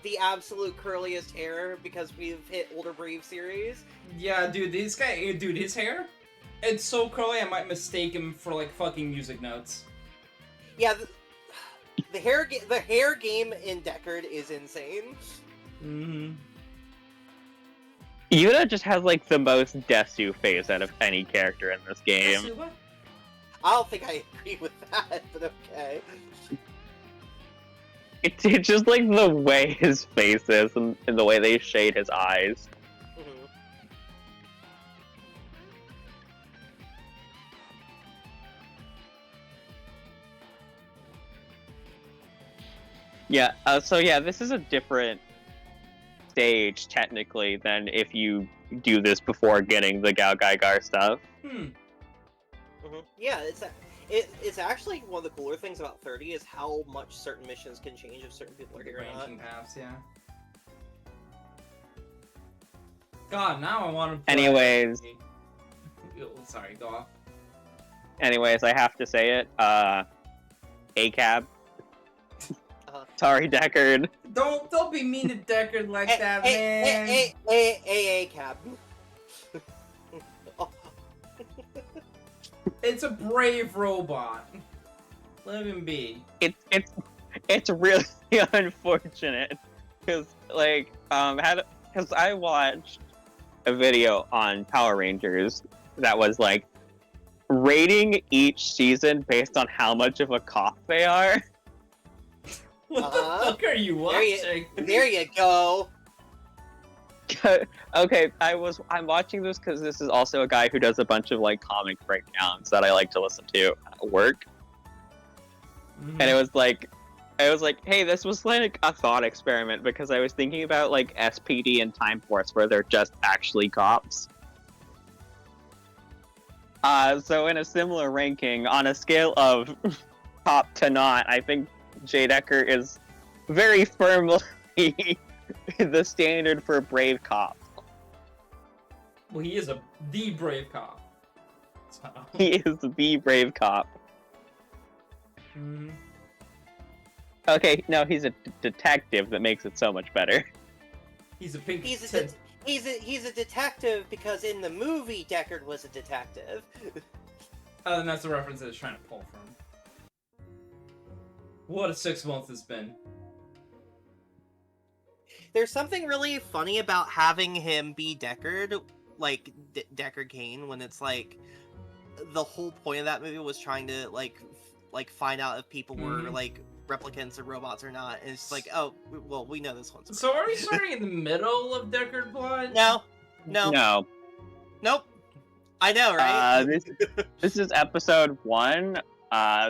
the absolute curliest hair because we've hit Older Brave series? Yeah, dude, his hair, it's so curly I might mistake him for like fucking music notes. Yeah, the hair game in Deckard is insane. Yuna just has like the most Desu face out of any character in this game. Desu, what? I don't think I agree with that, but okay. It's just like the way his face is and the way they shade his eyes. Yeah, so yeah, this is a different stage, technically, than if you do this before getting the Gal Gaigar stuff. Yeah, it's actually one of the cooler things about 30 is how much certain missions can change if certain people are here or not. Ranking paths, yeah. God, now I want to play... Anyways. Sorry, go off. Anyways, I have to say it. ACAB. Sorry, Deckard. Don't be mean to Deckard like that, man. ACAB. It's a brave robot. Let him be. It's really unfortunate because because I watched a video on Power Rangers that was like rating each season based on how much of a cop they are. What the fuck are you watching? There you go. Okay, I'm watching this because this is also a guy who does a bunch of like comic breakdowns that I like to listen to at work. And it was like, hey, this was like a thought experiment because I was thinking about like SPD and Time Force where they're just actually cops. So in a similar ranking, on a scale of top to not, I think J. Decker is very firmly the standard for brave cop. Well, he is the brave cop. So. He is the brave cop. Okay, no, he's a detective that makes it so much better. He's a pink. He's a detective because in the movie Deckard was a detective. Oh, and that's the reference I was trying to pull from. What a 6 months it's been. There's something really funny about having him be Deckard, like Deckard Cain, when it's like the whole point of that movie was trying to like find out if people were like replicants or robots or not. And it's like, oh, well, we know this one's. So are we starting in the middle of Deckard plot? No. Nope. I know, right? This is episode 1.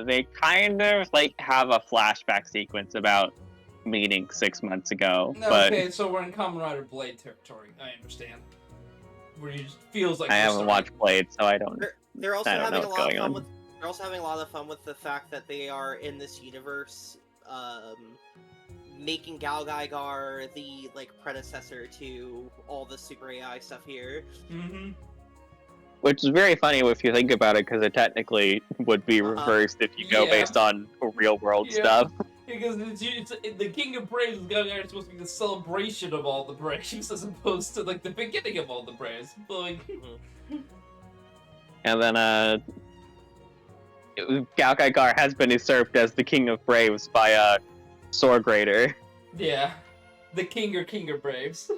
They kind of like have a flashback sequence about meeting 6 months ago. No, but okay, so we're in Kamen Rider Blade territory. I understand. Where it just feels like I haven't watched Blade, so I don't. They're also I don't having know a what's lot of going fun on. with. They're also having a lot of fun with the fact that they are in this universe, making Gal Gaigar the like predecessor to all the Super AI stuff here. Which is very funny if you think about it, because it technically would be reversed if you go based on real world stuff. Because the King of Braves is supposed to be the celebration of all the Braves, as opposed to like the beginning of all the Braves. Like, and then Gal Gaigar has been usurped as the King of Braves by a Sword Raider. Yeah, the King of Braves.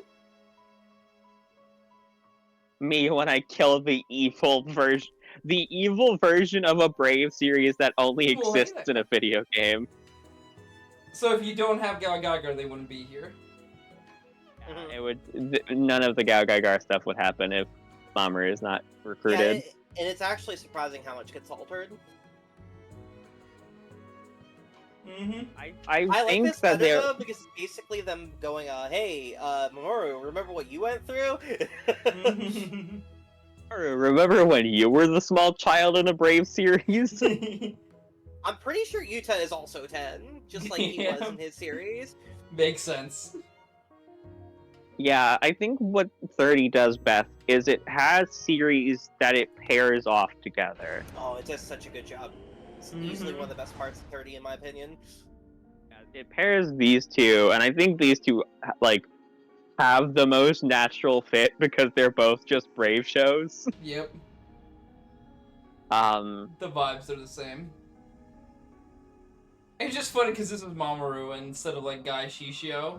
Me when I kill the evil version of a Brave series that only exists in a video game. So if you don't have Gal Gaigar, they wouldn't be here. It would. None of the Gal Gaigar stuff would happen if Mamoru is not recruited. Yeah, and it's actually surprising how much gets altered. I like think this that they're because it's basically them going, hey, Mamoru, remember what you went through? Remember when you were the small child in a Brave series? I'm pretty sure Yuta is also 10, just like he was in his series. Makes sense. Yeah, I think what 30 does best is it has series that it pairs off together. Oh, it does such a good job. It's easily one of the best parts of 30, in my opinion. It pairs these two, and I think these two, like, have the most natural fit because they're both just Brave shows. Yep. The vibes are the same. It's just funny because this is Mamoru instead of, like, Guy Shishio.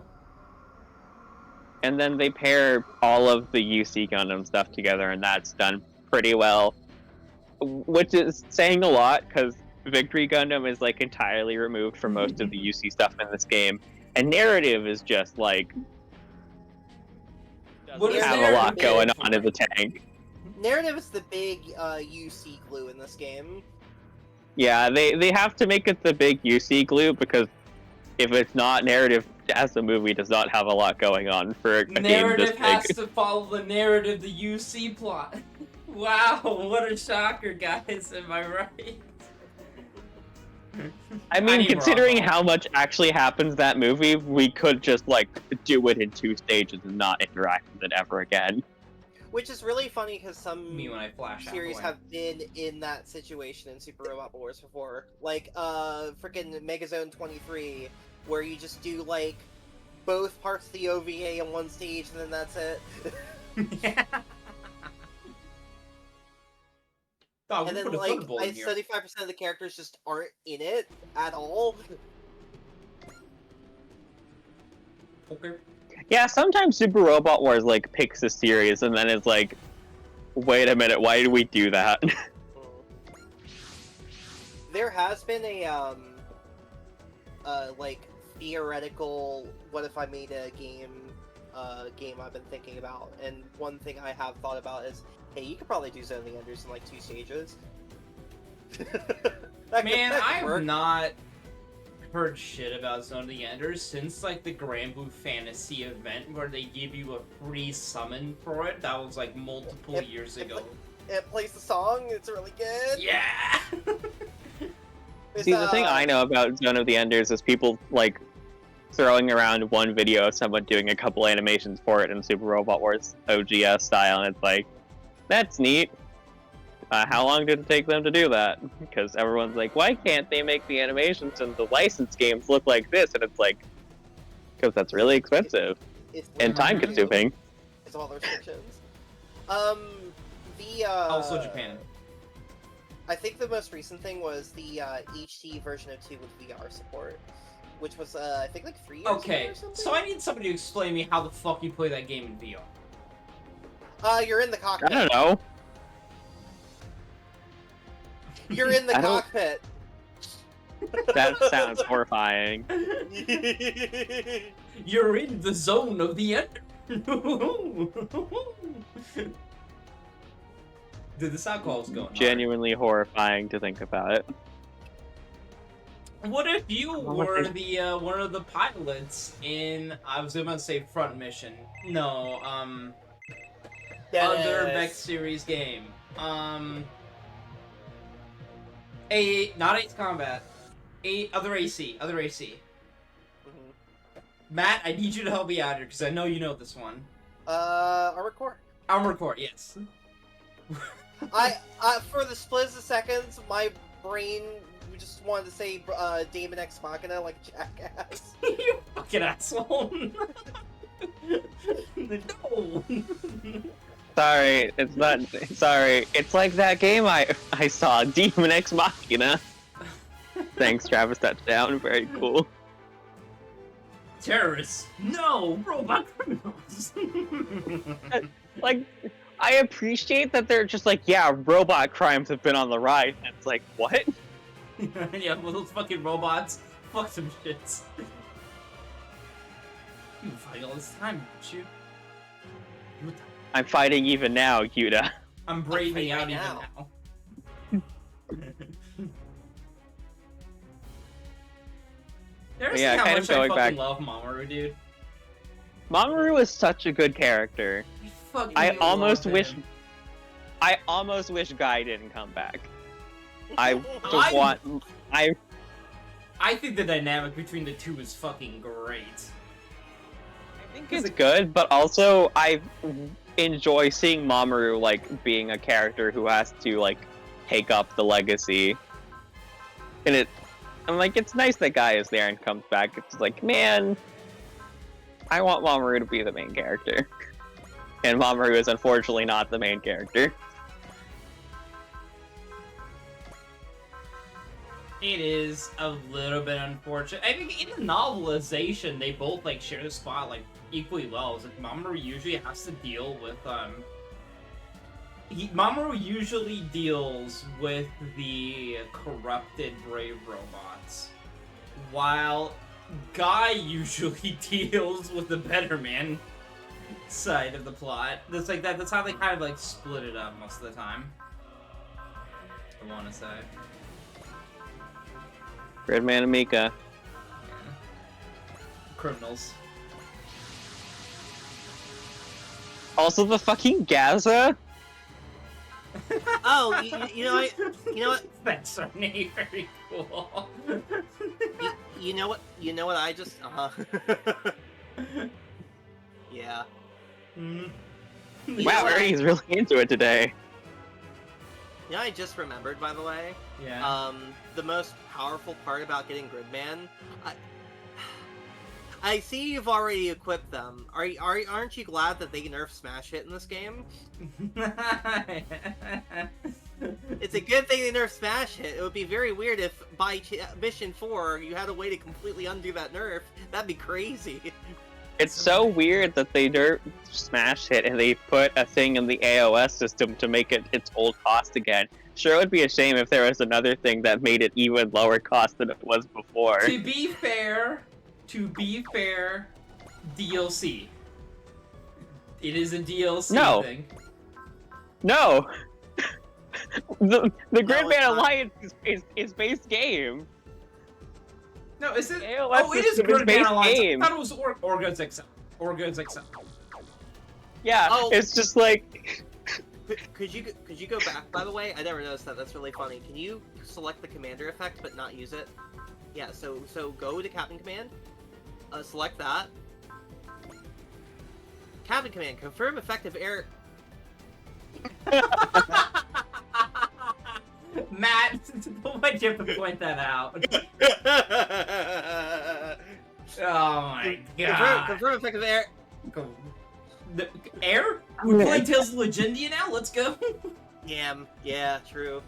And then they pair all of the UC Gundam stuff together, and that's done pretty well. Which is saying a lot, because Victory Gundam is, like, entirely removed from most of the UC stuff in this game. And narrative is just, like... doesn't have a lot going on in the tank. Narrative is the big UC glue in this game. Yeah, they have to make it the big UC glue, because if it's not, narrative as a movie, does not have a lot going on for a game this Narrative big. has to follow the narrative, the UC plot. Wow, what a shocker, guys! Am I right? I mean, need more considering alcohol. how much actually happens in that movie, we could just, like, do it in 2 stages and not interact with it ever again. Which is really funny because some Me when I flash out series away. have been in that situation in Super Robot Wars before. Like, freaking Megazone 23, where you just do, like, both parts of the OVA in one stage and then that's it. Yeah. Oh, we And then, put a like, football in here. 75% of the characters just aren't in it at all. Okay. Yeah, sometimes Super Robot Wars, like, picks a series and then it's like, wait a minute, why did we do that? There has been a, like, theoretical, what if I made a game I've been thinking about, and one thing I have thought about is, hey, you could probably do Zone of the Enders in, like, 2 stages. Man, I have not heard shit about Zone of the Enders since, like, the Granblue Fantasy event where they give you a free summon for it. That was, like, multiple years ago. It plays the song, it's really good. Yeah! See, the thing I know about Zone of the Enders is people, like, throwing around one video of someone doing a couple animations for it in Super Robot Wars OGS style, and it's like, that's neat. How long did it take them to do that? Because everyone's like, why can't they make the animations and the licensed games look like this? And it's like, because that's really expensive It's and time consuming. It's all the restrictions. Also Japan. I think the most recent thing was the HD version of 2 with VR support, which was I think like 3 years ago Okay, or something? so I need somebody to explain me how the fuck you play that game in VR. You're in the I cockpit. don't know. You're in the I don't- cockpit. That sounds horrifying. You're in the zone of the Ender. Dude, this alcohol's going hard. Genuinely horrifying to think about it. What if you were the one of the pilots in, I was gonna say Front Mission. No, other Vex series game. Not Ace Combat. Other AC. Mhm. Matt, I need you to help me out here because I know you know this one. Armored Core. Armored Core, yes. I for the split of seconds, my brain just wanted to say Daemon Ex Machina like a jackass. You fucking asshole. No. Sorry, it's not. Sorry, it's like that game I saw, Demon Ex Machina. Thanks, Travis. Touchdown. Very cool. Terrorists. No, robot criminals. Like, I appreciate that they're just like, yeah, robot crimes have been on the rise. And it's like, what? Yeah, well, those fucking robots. Fuck some shits. You were fighting all this time, didn't you? I'm fighting even now, Yuta. I'm braving out fighting even now. now. You ever Yeah, see how kind much of I going fucking back- love Mamoru, dude? Mamoru is such a good character. I almost wish Guy didn't come back. I just want. I think the dynamic between the two is fucking great. I think it's good, but also I enjoy seeing Mamoru like being a character who has to like take up the legacy. And I'm like, it's nice that Guy is there and comes back. It's like, man, I want Mamoru to be the main character. And Mamoru is unfortunately not the main character. It is a little bit unfortunate. I think in the novelization, they both like share the spot like equally well. It's like Mamoru usually has to deal with Mamoru usually deals with the corrupted brave robots, while Guy usually deals with the better man side of the plot. That's like that. That's how they kind of like split it up most of the time. I want to say. Redman and Mika. criminals. Also, the fucking Gaza. Oh, you know what? You know what? That's certainly very cool. You know what? You know what? I just yeah. Mm. Wow, Ernie's really into it today. You know, I just remembered, by the way. Yeah. The most powerful part about getting Gridman. I see you've already equipped them. Aren't you glad that they nerf Smash Hit in this game? It's a good thing they nerf Smash Hit. It would be very weird if by Mission 4 you had a way to completely undo that nerf. That'd be crazy. It's so weird that they nerfed Smash Hit and they put a thing in the AOS system to make it its old cost again. Sure, it would be a shame if there was another thing that made it even lower cost than it was before. To be fair, DLC. It is a DLC thing. No! the Gridman not. Alliance is base game. No, is it? AOS Oh, it is system is Gridman base Alliance. game. I thought it was Orgo's XL. Orgo's XL. Yeah, Oh. it's just like... Could you go back, by the way? I never noticed that. That's really funny. Can you select the commander effect but not use it? Yeah, so go to Captain Command. Select that. Captain Command, confirm effective air... Matt, why'd you have to point that out? Oh my god. Confirm effective air... The air? We're playing Tales of Legendia now? Let's go. Yeah, true.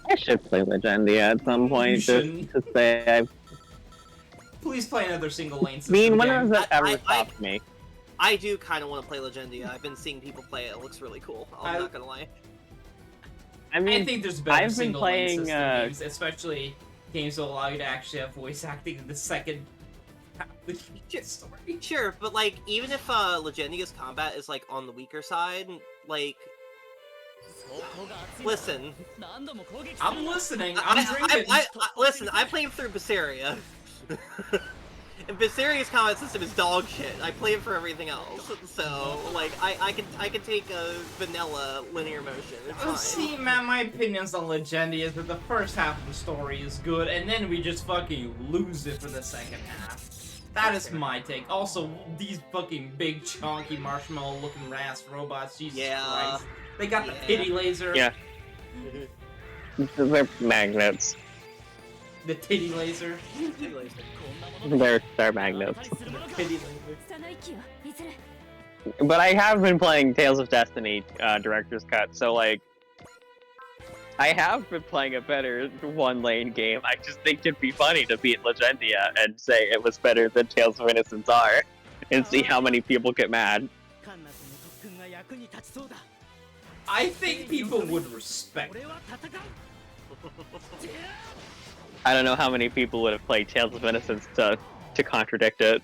I should play Legendia at some point You shouldn't. to say I've... Please play another single lane I system mean, when game. has that ever I- stopped me? I do kind of want to play Legendia. I've been seeing people play it. It looks really cool. I'm not gonna lie. I mean, I think there's better I've been single lane playing, system games, especially games that allow you to actually have voice acting in the second half of the story. Sure, but like, even if Legendia's combat is like on the weaker side, like, listen. I'm listening. I'm drinking. Listen, I played through Berseria. And Berseria's combat system is dog shit. I play it for everything else, so like I can take a vanilla linear motion. It's fine. See, Matt, my opinions on Legendia is that the first half of the story is good, and then we just fucking lose it for the second half. That is my take. Also, these fucking big, chunky, marshmallow-looking rats robots, Jesus Christ. They got the pity laser. Yeah. They're magnets. The titty laser. They're magnets. The pity laser. But I have been playing Tales of Destiny Director's Cut, so like... I have been playing a better one-lane game. I just think it'd be funny to beat Legendia and say it was better than Tales of Innocence are, and see how many people get mad. I think people would respect it. I don't know how many people would have played Tales of Innocence to contradict it.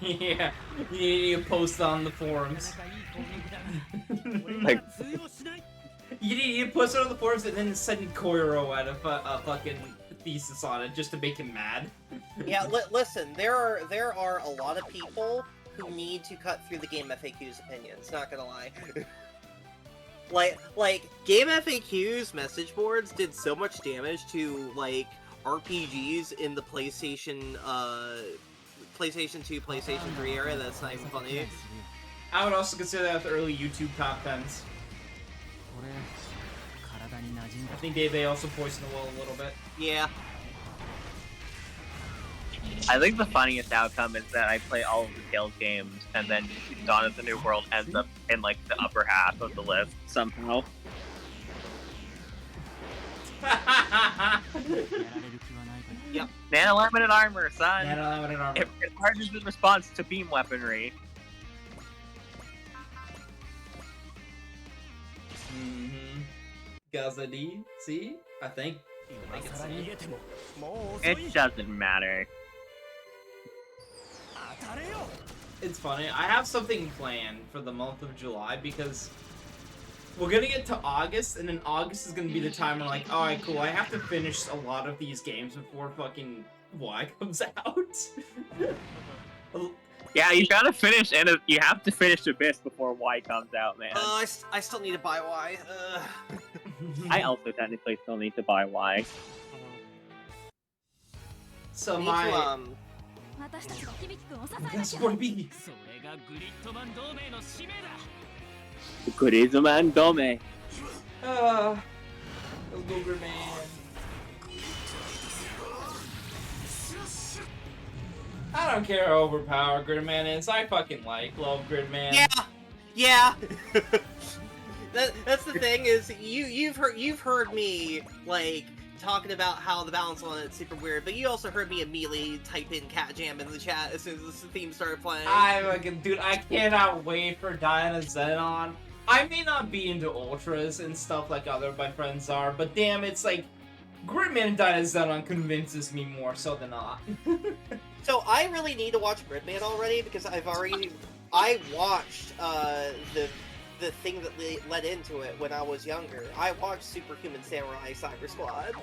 Yeah, you need to post on the forums. Like, You need to post it on the forums and then send Koiro out a fucking thesis on it just to make him mad. Yeah, listen, there are a lot of people who need to cut through the game FAQ's opinions, not gonna lie. like game FAQ's message boards did so much damage to like RPGs in the PlayStation 2, PlayStation 3 era. That's not even funny. I would also consider that the early YouTube top 10s. I think they also poisoned the well a little bit. Yeah. I think the funniest outcome is that I play all of the Tales games, and then Dawn of the New World ends up in like the upper half of the list somehow. Yep. Nano-limited armor, son! Nano-limited armor. It hardens the response to beam weaponry. Mm-hmm. Gaza D, see? I think it's C. It doesn't matter. It's funny. I have something planned for the month of July because we're gonna get to August, and then August is gonna be the time I'm like, alright, cool, I have to finish a lot of these games before fucking Y comes out. Yeah, you gotta finish, and you have to finish Abyss before Y comes out, man. I still need to buy Y. I also technically still need to buy Y. So I need my. 私たちが響くんを支えな That's きゃ what be. それがグリッドマン同盟の使命だ。グリズマン同盟。Let's go, Gridman. I don't care how overpowered Gridman is. I fucking love Gridman. Yeah. That's the thing is you've heard me like talking about how the balance on it's super weird, but you also heard me immediately type in cat jam in the chat as soon as the theme started playing. Dude, I cannot wait for Diana Zenon. I may not be into ultras and stuff like other my friends are, but damn, it's like Gridman and Diana Zenon convinces me more so than not. So I really need to watch Gridman already because I watched the thing that led into it when I was younger. I watched Superhuman Samurai Cyber Squad. Oh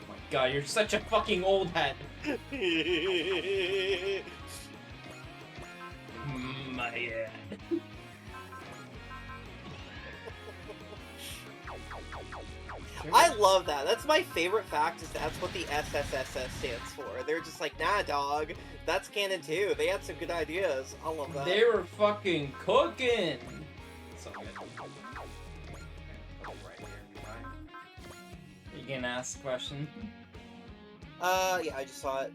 my god, you're such a fucking old head. My head. I love that. That's my favorite fact, is that's what the SSSS stands for. They're just like, nah, dog, that's canon too. They had some good ideas. I love that. They were fucking cooking. So good. You can ask a question. Yeah, I just saw it.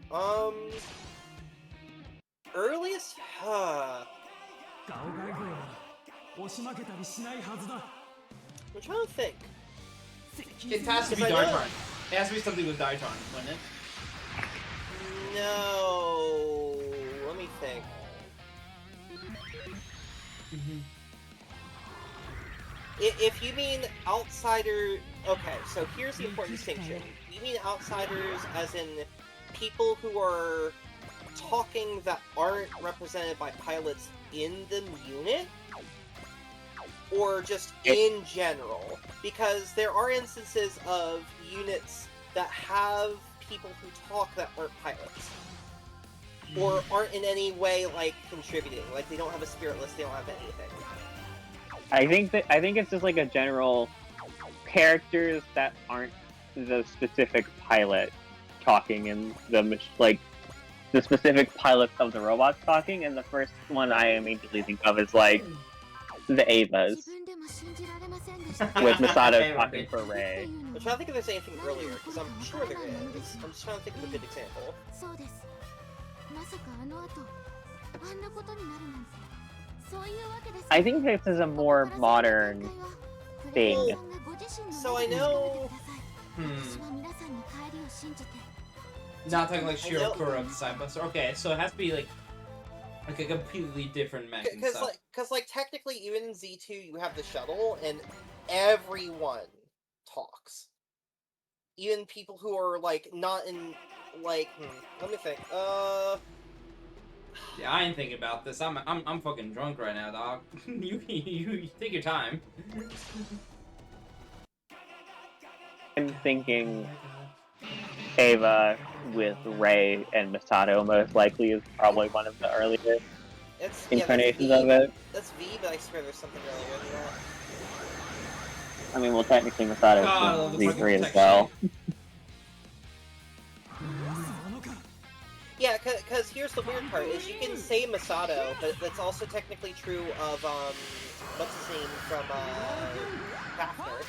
Earliest? ガオガイ号は押し負けたりしないはずだ。 I'm trying to think. It has to be Because I know- Dartron. It has to be something with Dartron, wouldn't it? No. Let me think. If you mean outsider... Okay, so here's the important distinction. You mean outsiders as in people who are talking that aren't represented by pilots in the unit? Or just in general? Because there are instances of units that have people who talk that aren't pilots. Or aren't in any way, like, contributing. Like, they don't have a spirit list, they don't have anything. I think it's just like a general characters that aren't the specific pilot talking, and the specific pilots of the robots talking. And the first one I immediately think of is like the Avas, 自分でも信じられませんでした with Masato Hey, talking Rick. for Rei. I'm trying to think if there's anything earlier, because I'm sure there is. I'm just trying to think of a good example. そうですまさかあの後あんなことになるなんてそういうわけです I think this is a more modern thing. So I know... Not talking like I know- Shirokuro of the Side Buster. Okay, so it has to be like a completely different mech and stuff. Because, like, technically, even in Z2, you have the shuttle, and everyone talks. Even people who are, like, not in, like, let me think, Yeah, I ain't thinking about this. I'm fucking drunk right now, dog. you take your time. I'm thinking Ava with Rei and Masato most likely is probably one of the earliest it's... incarnations yeah, of it. that's V, but I swear there's something earlier than that. I mean, well, technically Masato God, I love is the fucking Z3 as text well. Yeah, because here's the weird part, is you can say Masato, but that's also technically true of, what's his name from, Fafner.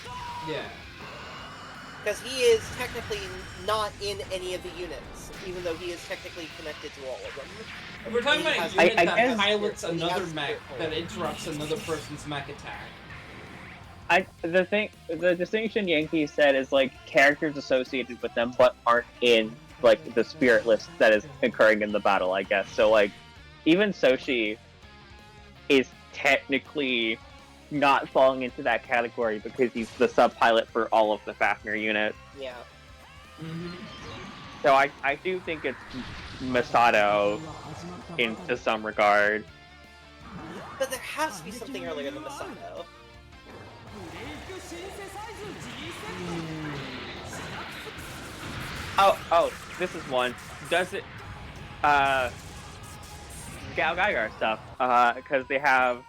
Yeah. Because he is technically not in any of the units, even though he is technically connected to all of them. If we're talking He about a has- unit I that guess- pilots he another has mech spirit that core. interrupts another person's mech attack. The distinction Yankee said is like characters associated with them, but aren't in like the spirit list that is occurring in the battle, I guess. So like, even Soshi is technically not falling into that category because he's the sub-pilot for all of the Fafner units. Yeah. So I do think it's Masato to some regard. But there has to be something earlier than Masato. ブレイクシンセサイズ G セット Oh, this is one. does it Gal Geiger stuff because they have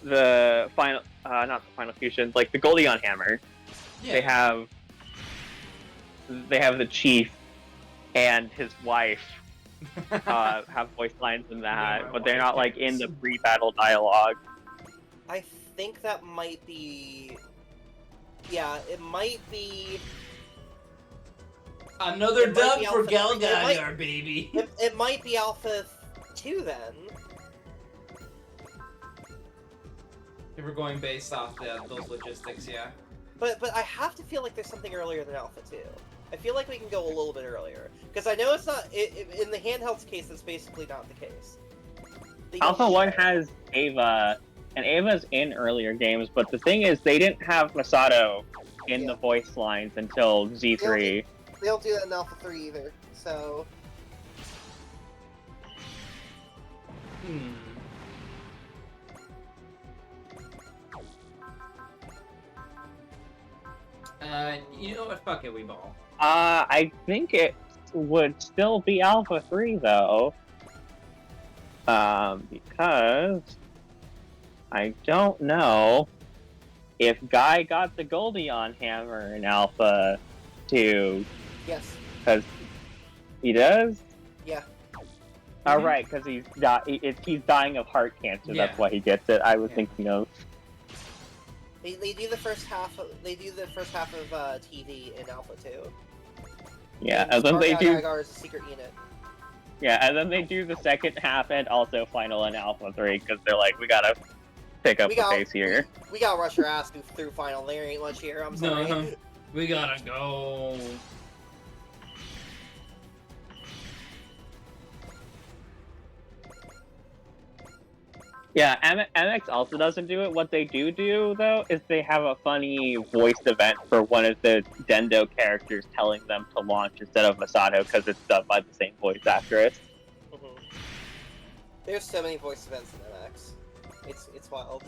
the final not the final fusion, like the Goldion hammer. Yeah. They have the chief and his wife have voice lines in that, Yeah, but they're not like in the wife. pre-battle dialogue. I think that might be... Yeah, it might be... Another It might dub be for Alpha Gal 3. It might- Geiger, baby. It might be Alpha 2 then. If we're going based off those logistics, yeah. But I have to feel like there's something earlier than Alpha 2. I feel like we can go a little bit earlier. Because I know it's not... in the handheld's case, that's basically not the case. Alpha 1 has Ava, and Ava's in earlier games, but the thing is, they didn't have Masato in the voice lines until Z3. They don't do that in Alpha 3 either, so... You know what? Fuck it, we ball. I think it would still be Alpha 3, though. Because... I don't know if Guy got the Goldion hammer in Alpha 2. Yes. Because he does? Yeah. Alright, because he's dying of heart cancer, Yeah. that's why he gets it. I was Yeah. thinking of... They do the first half of TV in Alpha 2. Yeah, and then they do... Geiger is a secret unit. Yeah, and then they do the second half and also final in Alpha 3, because they're like, we gotta pick up the pace here. We gotta rush our ass through final. There ain't much here, I'm sorry. No, we gotta go. Yeah, MX also doesn't do it. What they do, though, is they have a funny voiced event for one of the Dendo characters telling them to launch instead of Masato, because it's done by the same voice actress. There's so many voice events in MX. It's wild.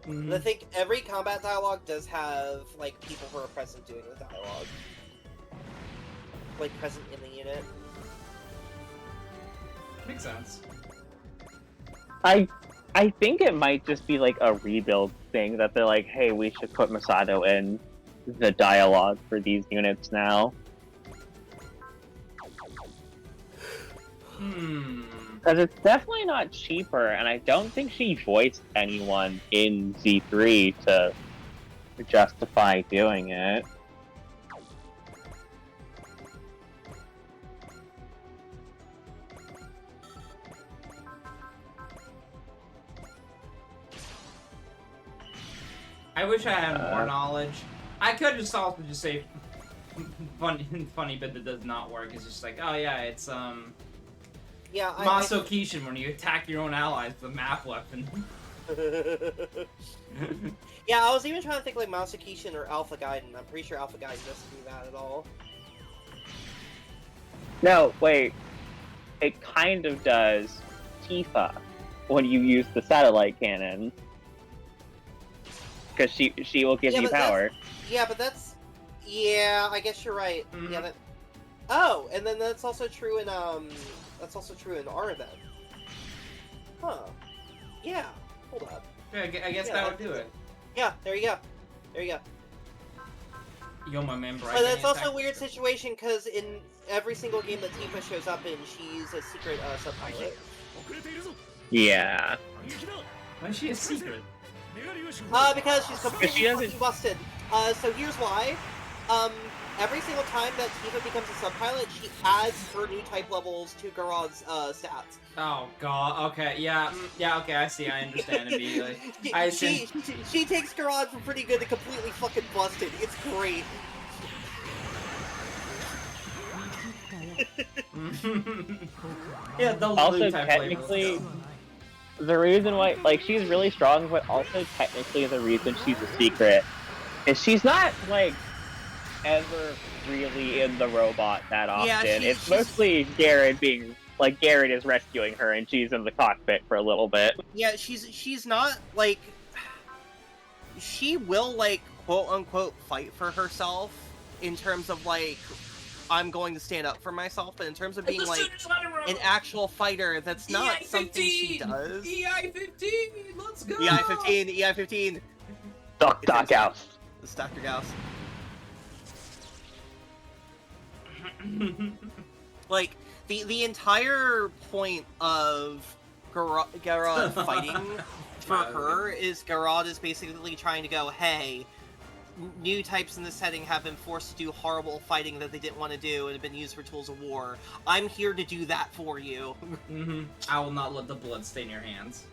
Mhm. I think every combat dialogue does have, like, people who are present doing the dialogue. Like, present in the unit. Makes sense. I think it might just be like a rebuild thing that they're like, hey, we should put Masato in the dialogue for these units now. Because it's definitely not cheaper, and I don't think she voiced anyone in Z3 to justify doing it. I wish I had more knowledge. I could just also just say funny bit that does not work. It's just like, oh yeah, it's Yeah, Maso Kishin when you attack your own allies with a map weapon. Yeah, I was even trying to think like Mouse Kishin or Alpha Gaiden. I'm pretty sure Alpha Gaiden doesn't do that at all. No, wait. It kind of does Tifa when you use the satellite cannon. Because she will give you but power. Yeah, but that's... Yeah, I guess you're right. Yeah, that... Oh, and then that's also true in, That's also true in R then. Huh. Yeah. Hold up. Yeah, I guess Yeah, that would do it. Yeah, there you go. There you go. Yo, my man, Brian. But that's also a weird situation, because in every single game that Tifa shows up in, she's a secret subpilot. Yeah. Why is she a secret? Because she's completely she doesn't- fucking busted. So here's why. Every single time that Tifa becomes a subpilot, she adds her new type levels to Garad's stats. Oh god. Okay. Yeah. Yeah. Okay. I see. I understand immediately. She takes Garad from pretty good to completely fucking busted. It's great. Yeah. Those Also, blue type technically, labels. the reason why, like, she's really strong, but also technically the reason she's a secret is she's not, like, ever really in the robot that often. Yeah, it's mostly Garrett being, like, Garrett is rescuing her and she's in the cockpit for a little bit. Yeah, she's not, like... She will, like, quote-unquote fight for herself in terms of, like, I'm going to stand up for myself, but in terms of being The like Sooners Hunter Road! an actual fighter, that's not something she EI-15! does. EI-15! Let's go! EI-15, EI-15. Doc House. It's Dr. Gauss. Like, the entire point of Garrod fighting for her is Garrod is basically trying to go, hey, new types in this setting have been forced to do horrible fighting that they didn't want to do and have been used for tools of war. I'm here to do that for you. I will not let the blood stain your hands.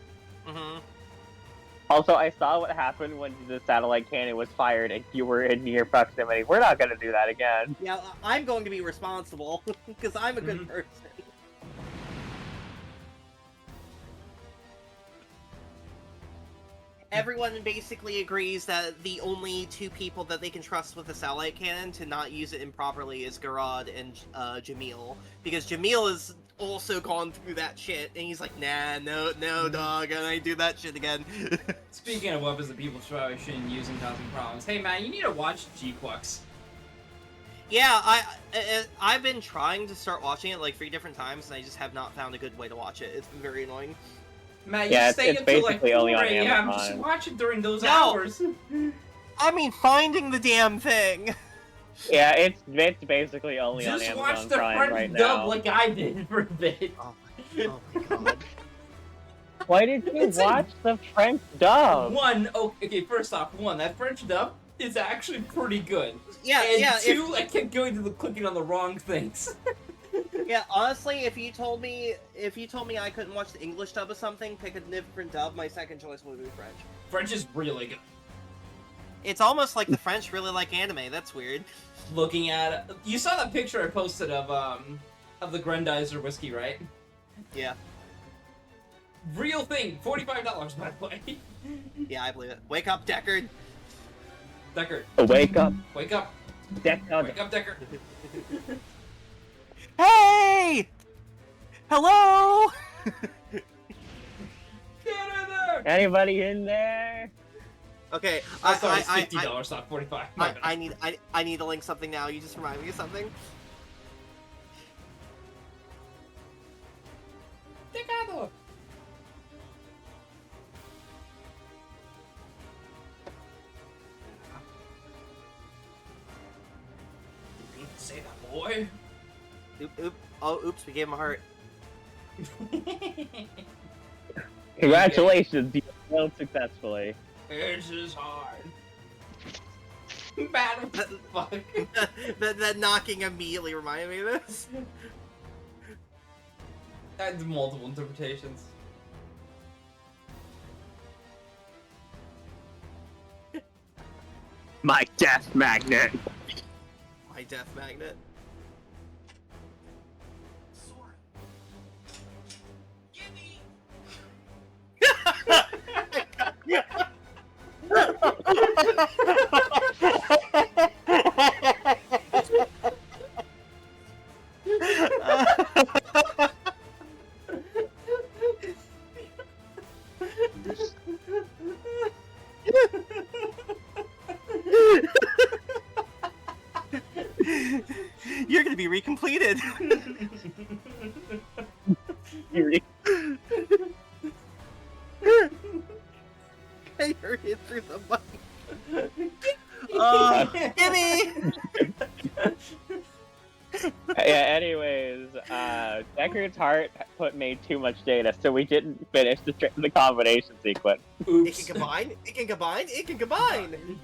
Also, I saw what happened when the satellite cannon was fired and you were in near proximity. We're not gonna do that again. Yeah, I'm going to be responsible, because I'm a good person. Everyone basically agrees that the only two people that they can trust with the satellite cannon to not use it improperly is Garrod and Jamil. Because Jamil has also gone through that shit, and he's like, nah, no, dog, and I do that shit again. Speaking of weapons that people probably shouldn't use and causing problems, hey man, you need to watch G-Quux. Yeah, I've been trying to start watching it like 3 different times, and I just have not found a good way to watch it. It's been very annoying. Man, Yeah, you it's stay until like basically 4 only on a.m. Amazon. Just watch it during those No. hours. I mean, finding the damn thing! Yeah, it's basically only on Just Amazon watch the Prime French right dub now. like I did for a bit. Oh my god. Why did you It's watch the French dub? Okay, first off, that French dub is actually pretty good. Yeah, And yeah, 2, I kept going to clicking on the wrong things. yeah, honestly, if you told me I couldn't watch the English dub of something, pick a different dub, my second choice would be French. French is really good. It's almost like the French really like anime, that's weird. Looking at it, you saw that picture I posted of the Grendizer whiskey, right? Yeah. Real thing, $45 by the way. Yeah, I believe it. Wake up, Deckard! Deckard, Wake up, wake up, Deckard. wake up, Deckard. Hey! Hello! Get in there! Anybody in there? Okay, Oh, sorry, it's $50, not $45. My bad. I need to link something now. You just remind me of something. Deckard. You didn't say that, boy. Oops, we gave him a heart. Congratulations, you failed successfully. This is hard. Bad fuck. that knocking immediately reminded me of this. I had multiple interpretations. My death magnet. My death magnet. You're gonna be recompleted. I heard it through the mic. Gimme! Yeah, anyways, Deckard's heart made too much data, so we didn't finish the combination sequence. Oops. It can combine. It can combine. It can combine.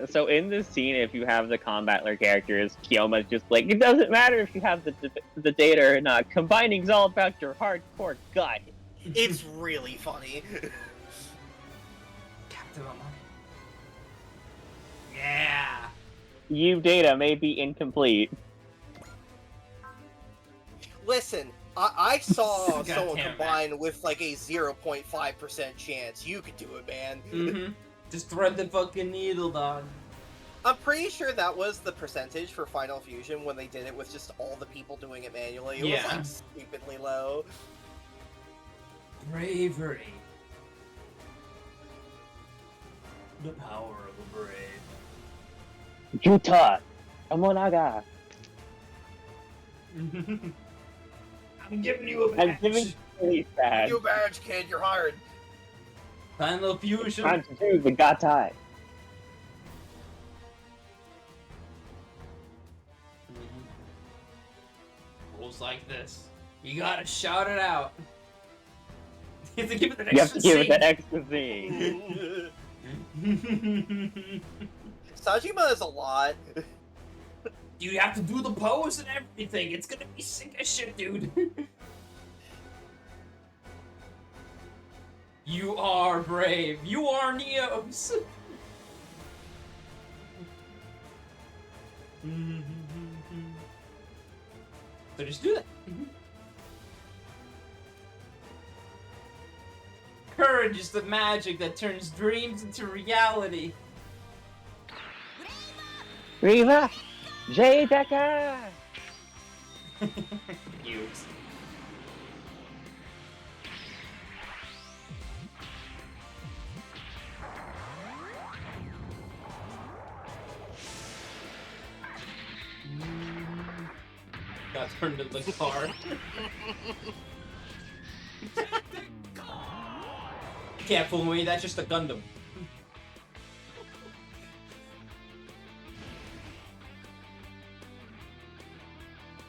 So in this scene, if you have the combattler characters, Kiyoma's just like, it doesn't matter if you have the data or not. Combining's all about your hardcore gut. It's really funny. Captain Online. Yeah. You data may be incomplete. Listen, I saw God someone damn it. combine with like a 0.5% chance. You could do it, man. Mm-hmm. Just thread the fucking needle, dog. I'm pretty sure that was the percentage for Final Fusion when they did it with just all the people doing it manually. It Yeah. was like stupidly low. Bravery. The power of the brave. Juta, Amonaga. I'm giving you a I'm badge. giving you a police badge. You badge, kid. You're hired. Final fusion. Time to do the gatai. Rules like this. You gotta shout it out. You have to give it an You have extra to give it scene. that extra scene. Sajima is a lot. You have to do the pose and everything. It's gonna be sick as shit, dude. You are brave. You are Neos. So just do that. Courage is the magic that turns dreams into reality. Riva, J Decker. Cute. Got turned into the car. Can't fool me, that's just a Gundam.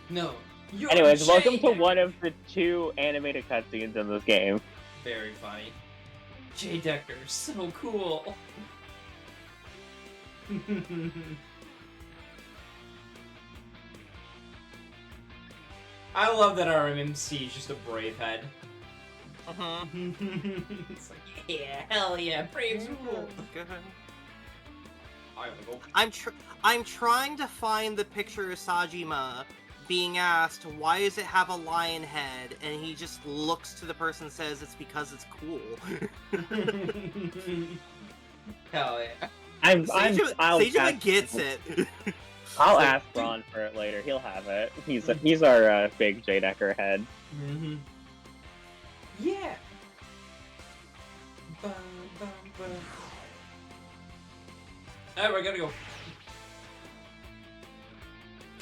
No. You're Anyways, welcome to J-Decker. one of the 2 animated cutscenes in this game. Very funny. J-Decker, so cool. I love that our MC is just a brave head. It's like, yeah, hell yeah, Braves rule. I gotta go. I'm trying to find the picture of Sajima being asked, why does it have a lion head? And he just looks to the person and says, it's because it's cool. Hell yeah. Sajima gets it. I'll ask Ron for it later. He'll have it. He's our big J Decker head. Mm-hmm. Yeah. Bum, bum, bum. Alright, we gotta go.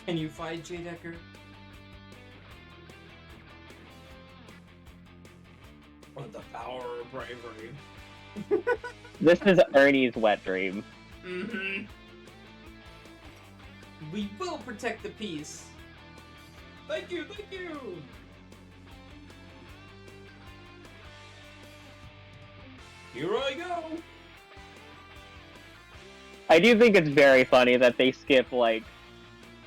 Can you fight J Decker? Or the power of bravery? This is Ernie's wet dream. Mm-hmm. We will protect the peace. Thank you, thank you. Here I go. I do think it's very funny that they skip like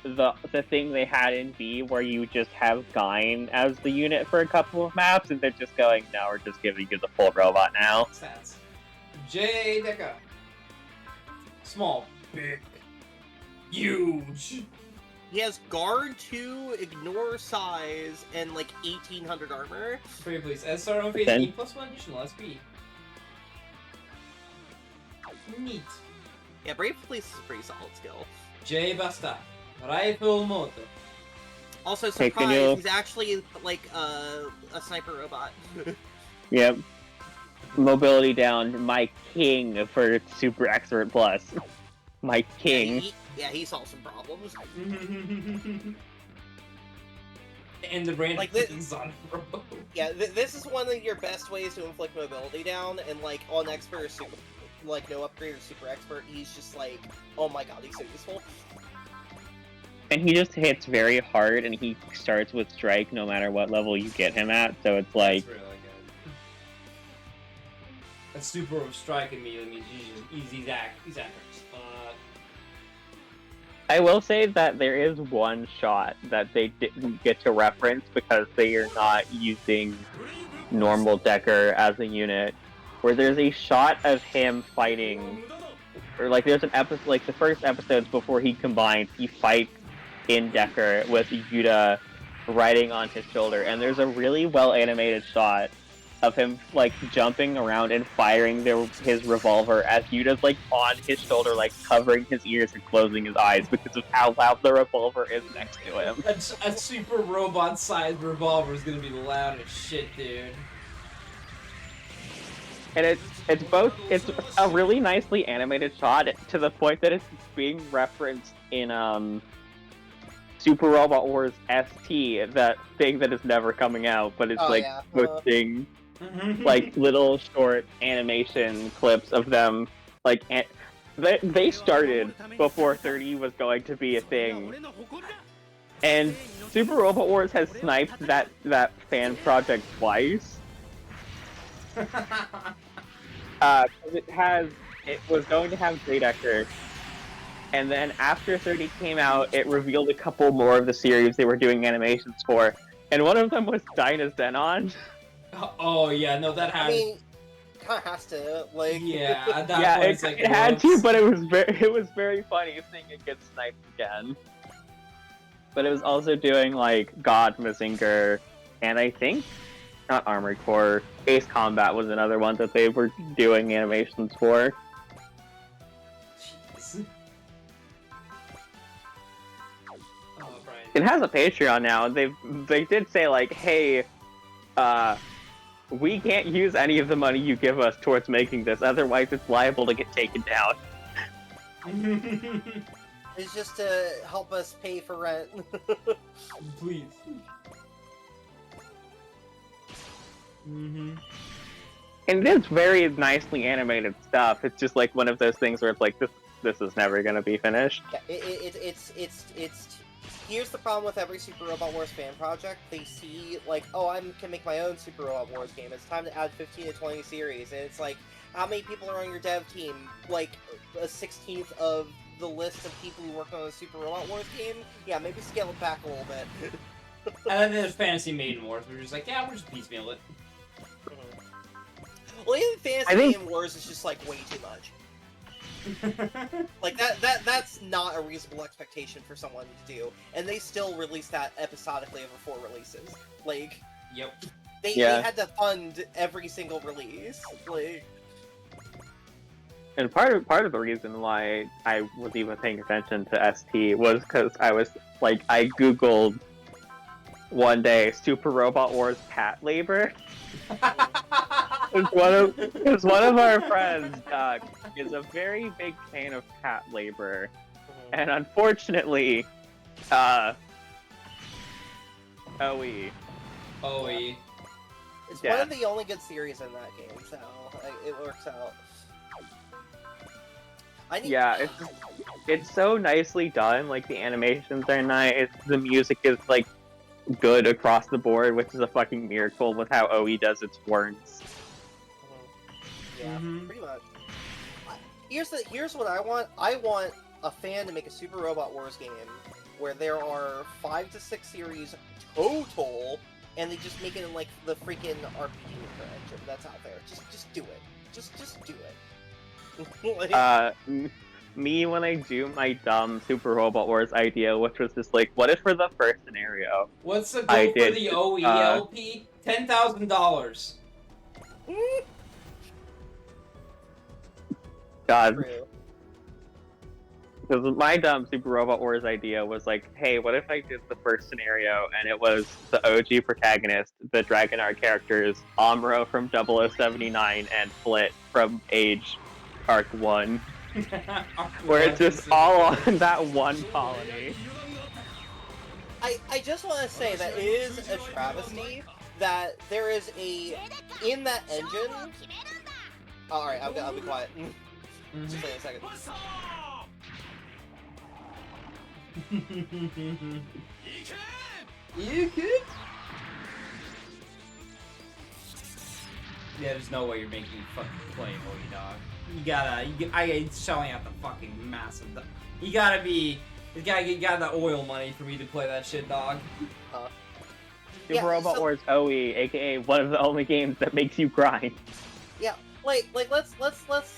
the thing they had in B where you just have Gain as the unit for a couple of maps, and they're just going, no, we're just giving you the full robot now. Stats. J Deca. Small, big, huge. He has guard 2, ignore size, and like 1800 armor. Pretty please. SRW phase Then- E plus 1 additional SP. Neat. Yeah, Brave Police is a pretty solid skill. J Basta. Rifle motor. Also, Hey, can surprise, you- he's actually like a sniper robot. Yep. Mobility down, my king for Super Expert Plus. My king. Yeah, he solved some problems. And the brand Like like this- on Robo. Yeah, this is one of your best ways to inflict mobility down, and like on expert or super, like no upgrade or super expert, he's just like, oh my god, he's so useful. And he just hits very hard, and he starts with strike no matter what level you get him at, so it's like, That's really good. That super strike immediately means he's accurate. I will say that there is one shot that they didn't get to reference because they are not using normal Decker as a unit, where there's a shot of him fighting, or like there's an episode, like the first episodes before he combines, he fights in Decker with Yuta riding on his shoulder, and there's a really well animated shot of him like jumping around and firing his revolver as Yuta's like on his shoulder, like covering his ears and closing his eyes because of how loud the revolver is next to him. A super robot-sized revolver is gonna be loud as shit, dude. And it's It's a really nicely animated shot to the point that it's being referenced in Super Robot Wars ST, that thing that is never coming out, but it's posting like little short animation clips of them. Like they started before 30 was going to be a thing, and Super Robot Wars has sniped that fan project twice. It was going to have Great Ecker, and then after 30 came out, it revealed a couple more of the series they were doing animations for, and one of them was Dyna Xenon. Oh yeah, no, that had. I mean, kind of has to, like. Yeah, at that point, it's like, it had to, but it was very funny seeing it get sniped again. But it was also doing like God Mazinger, and I think not Armored Core, Ace Combat was another one that they were doing animations for. Jeez. Oh, Brian. It has a Patreon now, and they did say like, hey, we can't use any of the money you give us towards making this, otherwise it's liable to get taken down. It's just to help us pay for rent. Please. Mm-hmm. And it's very nicely animated stuff. It's just like one of those things where it's like, this is never gonna be finished. Yeah, it's here's the problem with every Super Robot Wars fan project. They see, like, oh, I can make my own Super Robot Wars game. It's time to add 15 to 20 series. And it's like, how many people are on your dev team? Like, a 16th of the list of people who worked on a Super Robot Wars game? Yeah, maybe scale it back a little bit. And then there's Fantasy Maiden Wars, we're just like, yeah, we're just piecemeal it. Well, even Fantasy Maiden Wars is just, like, way too much. Like, that's not a reasonable expectation for someone to do, and they still release that episodically over 4 releases. Like, yep. They had to fund every single release. Like, and part of the reason why I was even paying attention to ST was because I was like, I googled one day Super Robot Wars cat labor. It's one of our friends, Doug, is a very big fan of cat labor, and unfortunately, OE. OE. It's one of the only good series in that game, so it works out. It's so nicely done. Like, the animations are nice. The music is like good across the board, which is a fucking miracle with how OE does its horns. Yeah, pretty much. Here's what I want. I want a fan to make a Super Robot Wars game where there are 5 to 6 series total, and they just make it in like the freaking RPG engine that's out there. Just do it. Just do it. Like... me when I do my dumb Super Robot Wars idea, which was just like, what if for the first scenario? What's the goal for the OE LP? $10,000. God. Because my dumb Super Robot Wars idea was like, hey, what if I did the first scenario and it was the OG protagonist, the Dragon Art characters, Amuro from 0079 and Flit from Age Arc 1. Where it's just all on that one colony. I just want to say that it is a travesty that there is in that engine... Oh, alright, I'll be quiet. Just wait a second. You could? Yeah, there's no way you're making me fucking play OE, dog. I shelling out the fucking massive. You gotta got the oil money for me to play that shit, dog. Super Robot Wars OE, aka one of the only games that makes you grind. Yeah, like let's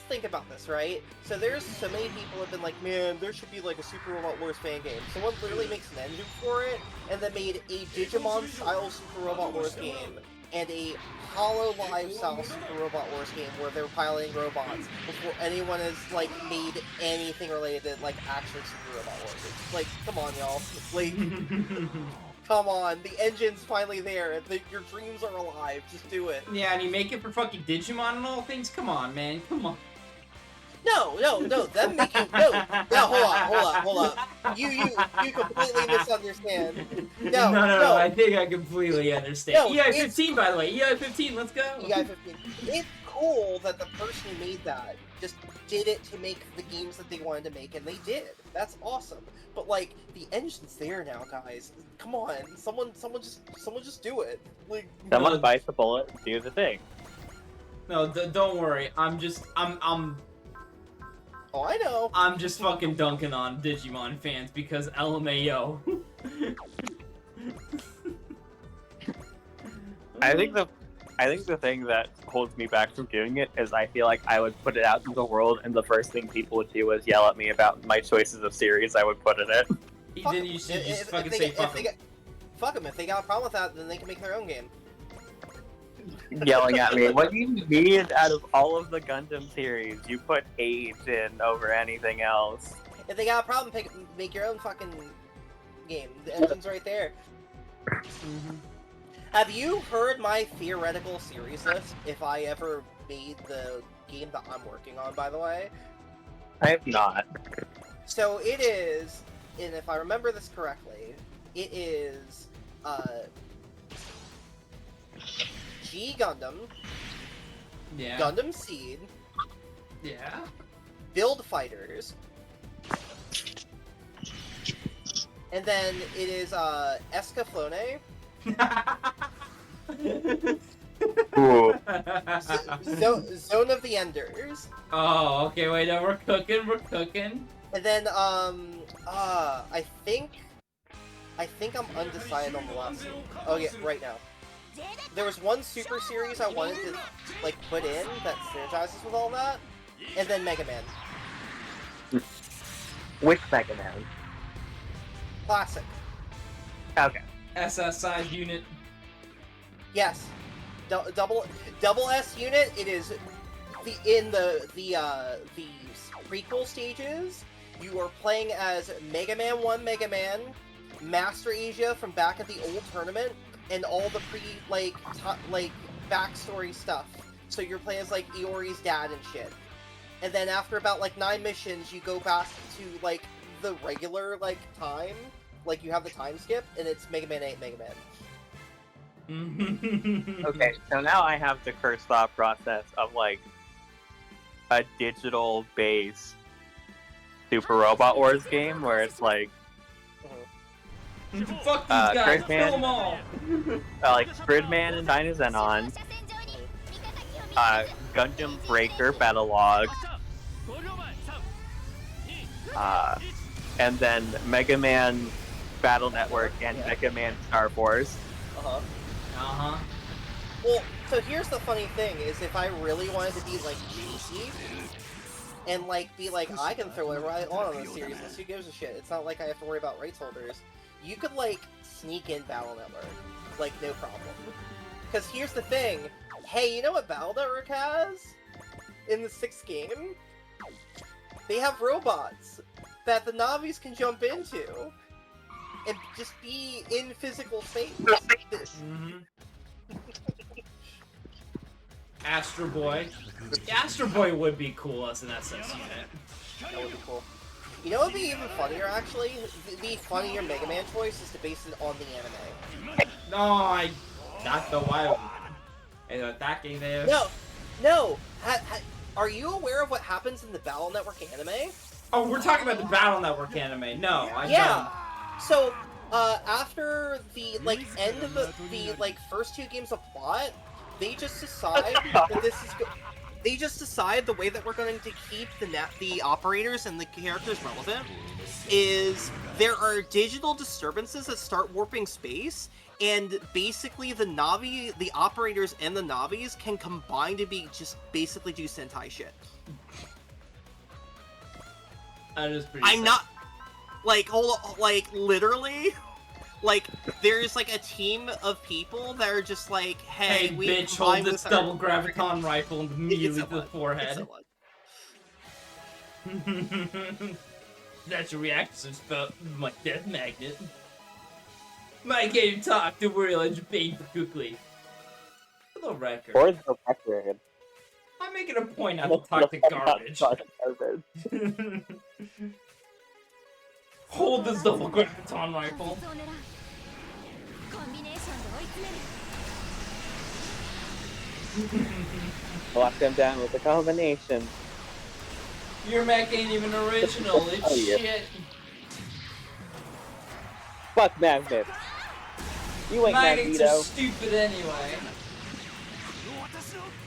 think about this, right? So there's so many people have been like, man, there should be like a Super Robot Wars fan game. Someone literally makes an engine for it, and then made a Digimon style Super Robot Wars game and a Hololive style Super Robot Wars game where they're piloting robots before anyone has like made anything related to like actual Super Robot Wars. It's like, come on, y'all. Like, Come on, the engine's finally there. Your dreams are alive. Just do it. Yeah, and you make it for fucking Digimon and all things? Come on, man. Come on. No. Them making hold on. You completely misunderstand. No. I think I completely understand. No, EI-15, by the way. EI-15, let's go. EI-15. It's cool that the person who made that just did it to make the games that they wanted to make, and they did. That's awesome. But like, the engine's there now, guys. Come on, someone just do it. Like, Someone bites the bullet, do the thing. No, don't worry. I'm Oh, I know. I'm just fucking dunking on Digimon fans because LMAO. I think the thing that holds me back from doing it is I feel like I would put it out into the world, and the first thing people would do is yell at me about my choices of series I would put in it. Then you should just fucking say fuck them. Fuck them. If they got a problem with that, then they can make their own game. Yelling at me. What do you need out of all of the Gundam series? You put 8 in over anything else. If they got a problem, make your own fucking game. The engine's right there. Mm-hmm. Have you heard my theoretical series list if I ever made the game that I'm working on, by the way? I have not. So it is, and if I remember this correctly, it is, G Gundam, Yeah. Gundam Seed, Yeah. Build Fighters, and then it is, Escaflowne, Ooh. Zone of the Enders, Oh, okay, wait, now we're cooking. and then, I think I'm undecided on the last one. Oh yeah, right now. There was one super series I wanted to, like, put in that synergizes with all that, and then Mega Man. Which Mega Man? Classic. Okay. SSI unit. Yes. Double S unit. It is in the prequel stages. You are playing as Mega Man 1 Mega Man, Master Asia from back at the old tournament, and all the backstory stuff. So you're playing as like Iori's dad and shit. And then after about like 9 missions, you go back to like the regular like time. Like you have the time skip, and it's Mega Man 8 Mega Man. Okay, so now I have the cursed thought process of like a digital based Super Robot Wars game where it's like Fuck these guys, Gridman, kill them all! like Gridman and Dynazenon, Gundam Breaker Battle Log, and then Mega Man Battle Network and Mega Man Star Force. Well, so here's the funny thing, is if I really wanted to be, like, cheeky, and, like, be like, I can throw whatever I want on this series, and who gives a shit, it's not like I have to worry about rights holders, you could, like, sneak in Battle Network. Like, no problem. Because here's the thing, hey, you know what Battle Network has? In the 6th game? They have robots that the Navis can jump into, and just be in physical space. Astro Boy. Astro Boy would be cool as an SS unit. That would be cool. You know what would be even funnier, actually? The funnier Mega Man choice is to base it on the anime. No, not the wild. And attacking there. No! Are you aware of what happens in the Battle Network anime? Oh, we're talking about the Battle Network anime. No, I don't. So, after the, like, end of the like, first 2 games of plot, they just decide that this is they just decide the way that we're going to keep the operators and the characters relevant is there are digital disturbances that start warping space, and basically the operators and the Navis can combine to basically do Sentai shit. That is pretty I'm sick. not, like, literally, like, there's, like, a team of people that are just like, hey, we bitch, hold this double graviton rifle immediately to the forehead. That's your reaction spell, my death magnet. My game talk to worry let's bait quickly. For the record. For the record. I'm making a point not to talk to garbage. Hold this double graviton rifle. コンビネーションで追い詰める Lock them down with a combination. Your mech ain't even original, it's Oh, yeah. shit. Fuck Magnet. You ain't Magnets are Magneto. stupid anyway.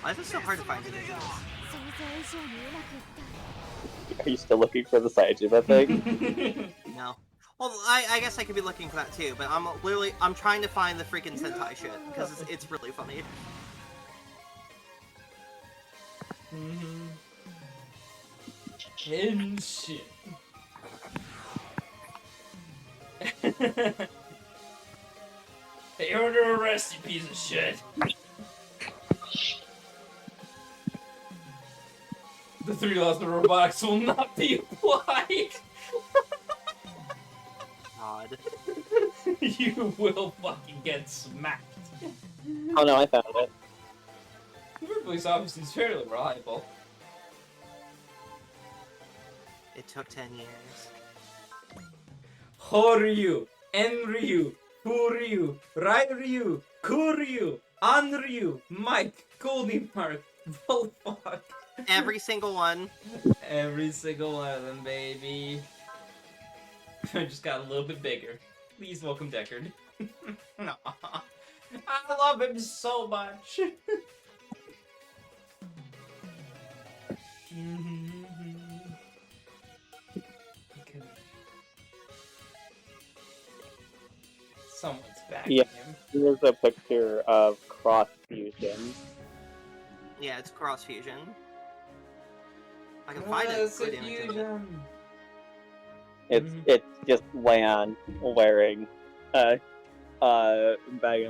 Why is it so hard to find editions? 想像以上にうまくいった Are you still looking for the Saijima thing? No. Well, I guess I could be looking for that too, but I'm trying to find the freaking Sentai shit, because it's really funny. And shit. Hey, order arrest, you piece of shit. The 3 laws of robotics will not be applied. God. You will fucking get smacked. Oh no, I found it. Your police officer is fairly reliable. It took 10 years. Horyu, Enryu, Furyu, Rairyu, Kuryu, Anryu, Mike, Goldie Park, Volfuck. Every single one. Every single one of them, baby. I just got a little bit bigger. Please welcome Deckard. No. I love him so much. Someone's backing Yeah. him. Here's a picture of Cross Fusion. Yeah, it's cross fusion. I can find it. It's a Good image of it. fusion. It's just Lan wearing Mega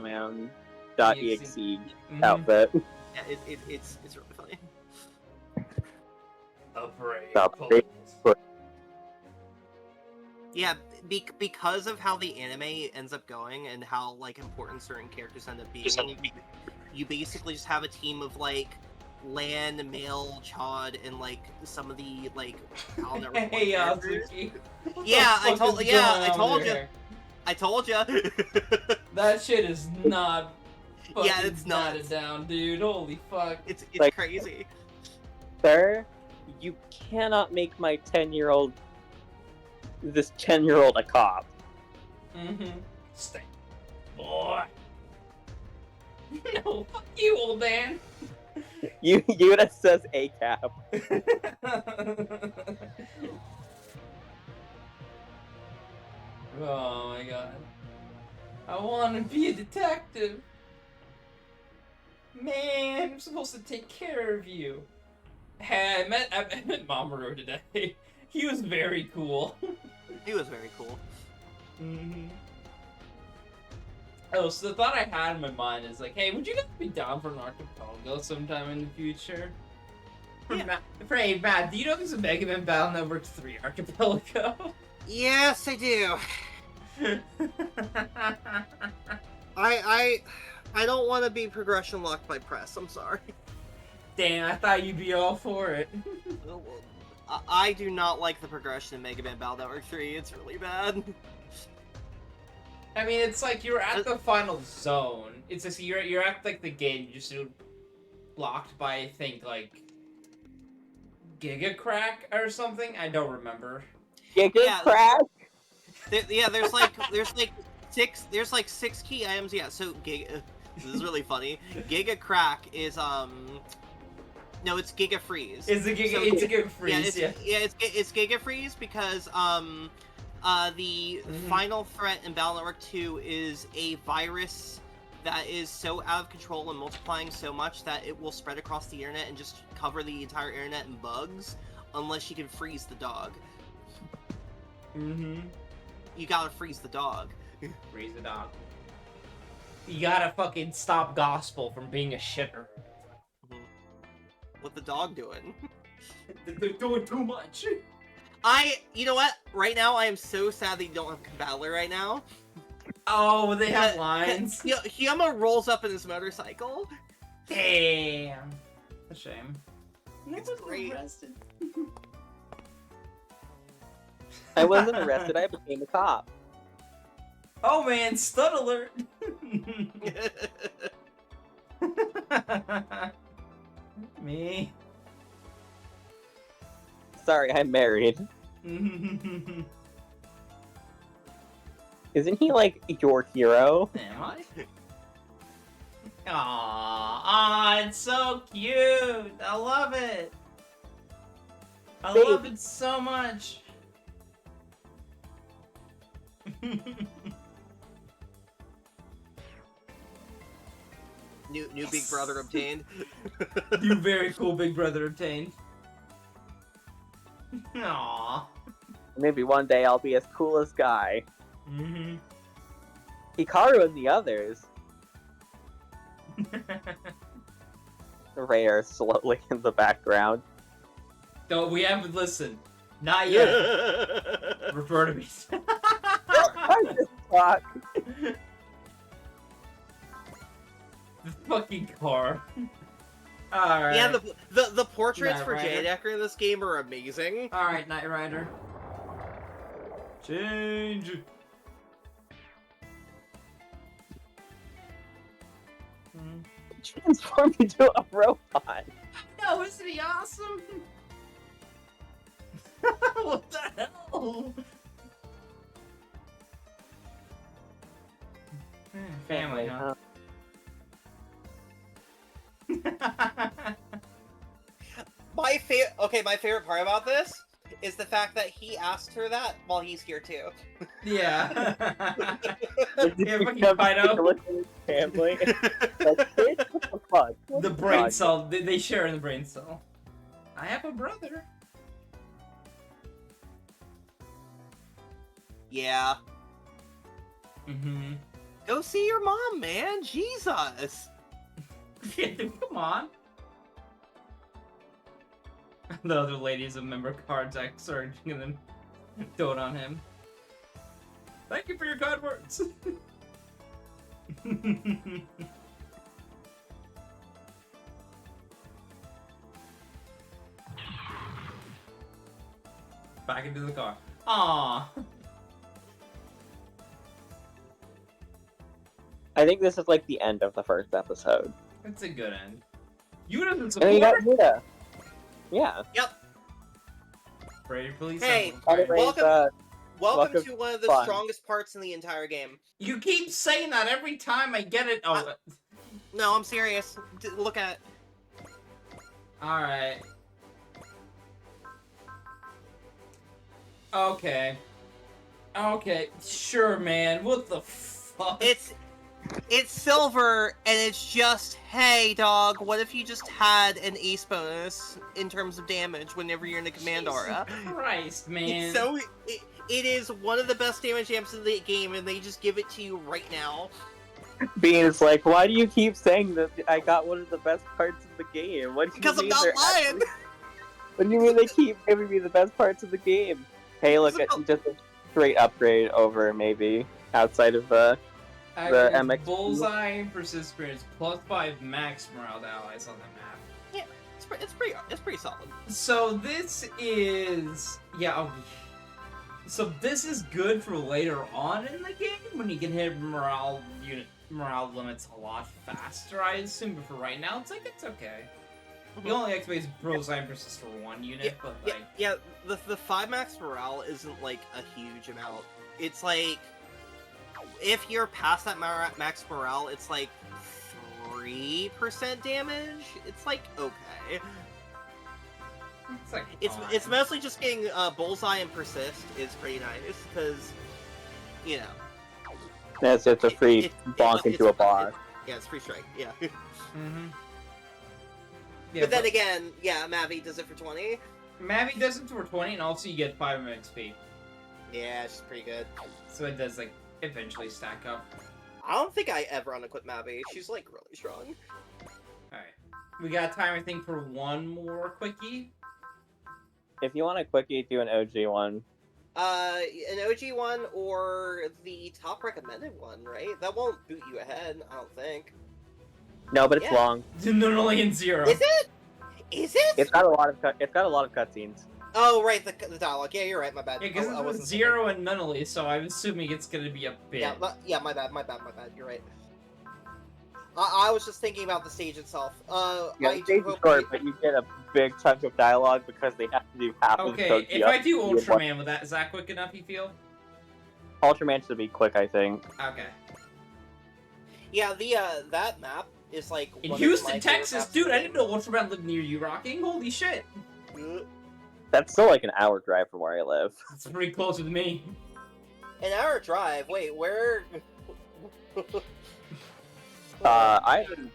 Man.exe outfit. Yeah, it's really funny. A brave Stop. pose. Yeah, because of how the anime ends up going and how like important certain characters end up being, you basically just have a team of like Lan, Male, Chod, and like some of the like Pal Network Hey, characters. Azuki. Yeah, I told you. Here? I told you. That shit is not. Yeah, it's not. It down, dude. Holy fuck. It's Like- crazy. Sir, you cannot make my 10-year-old a cop. Stay, boy. No, fuck you, old man. Unit says ACAP. Oh my god. I want to be a detective. Man, I'm supposed to take care of you. Hey, I met Mamoru today. He was very cool. He was very cool. Oh, so the thought I had in my mind is like, hey, would you guys be down for an archipelago sometime in the future? Yeah. Hey, Matt, do you know there's a Mega Man Battle Network 3 archipelago? Yes, I do. I don't want to be progression locked by press. I'm sorry. Damn, I thought you'd be all for it. I do not like the progression in Mega Man Battle Network 3. It's really bad. I mean, it's like you're at the final zone. It's just you're at like the gate. You just blocked by I think like Giga Crack or something. I don't remember. Giga Yeah. Crack? There's like six key items. Yeah, so Giga. This is really funny. Giga Crack is no, it's Giga Freeze. It's a Giga Freeze. It's Giga Freeze because the final threat in Battle Network 2 is a virus that is so out of control and multiplying so much that it will spread across the internet and just cover the entire internet in bugs unless you can freeze the dog. You gotta freeze the dog. Freeze the dog. You gotta fucking stop Gospel from being a shitter. What the dog doing? They're doing too much. You know what? Right now, I am so sad that you don't have Battler right now. Oh, they have lines. Hiyama rolls up in his motorcycle. Damn. A shame. It's great. Arrested. I wasn't arrested. I became a cop. Oh man, stud alert. Me. Sorry, I'm married. Isn't he like your hero? Am I? Aww, it's so cute. I love it. I love it so much. New Big Brother obtained. New very cool Big Brother obtained. Aww. Maybe one day I'll be as cool as Guy. Hikaru and the others. Rare slowly in the background. No, we haven't listened. Not yet. Refer to me. I just talk. The fucking car. Alright. Yeah, the portraits Knight for Rider. J-Decker in this game are amazing. Alright, Knight Rider. Change. Transform into a robot. No, isn't he awesome? What the hell? Family, huh? My favorite part about this is the fact that he asked her that while he's here too. Yeah. Did Yeah, you fucking come Fido. to look at his family? Like, bitch, what the fuck? What The the brain fuck? cell. They share in the brain cell. I have a brother. Yeah. Mm-hmm. Go see your mom, man. Jesus. Come on. The other ladies of member cards surging and then throw it on him. Thank you for your kind words. Back into the car. Aww. I think this is like the end of the first episode. It's a good end. Yuna's in And then you got support. Yuta. Yeah. Brave police. Hey, Anyways, welcome welcome to one of the fun. strongest parts in the entire game. You keep saying that every time I get it. Oh, No, I'm serious. Look at it. alright. Okay. Okay, sure, man. What the fuck? It's silver, and it's just, hey, dog, what if you just had an ace bonus in terms of damage whenever you're in a command aura? Jesus Christ, man. It is one of the best damage amps in the game, and they just give it to you right now. Bean's like, why do you keep saying that I got one of the best parts of the game? What do you Because I'm mean not they're lying! actually- What do you mean they keep giving me the best parts of the game? Hey, look, it's just a straight upgrade over, maybe, outside of the MX. Bullseye persist experience +5 max morale to allies on the map. Yeah, it's pretty solid. So this is so this is good for later on in the game when you can hit morale limits a lot faster, I assume. But for right now, it's okay. The only activates Bullseye persist for one unit, but like the 5 max morale isn't like a huge amount. It's like if you're past that max morale, it's like 3% damage. It's like okay. it's like It's mostly just getting bullseye and persist is pretty nice because you know That's just a free bonk into a boss. Yeah, it's free strike. Yeah. Mm-hmm. Yeah, But then again, yeah, Mavi does it for 20. Mavi does it for 20, and also you get 5 XP. Yeah, she's pretty good. So it does like eventually stack up. I don't think I ever unequip Mavi. She's like really strong. Alright. We got time, I think, for one more quickie. If you want a quickie, do an OG one. An OG one or the top recommended one, right? That won't boot you ahead, I don't think. No, but it's Yeah. long. Nunnally and Zero. Is it? Is it? It's got a lot of cutscenes. Oh, right, the dialogue. Yeah, you're right, my bad. Yeah, because I it's wasn't Zero and Nunnally, so I'm assuming it's gonna be a bit. Yeah, my bad, you're right. I was just thinking about the stage itself. Yeah, the stage is short, but you get a big chunk of dialogue because they have to do half of the Okay, if I do Ultraman, is that quick enough, you feel? Ultraman should be quick, I think. Okay. Yeah, that map is like In one Houston, of my Texas, favorite dude, I maps didn't know Ultraman lived near you, Rocking. Holy shit. That's still like an hour drive from where I live. It's pretty close with me. An hour drive. Wait, where? I'm in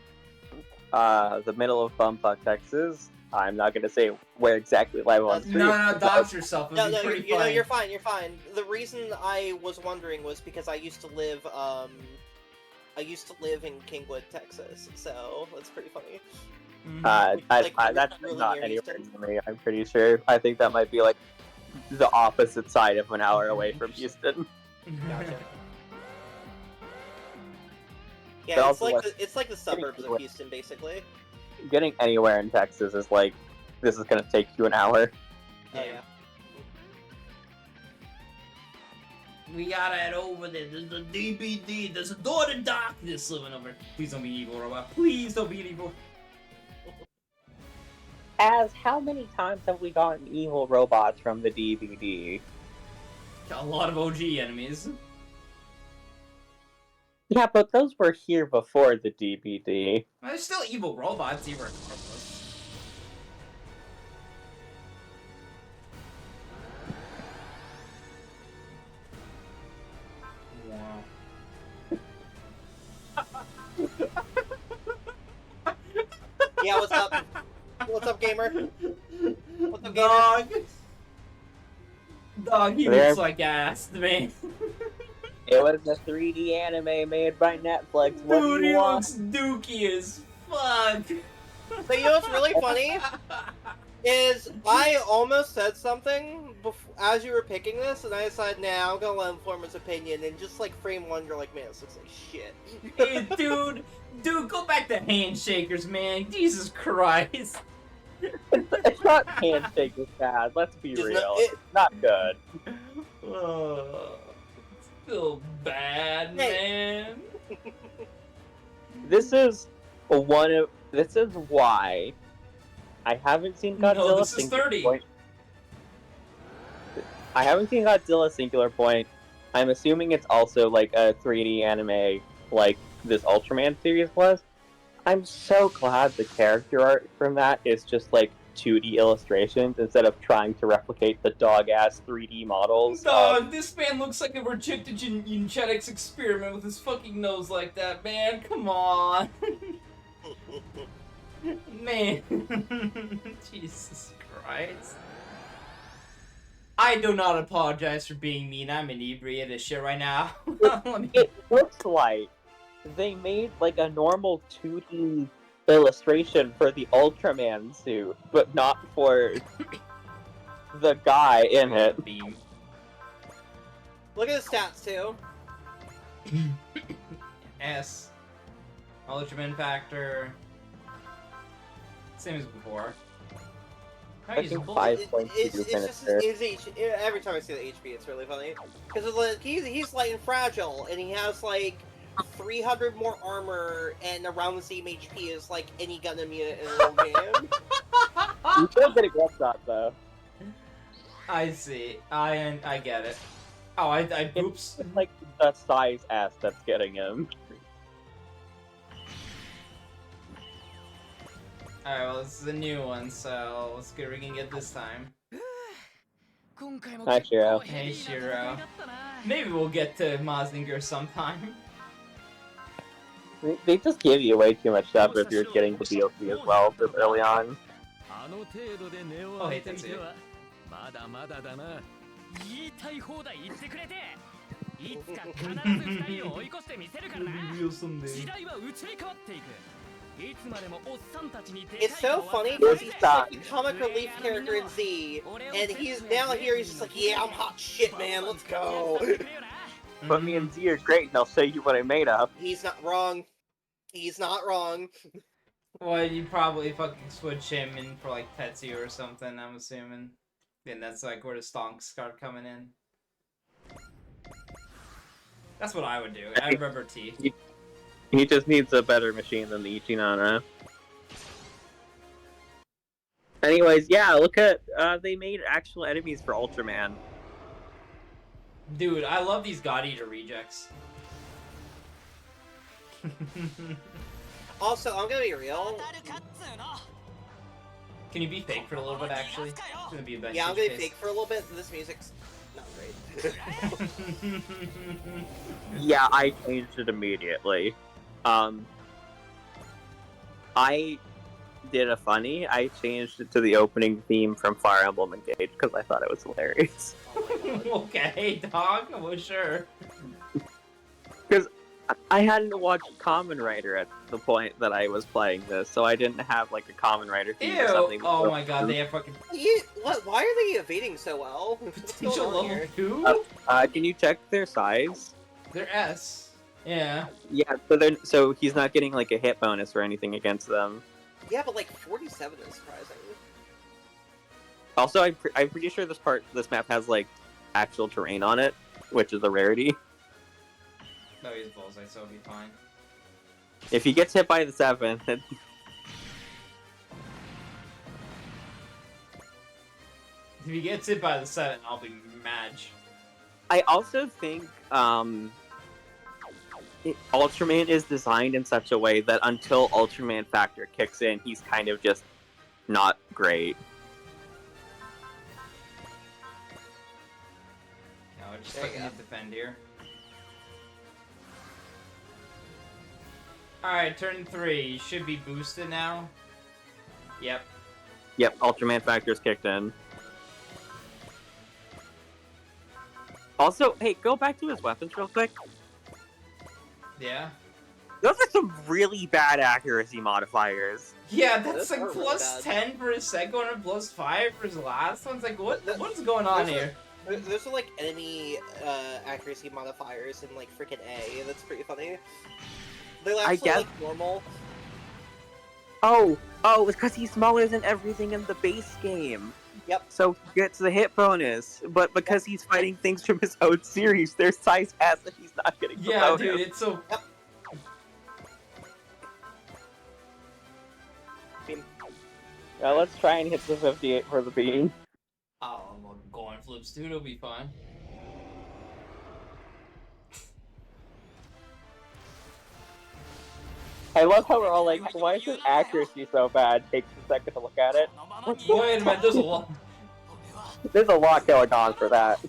the middle of Bumfuck, Texas. I'm not gonna say where exactly live on stream. No, dodge yourself. It'll be pretty funny. you're fine. You're fine. The reason I was wondering was because I used to live in Kingwood, Texas, so that's pretty funny. That's really not near anywhere Houston. near me. I'm pretty sure. I think that might be like the opposite side of an hour away from Houston. Gotcha. But Yeah, also, it's like the suburbs of Houston, basically. Getting anywhere in Texas is like, this is gonna take you an hour. Yeah. We gotta head over there. There's the DBD. There's a door to darkness living over. Please don't be evil, robot. Please don't be evil. As how many times have we gotten evil robots from the DVD? A lot of OG enemies. Yeah, but those were here before the DVD. There's still evil robots, even. Yeah, what's up? What's up, gamer? What's up, gamer? Dog, he looks like ass to me. It was a 3D anime made by Netflix. What Dude, do you he want? looks dookie as fuck. So you know what's really funny? Is I almost said something as you were picking this, and I decided, nah, I'm gonna let him form his opinion, and just like frame one, you're like, man, this looks like shit. Hey, dude, go back to handshakers, man. Jesus Christ. It's not handshakers bad. Let's be real. It's not good. Still bad, man. This is why I haven't seen Godzilla. No, this is 30. Point. I haven't seen Godzilla Singular Point. I'm assuming it's also like a 3D anime like this Ultraman series was. I'm so glad the character art from that is just like 2D illustrations instead of trying to replicate the dog-ass 3D models. Dog, this man looks like a rejected eugenics experiment with his fucking nose like that, man. Come on. Man. Jesus Christ. I do not apologize for being mean. I'm inebriated as shit right now. It looks like they made like a normal 2D illustration for the Ultraman suit, but not for the guy in it. Look at the stats too. S. Ultraman factor. Same as before. How I think usable? 5.2 It's just finisher. every time I see the HP, it's really funny because it's like he's light and fragile, and he has like 300 more armor and around the same HP as like any Gundam unit in the whole game. You still get a grub shot though. I see. I get it. Oh, I oops. It's like the size S that's getting him. Alright, well, this is a new one, so let's see what we can get this time. Hi, Shiro. Hey, Shiro. Maybe we'll get to Mazinger sometime. They just give you way too much stuff if you're getting the DLC as well this early on. Oh, hey, that's it. 言いたい放題言ってくれていつか必ず二人を追い越してみせるからな時代は移り変わっていく It's so funny because he's such a comic relief character in Z, and he's now here. He's just like, yeah, I'm hot shit, man. Let's go. Put me in Z, you're great, and I'll show you what I'm made of. He's not wrong. He's not wrong. Well, you probably fucking switch him in for like Tetsu or something, I'm assuming. And that's like where the stonks start coming in. That's what I would do. I remember T. He just needs a better machine than the Ichinana. Anyways, yeah, look at, they made actual enemies for Ultraman. Dude, I love these God Eater rejects. Also, I'm gonna be real. Can you be fake for a little bit, actually? It's gonna be a best Yeah, I'm gonna be case. fake for a little bit. This music's not great. Yeah, I changed it immediately. I did a funny. I changed it to the opening theme from Fire Emblem Engage because I thought it was hilarious. Okay, dog. Well, sure. Because I hadn't watched Kamen Rider at the point that I was playing this, so I didn't have like a Kamen Rider theme or Ew! something. Oh my god, they have fucking What? Why are they evading so well? What's going potential on level here? 2? Can you check their size? They're S. Yeah. Yeah, so he's not getting like a hit bonus or anything against them. Yeah, but like 47 is surprising. Also, I'm pretty sure this map has like actual terrain on it, which is a rarity. No, he's bullseye, so it'll be fine. If he gets hit by the 7th, then... If he gets hit by the 7, I'll be mad. I also think Ultraman is designed in such a way that until Ultraman Factor kicks in, he's kind of just not great. No, I just There you fucking go. defend here. Alright, turn 3. You should be boosted now. Yep. Yep, Ultraman Factor's kicked in. Also, hey, go back to his weapons real quick. Yeah. Those are some really bad accuracy modifiers. Yeah, that's Those like are really plus bad. 10 for his second one and plus 5 for his last one. It's like, what's going on those are- here? Those are like enemy accuracy modifiers in like freaking A. That's pretty funny. They're I actually guess- like normal. Oh, it's because he's smaller than everything in the base game. Yep. So he gets the hit bonus, but because he's fighting things from his own series, their size has that he's not getting the Yeah, bonus. dude, it's so... Let's try and hit the 58 for the beam. Oh, I'm going flips, dude. It'll be fine. I love how we're all like, why is his accuracy so bad? Takes a second to look at it. Wait a minute, there's a lot. There's a lot going on for that.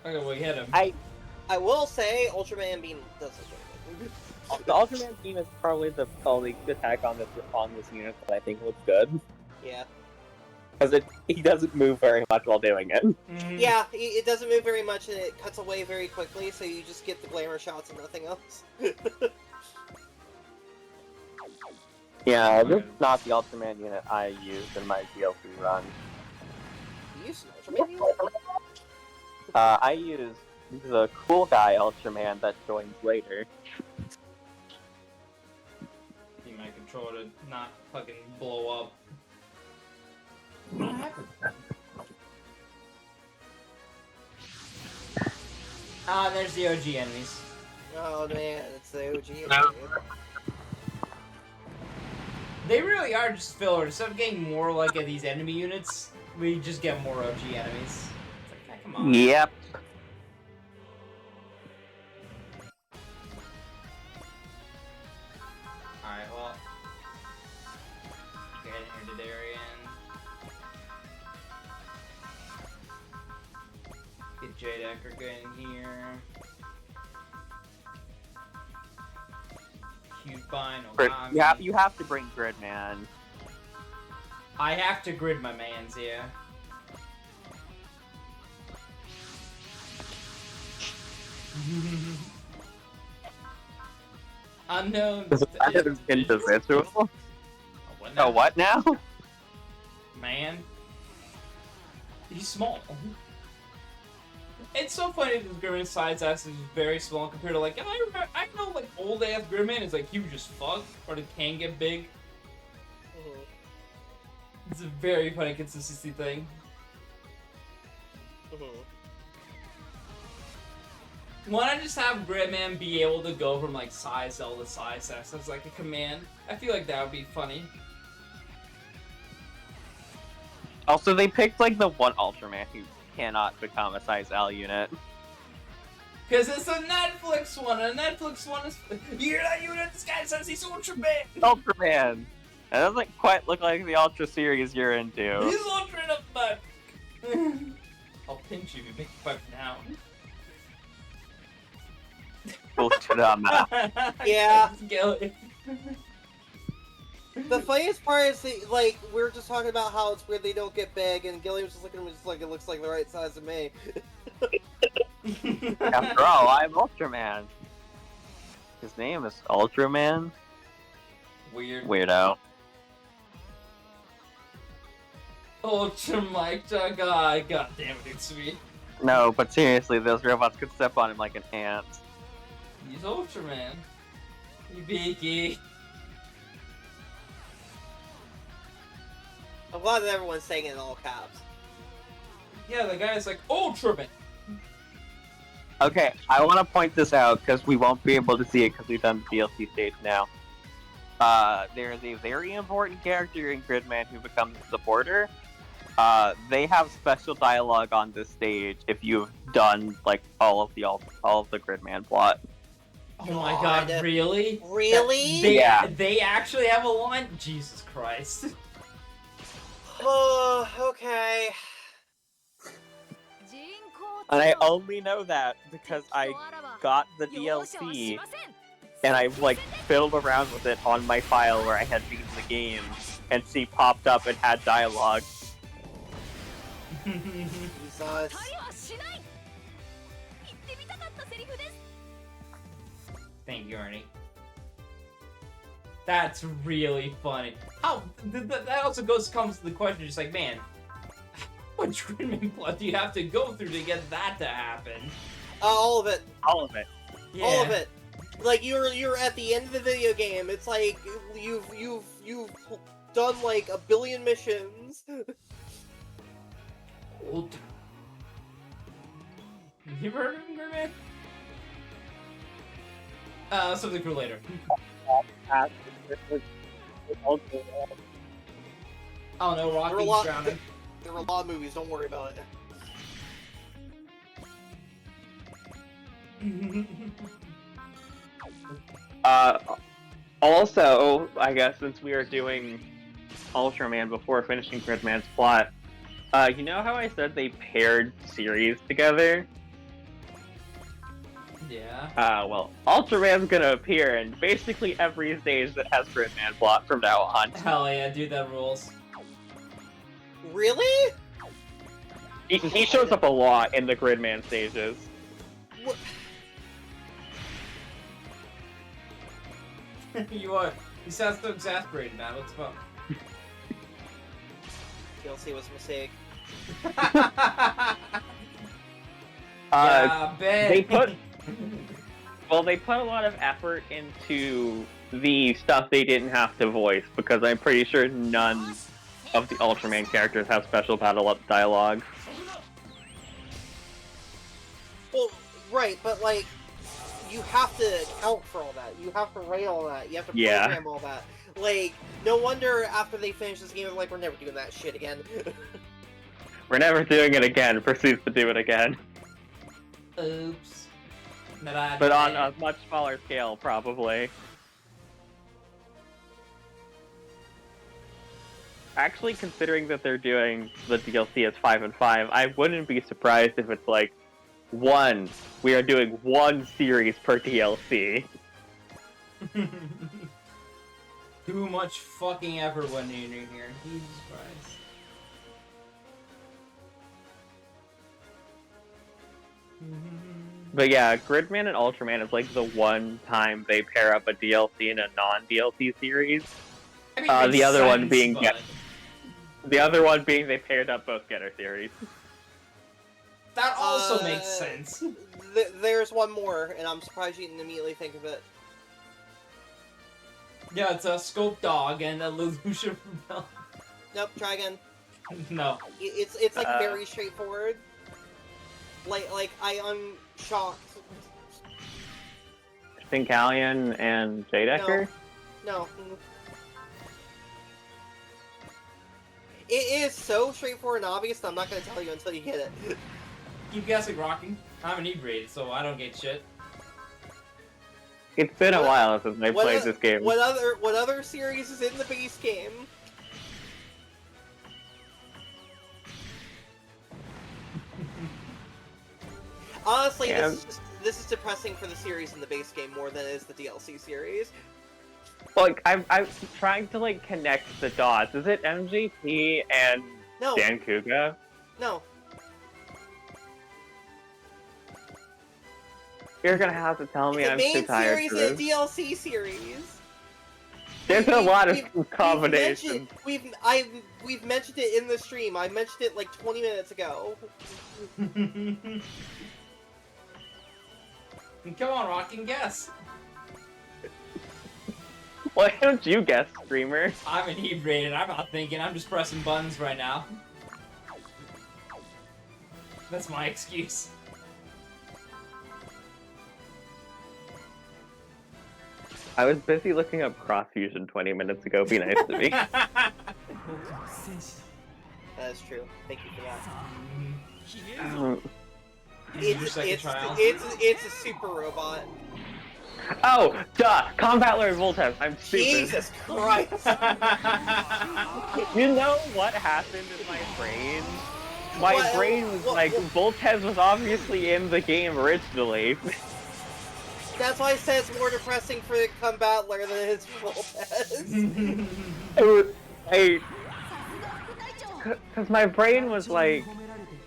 Okay, we hit him. I will say, Ultraman Beam does look really good. The Ultraman team is probably the only attack on this unit that I think looks good. Yeah. Because he doesn't move very much while doing it. Mhm. Yeah, it doesn't move very much and it cuts away very quickly, so you just get the glamour shots and nothing else. Yeah, this is not the Ultraman unit I used in my DLC run. You use an Ultraman unit? I used the cool guy Ultraman that joins later. Need my controller to not fucking blow up. What happened? Ah, there's the OG enemies. Oh man, it's the OG. No. They really are just filler. Instead of getting more like of these enemy units, we just get more OG enemies. It's like, come on. Yep. Alright, well. Get in here to Darien. Get J-Decker good in here. Cubine, Okami. You have to bring Gridman. I have to grid my mans, yeah. Unknown. Is that an individual? now? Oh, what now? Man. He's small. It's so funny that Gridman's size ass is very small compared to like I know like old ass Gridman is like huge as fuck, or it can get big. It's a very funny consistency thing. Why not just have Gridman be able to go from like size L to size S as like a command? I feel like that would be funny. Also, they picked like the one Ultraman who cannot become a size L unit. Because it's a Netflix one, and a Netflix one is you're not unit. This guy says he's Ultraman. Ultraman. That doesn't quite look like the Ultra series you're into. He's Ultra in a butt. I'll pinch you if you make the butt now. Ultraman. Yeah. Gilly. The funniest part is, like, we were just talking about how it's weird they don't get big, and Gilly was just looking at him just like, it looks like the right size of me. After all, I'm Ultraman. His name is Ultraman? Weird. Weirdo. Ultra Mike, God damn it, it's sweet. No, but seriously, those robots could step on him like an ant. He's Ultraman. You beaky. I'm glad that everyone's saying it in all caps. Yeah, the guy's like, Ultraman! Okay, I want to point this out because we won't be able to see it because we've done the DLC stage now. There's a very important character in Gridman who becomes a supporter. They have special dialogue on this stage if you've done like all of the Gridman plot. Oh my god, really? Really? They actually have a line? Jesus Christ. Oh, okay. And I only know that because I got the DLC and I like fiddled around with it on my file where I had beaten the game, and she popped up and had dialogue. Jesus. Thank you, Ernie. That's really funny. How that also comes to the question, just like, man, what Gridman plot do you have to go through to get that to happen? All of it. All of it. Yeah. All of it. Like you're at the end of the video game. It's like you've done like a billion missions. Old. You ever heard of him, Gridman? Something for later. Oh no, Rocky's drowning. There were a lot of movies. Don't worry about it. Also, I guess since we are doing Ultraman before finishing Gridman's plot, you know how I said they paired series together? Yeah. Well, Ultraman's gonna appear in basically every stage that has Gridman plot from now on. Hell yeah, dude, that rules. Really? He shows up a lot in the Gridman stages. What? You sound so exasperated, man. What's up? DLC was a mistake. Yeah, they put a lot of effort into the stuff they didn't have to voice, because I'm pretty sure none of the Ultraman characters have special battle dialogue. Well, right, but like, you have to account for all that. You have to write all that. You have to program all that. Like, no wonder after they finish this game, they're like, we're never doing that shit again. We're never doing it again. Proceeds to do it again. Oops. But on a much smaller scale, probably. Actually, considering that they're doing the DLC as 5 and 5, I wouldn't be surprised if it's like, we are doing one series per DLC. Too much fucking effort went in here. Jesus Christ. But yeah, Gridman and Ultraman is like the one time they pair up a DLC and a non-DLC series. I mean, it makes The other sense, one being but the other one being they paired up both Getter series. that also makes sense. There's one more, and I'm surprised you didn't immediately think of it. Yeah, it's a Scope Dog and a Lelouch from Nope, try again. No. It's like very straightforward. Like I'm shocked. Finkalion and Jadecker? No. It is so straightforward and obvious that I'm not gonna tell you until you get it. Keep guessing, Rocking. I'm inebriated, so I don't get shit. It's been a while since I played this game. What other series is in the base game? Honestly, Yeah. this is depressing for the series in the base game more than it is the DLC series. Like, I'm trying to, like, connect the dots. Is it MGP and No. Dan Kuga? No. You're gonna have to tell me. It's a I'm too main tired series for and a this. DLC series. There's a lot of combinations. We've mentioned it in the stream. I mentioned it like 20 minutes ago. Come on, Rocking, guess. Why don't you guess, streamer? I'm inebriated. I'm not thinking. I'm just pressing buttons right now. That's my excuse. I was busy looking up Cross Fusion 20 minutes ago. Be nice to me. That is true. Thank you for that. It's a super robot. Oh, duh! Combat Lord Voltes. I'm stupid. Jesus Christ! You know what happened in my brain? My brain was like, Voltes was obviously in the game originally. That's why I said it's more depressing for the Combatler than it is for Voltes. Because my brain was like,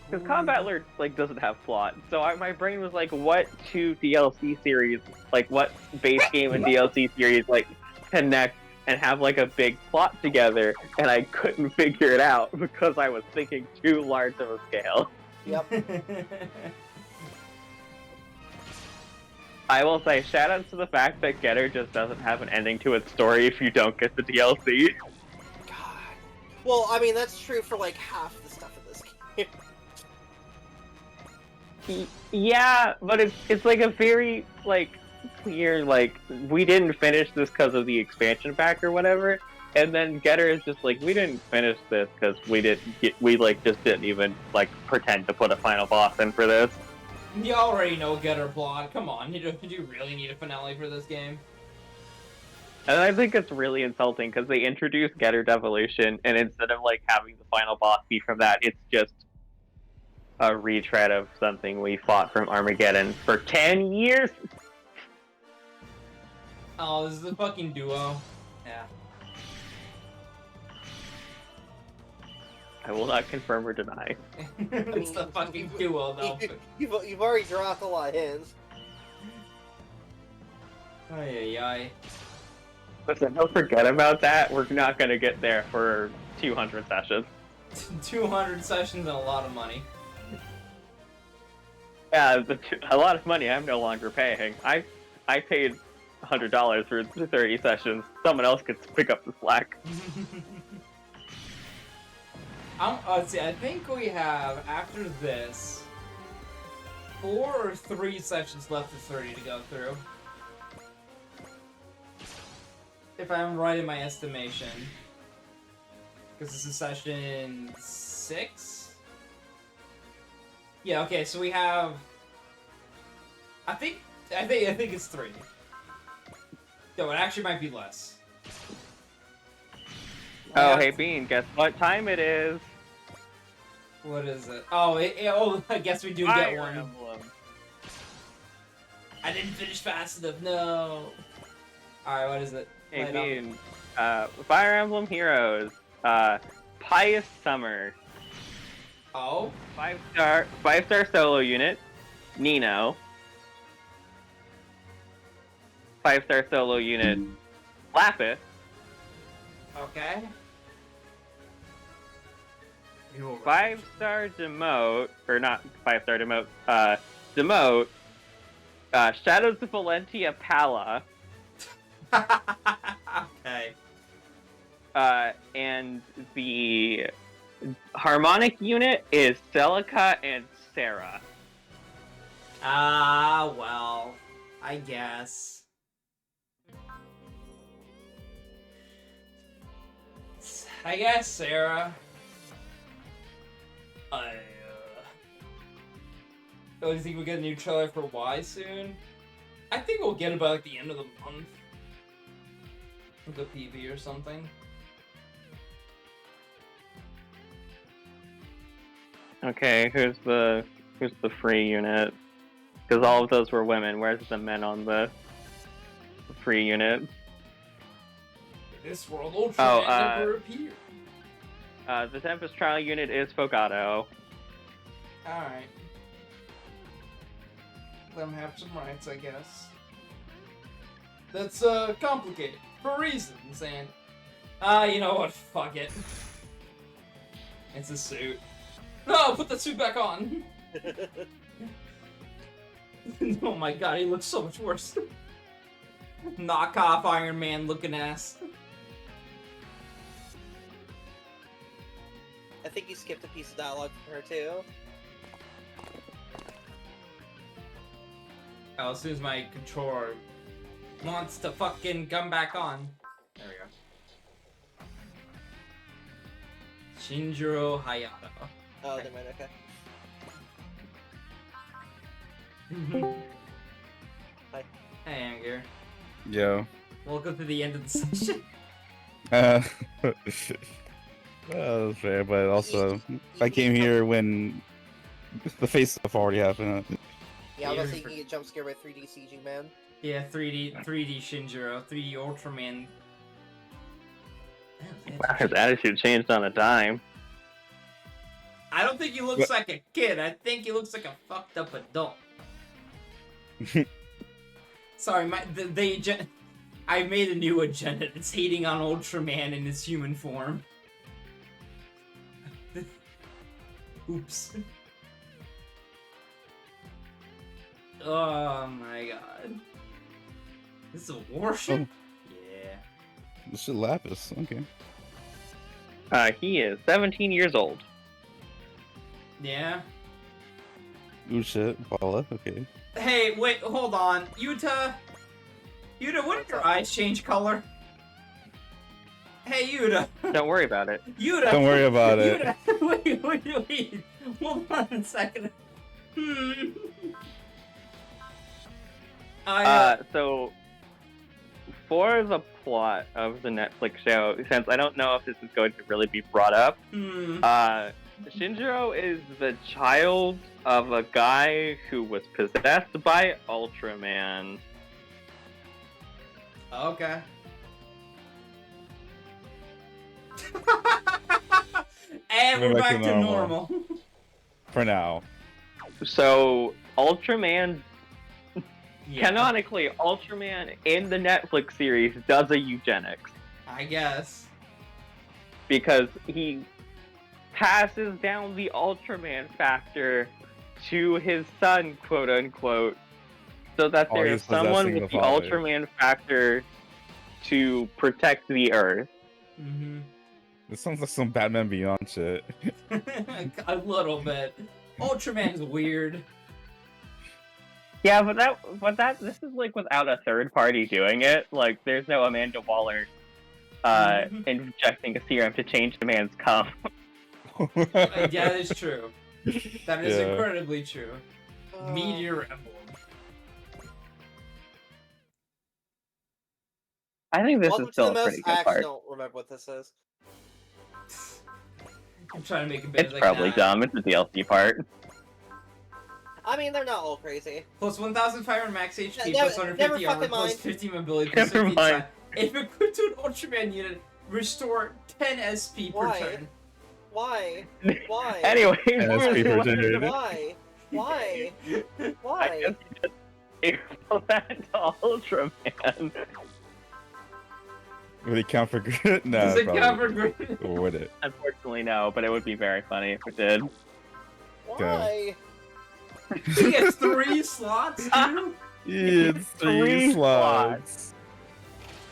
because Combat Alert like doesn't have plot, so my brain was like, what two DLC series, like what base game and DLC series like connect and have like a big plot together, and I couldn't figure it out because I was thinking too large of a scale. Yep. I will say, shout out to the fact that Getter just doesn't have an ending to its story if you don't get the DLC. God. Well, I mean, that's true for like half the stuff in this game. Yeah, but it's like a very like clear like we didn't finish this because of the expansion pack or whatever, and then Getter is just like we didn't finish this because we just didn't even like pretend to put a final boss in for this. You already know Getter plot. Come on, do you really need a finale for this game? And I think it's really insulting because they introduced Getter Devolution, and instead of like having the final boss be from that, it's just a retread of something we fought from Armageddon for 10 years. Oh, this is a fucking duo. Yeah. I will not confirm or deny. It's the fucking duo, though. You've already dropped a lot of hints. Ay, ay, ay. Listen, don't forget about that. We're not going to get there for 200 sessions. 200 sessions and a lot of money. Yeah, a lot of money I'm no longer paying. I paid $100 for 30 sessions. Someone else gets to pick up the slack. Let's see, I think we have, after this, 4 or 3 sessions left of 30 to go through. If I'm right in my estimation. Because this is session 6? Yeah, okay, so we have... I think it's 3. No, it actually might be less. Oh, hey Bean, guess what time it is? What is it? Oh, I guess we do Fire get one. Emblem. I didn't finish fast enough, no! Alright, what is it? Hey Play it Bean, Fire Emblem Heroes, Pious Summer, Oh? 5-star solo unit, Nino, 5-star solo unit Lapis. Okay. 5-star demote, or not 5-star demote, demote, Shadows of Valentia Pala, Okay. and the harmonic unit is Celica and Sarah. Ah, well, I guess. I guess, Sarah. Oh, do you think we'll get a new trailer for Y soon? I think we'll get it by like the end of the month. With a PV or something. Okay, who's the free unit? Because all of those were women. Where's the men on the free unit? This world Ultraman never appeared. The Tempest Trial unit is Fogato. Alright. Let them have some rights, I guess. That's complicated for reasons, and you know what? Fuck it. It's a suit. No, put the suit back on. Oh my god, he looks so much worse. Knockoff Iron Man looking ass. I think you skipped a piece of dialogue from her too. Oh, as soon as my controller wants to fucking come back on. There we go. Shinjiro Hayato. Oh, never mind, okay. Hi. Hey, Anger. Yo. Welcome to the end of the session. Well, that's fair, but also, I came here when the face stuff already happened. Yeah, I was thinking you get jump scared by 3D CG, man. Yeah, 3D Shinjiro, 3D Ultraman. Wow, his attitude changed on a dime. I don't think he looks like a kid. I think he looks like a fucked up adult. Sorry, I made a new agenda. It's hating on Ultraman in his human form. Oops. Oh my god. This is a warship? Oh. Yeah. This is Lapis, okay. He is 17 years old. Yeah. Ooh shit, Paula, okay. Hey, wait, hold on. Yuta, wouldn't your eyes change color? Hey, Yuta. Don't worry about it. Yuta. Don't worry about it. Yuta, wait. Hold on a second. So, for the plot of the Netflix show, since I don't know if this is going to really be brought up, Shinjiro is the child of a guy who was possessed by Ultraman. Okay. And we're back to normal. For now. So, Ultraman... Yeah. Canonically, Ultraman in the Netflix series does a eugenics. I guess. Because he passes down the Ultraman factor to his son, quote unquote, so that there is someone with the Ultraman factor to protect the Earth. Mm-hmm. This sounds like some Batman Beyond shit. A little bit. Ultraman's weird. Yeah, but this is like without a third party doing it. Like, there's no Amanda Waller injecting a serum to change the man's cum. Yeah, that is true. That is incredibly true. Meteor Emblem. I think this is still a pretty good part. I part. actually don't remember what this is. I'm trying to make a bit. It's probably dumb. It's a DLC part. I mean, they're not all crazy. Plus 1,500 max HP, Never- plus 150 never armor, fucking plus mind. 50 mobility, plus Never 50 mind. attack. If equipped to an Ultraman unit, restore 10 SP per Why? turn. Why? Why? Anyway, NSP per turn. Why? Why? I Why? guess you just April that Ultraman. Would it count for good? No, Does it probably count for good? would it? Unfortunately, no, but it would be very funny if it did. Why? He gets 3 slots too? Yeah, it's 3 slots.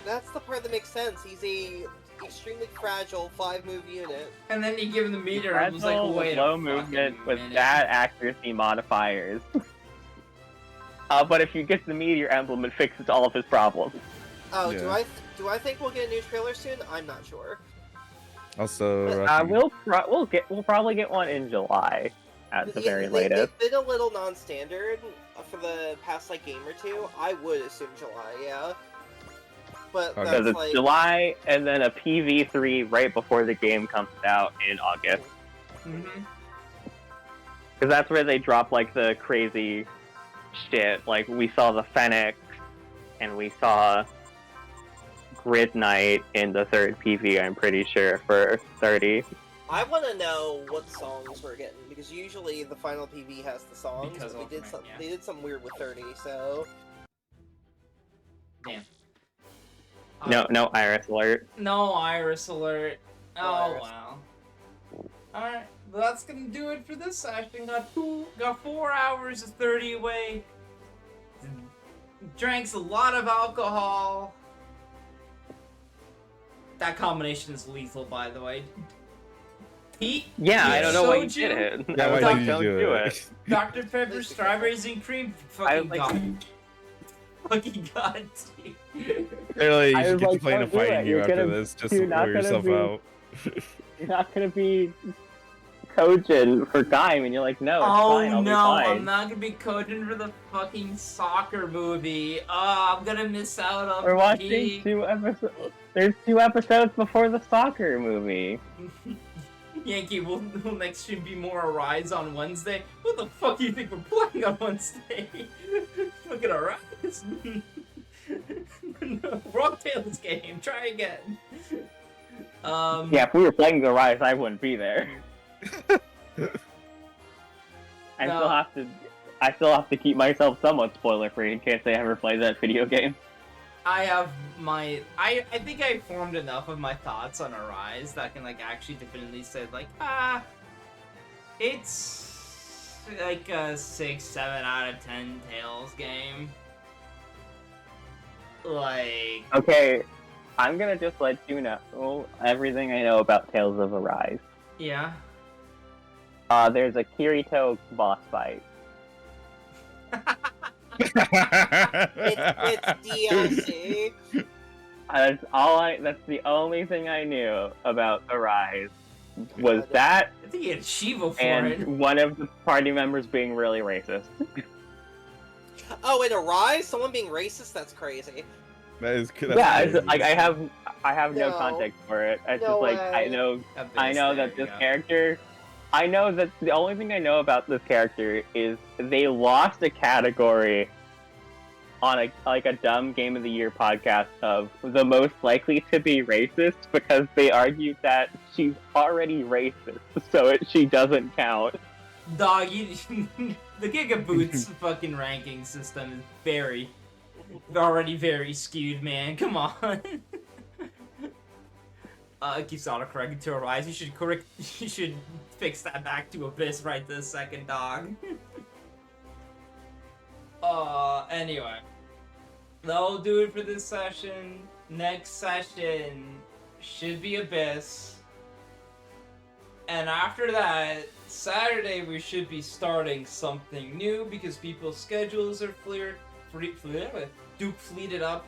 That's the part that makes sense. He's a extremely fragile 5-move unit. And then you give him the meter and it was like, Fragile wait with a low fucking movement with minute. bad accuracy modifiers. But if you get the meteor emblem, it fixes all of his problems. Oh, Yeah. do I think we'll get a new trailer soon? I'm not sure. Also, We'll probably get one in July at the very latest. They've been a little non-standard for the past like game or two. I would assume July, yeah. But Okay. Because that's it's like July and then a PV3 right before the game comes out in August. Mm-hmm. Because that's where they drop like the crazy shit. Like we saw the Fennec and we saw Grid Knight in the third PV, I'm pretty sure, for 30. I want to know what songs we're getting because usually the final PV has the songs. Because But they did Ultimate, yeah. they did something weird with 30, so Damn. No Iris alert. No Iris alert. No Oh Iris. wow. Alright, well, that's gonna do it for this session. Got 4 hours of 30 away. Drank a lot of alcohol. That combination is lethal, by the way. Pete? Yeah, I don't know why you soju, did it. Yeah, I was why like, did you don't do do it? it. Dr. Pepper, strawberries and cream. Fucking like- god. Fucking god. Clearly, you I should was get to like, play in a don't do fighting it. game You're after gonna- this, just you're to not wear gonna yourself be- out. You're not gonna be cogent for Gaim, and you're like, no, it's Oh fine, I'll be no, fine. I'm not gonna be coding for the fucking soccer movie. Oh, I'm gonna miss out on We're watching Pete. 2 episodes. There's 2 episodes before the soccer movie. Yankee, will next stream be more Arise on Wednesday? What the fuck do you think we're playing on Wednesday? Look at Arise. No, wrong Tales game. Try again. Yeah, if we were playing the Rise, I wouldn't be there. I still have to keep myself somewhat spoiler free in case they ever play that video game. I have my I think I formed enough of my thoughts on Arise that I can like actually definitively say like it's like a 6-7 out of 10 Tales game. Like Okay, I'm gonna just let you know everything I know about Tales of Arise. yeah. There's a Kirito boss fight. it's DLC. That's the only thing I knew about Arise. Was God. that I think you had Shiva for and it. one of the party members being really racist. Oh, in Arise, someone being racist? That's crazy. That is good. Yeah, it's, like I have no No. context for it. It's No just like way. I know that this character. I know that the only thing I know about this character is they lost a category on a dumb Game of the Year podcast of the most likely to be racist because they argued that she's already racist, so she doesn't count. Dog, the Gigaboots fucking ranking system is already very skewed, man. Come on. It keeps autocorrecting to Arise. You should fix that back to Abyss right this second, dog. Anyway. That'll do it for this session. Next session should be Abyss. And after that, Saturday we should be starting something new because people's schedules are fleeted up.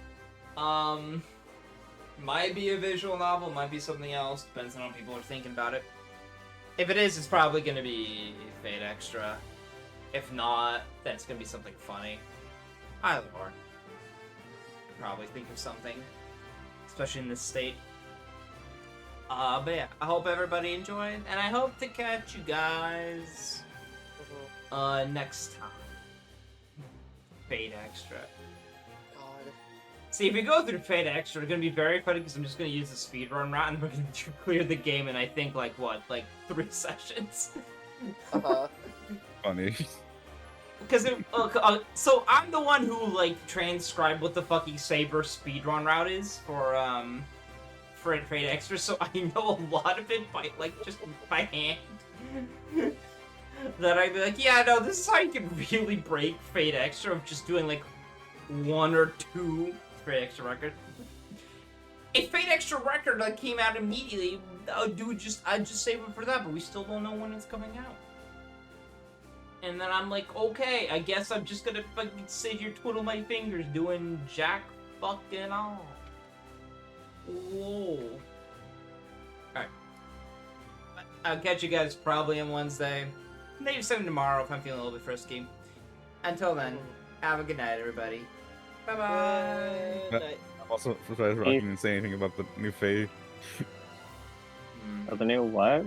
Might be a visual novel, might be something else, depends on how people are thinking about it. If it is, it's probably gonna be Fate Extra. If not, then it's gonna be something funny. Either or. Probably think of something, especially in this state. But yeah, I hope everybody enjoyed, and I hope to catch you guys next time. Fate Extra. God. See, if we go through Fate Extra, it's gonna be very funny because I'm just gonna use the speedrun route and we're gonna clear the game in I think like 3 sessions. Uh-huh. Funny. because so I'm the one who like transcribed what the fucking Saber speedrun route is for Fate Extra, so I know a lot of it by like just by hand. That I'd be like, yeah, no, this is how you can really break Fate Extra of just doing like 1 or 2 Fate Extra records. A Fate Extra record that came out immediately, I'd just save it for that, but we still don't know when it's coming out. And then I'm like, okay, I guess I'm just gonna fucking sit here twiddle my fingers doing jack fucking all. Whoa. Alright. I'll catch you guys probably on Wednesday. Maybe something tomorrow if I'm feeling a little bit frisky. Until then, have a good night, everybody. Bye-bye. I'm also surprised Rocky didn't say anything about the new Faye. The new what?